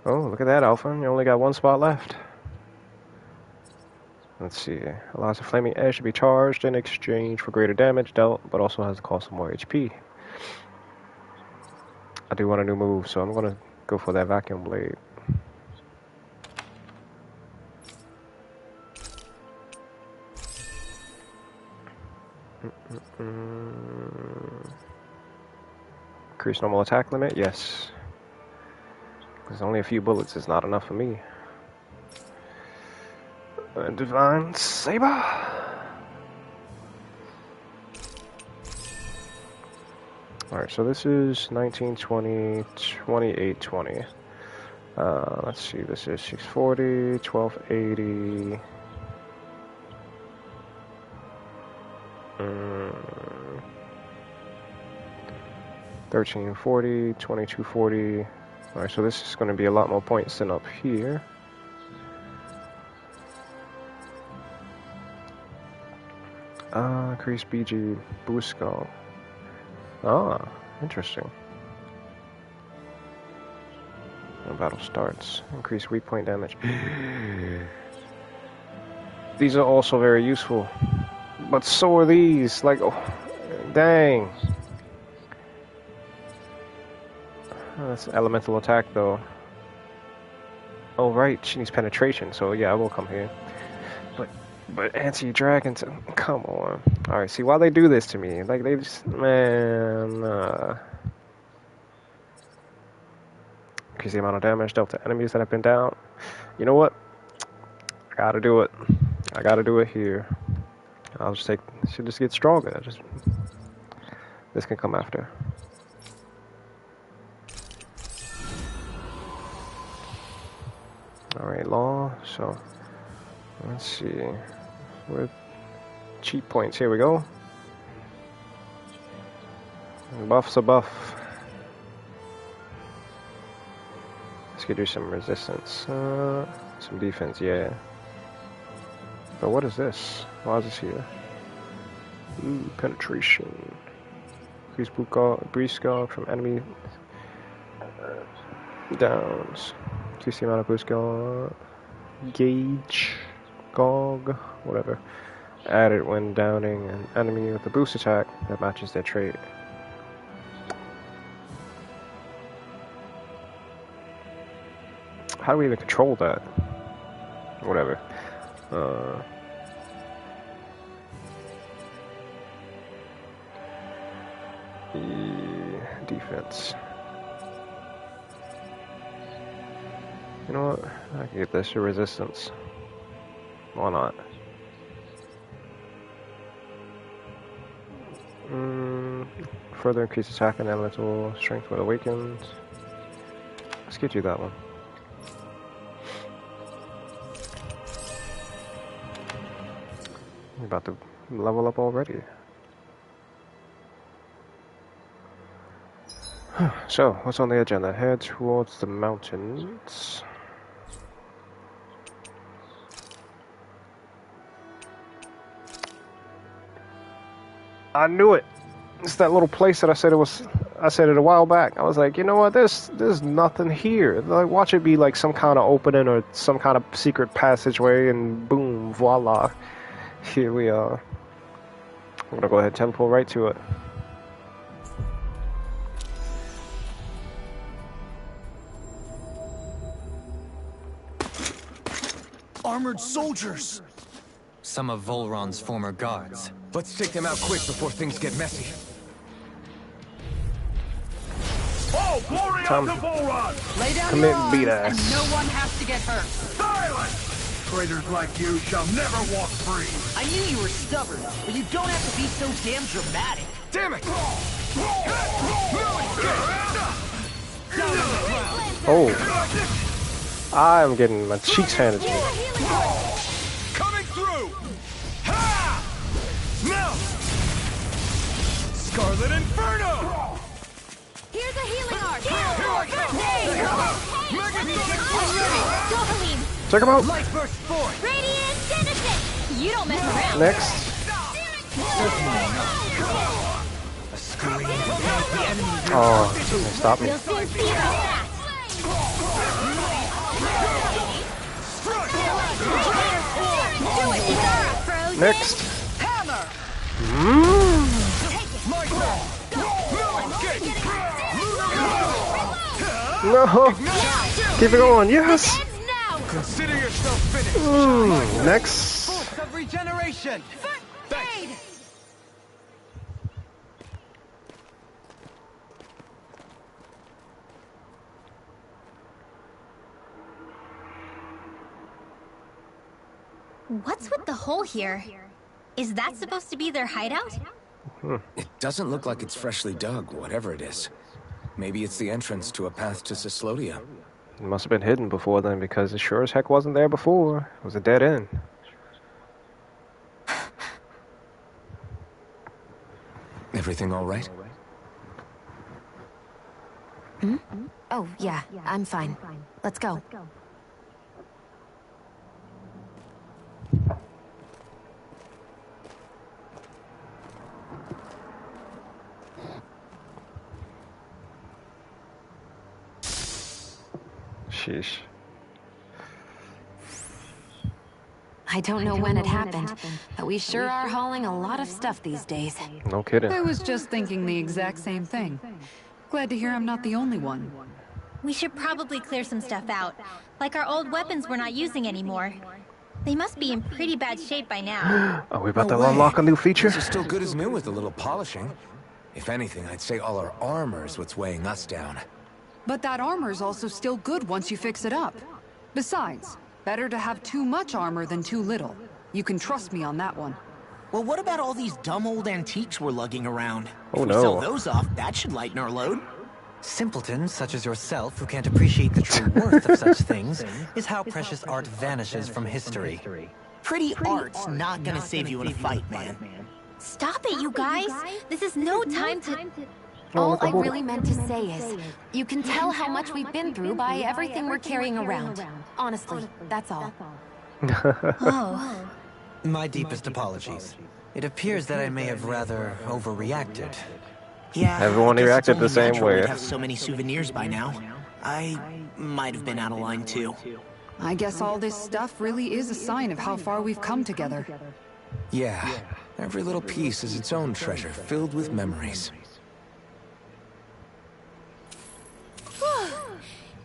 Oh, look at that, Alpha. You only got one spot left. Let's see. Allows a flaming edge to be charged in exchange for greater damage dealt, but also has the cost of more HP. I do want a new move, so I'm going to go for that vacuum blade. Increase normal attack limit? Yes. Because only a few bullets is not enough for me. Divine Saber! Alright, so this is 1920, 2820. Let's see, this is 640, 1280. 1340, 2240. Alright, so this is going to be a lot more points than up here. Increase BG boost skull. Ah, interesting. When battle starts. Increase weak point damage. These are also very useful. But so are these. Like, oh, dang. Oh, that's elemental attack, though. Oh, right. She needs penetration, so yeah, I will come here. But anti-dragons, come on. Alright, see, why they do this to me? Like, they just, man, increase the amount of damage dealt to enemies that have been down. You know what? I gotta do it. I gotta do it here. I'll just take, should just get stronger. This can come after. Alright, law, so, let's see. With cheat points, here we go. Buff's a buff. Let's get you some resistance. Some defense, yeah. But what is this? Why is this here? Ooh, penetration. Increase breeze guard from enemy downs. Increase the amount of boost guard. Gauge. Gog. Whatever. Added when downing an enemy with a boost attack that matches their trait. How do we even control that? Whatever. Defense. You know what? I can get this to resistance. Why not? Further increase attack and elemental strength when awakened. Let's get you that one. You're about to level up already. So, what's on the agenda? Head towards the mountains. I knew it. It's that little place that I said it was. I said it a while back. I was like, you know what? There's nothing here. Like, watch it be like some kind of opening or some kind of secret passageway, and boom, voila, here we are. I'm gonna go ahead and teleport right to it. Armored soldiers! Some of Volron's former guards. Let's take them out quick before things get messy. Oh, glory out to Volron! Lay down Commit your arms, beat and ass. no one has to get hurt. Silence! Traitors like you shall never walk free. I knew you were stubborn, but you don't have to be so damn dramatic. Damn it! Oh, I'm getting my cheeks handed to me. Coming through! Ha! Now! Scarlet Inferno! Here's a healing arc! Check him out. Light burst forth! Radiant Genesis! You don't mess around! Next. A scream. Oh, stop me. You'll soon see about that! Do it, Zara, Frozen! Next. Hammer! No. Keep it going. Yes. Consider yourself finished. Next. Force of regeneration! What's with the hole here? Is that supposed to be their hideout? It doesn't look like it's freshly dug, whatever it is. Maybe it's the entrance to a path to Cyslodia. It must have been hidden before then, because it sure as heck wasn't there before. It was a dead end. Everything all right? Hmm? Oh, yeah, I'm fine. Let's go. Sheesh. I don't know when it happened, but we sure are hauling a lot of stuff these days. No kidding. I was just thinking the exact same thing. Glad to hear I'm not the only one. We should probably clear some stuff out. Like our old weapons we're not using anymore. They must be in pretty bad shape by now. Are we about No to way. unlock a new feature? These are still good as new with a little polishing. If anything, I'd say all our armor's what's weighing us down. But that armor's also still good once you fix it up. Besides, better to have too much armor than too little. You can trust me on that one. Well, what about all these dumb old antiques we're lugging around? Oh, if we no. sell those off, that should lighten our load. Simpletons such as yourself who can't appreciate the true worth of such things is how precious art vanishes from history. Pretty art's not gonna save you in a fight, man. Stop it, you guys! This is no time to... All I really meant to say is, you can tell how much we've been through by everything we're carrying around. Honestly, that's all. Oh. My deepest apologies. It appears that I may have rather overreacted. Yeah, Everyone I guess reacted it's the only same natural way. we'd have so many souvenirs by now. I might have been out of line too. I guess all this stuff really is a sign of how far we've come together. Yeah, every little piece is its own treasure, filled with memories.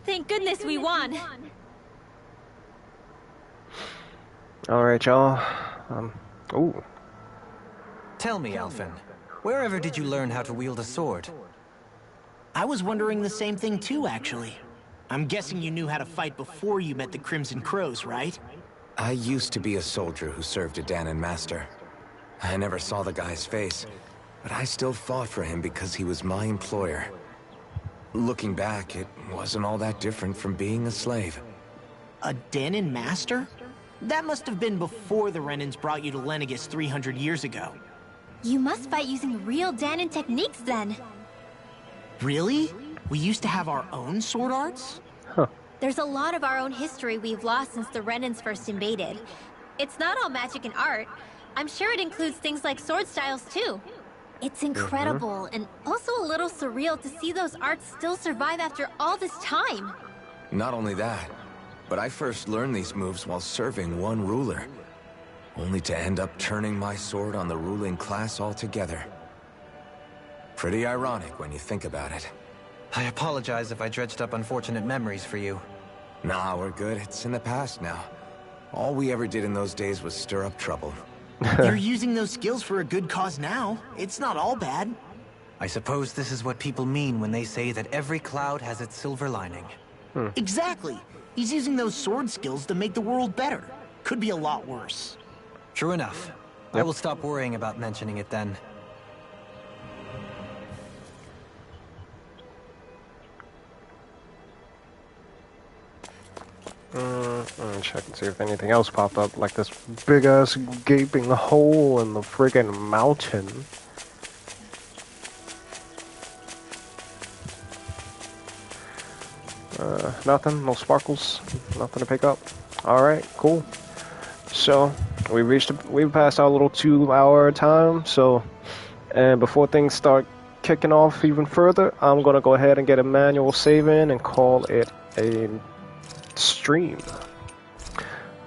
Thank goodness we won! Alright, y'all. Ooh. Tell me, Alphen, wherever did you learn how to wield a sword? I was wondering the same thing too, actually. I'm guessing you knew how to fight before you met the Crimson Crows, right? I used to be a soldier who served a dai-N master. I never saw the guy's face, but I still fought for him because he was my employer. Looking back, it wasn't all that different from being a slave. A dai-N master? That must have been before the Renans brought you to Lenegis 300 years ago. You must fight using real dai-N techniques then. Really? We used to have our own sword arts? There's a lot of our own history we've lost since the Renans first invaded. It's not all magic and art. I'm sure it includes things like sword styles too. It's incredible and also a little surreal to see those arts still survive after all this time. Not only that, but I first learned these moves while serving one ruler, only to end up turning my sword on the ruling class altogether. Pretty ironic when you think about it. I apologize if I dredged up unfortunate memories for you. Nah, we're good. It's in the past now. All we ever did in those days was stir up trouble. You're using those skills for a good cause now. It's not all bad. I suppose this is what people mean when they say that every cloud has its silver lining. Exactly. He's using those sword skills to make the world better. Could be a lot worse. True enough. I will stop worrying about mentioning it then. Check and see if anything else popped up, like this big ass gaping hole in the friggin' mountain. Nothing, no sparkles, nothing to pick up. Alright, cool. So, we passed our little 2-hour time, so, and before things start kicking off even further, I'm gonna go ahead and get a manual save in and call it a stream.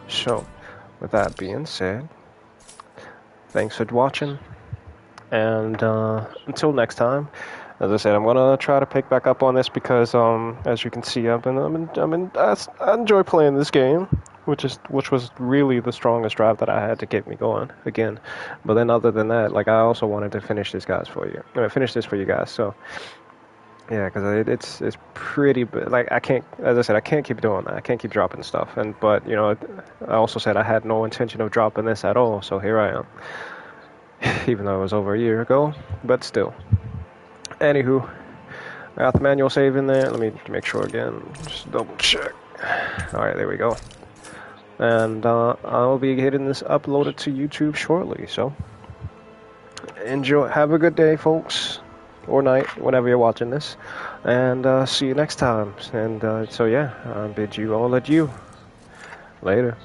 So, with that being said, thanks for watching, and until next time. As I said, I'm gonna try to pick back up on this because, as you can see, I enjoy playing this game, which was really the strongest drive that I had to get me going again. But then, other than that, like, I also wanted to finish this for you guys. So, yeah, because it's pretty, like, I can't, as I said, I can't keep doing that. I can't keep dropping stuff. But you know, I also said I had no intention of dropping this at all. So here I am, even though it was over a year ago. But still. Anywho, I got the manual save in there. Let me make sure again. Just double check. Alright, there we go. And I'll be getting this uploaded to YouTube shortly. So enjoy. Have a good day, folks. or night, whenever you're watching this. And see you next time. And so yeah, I bid you all adieu. Later.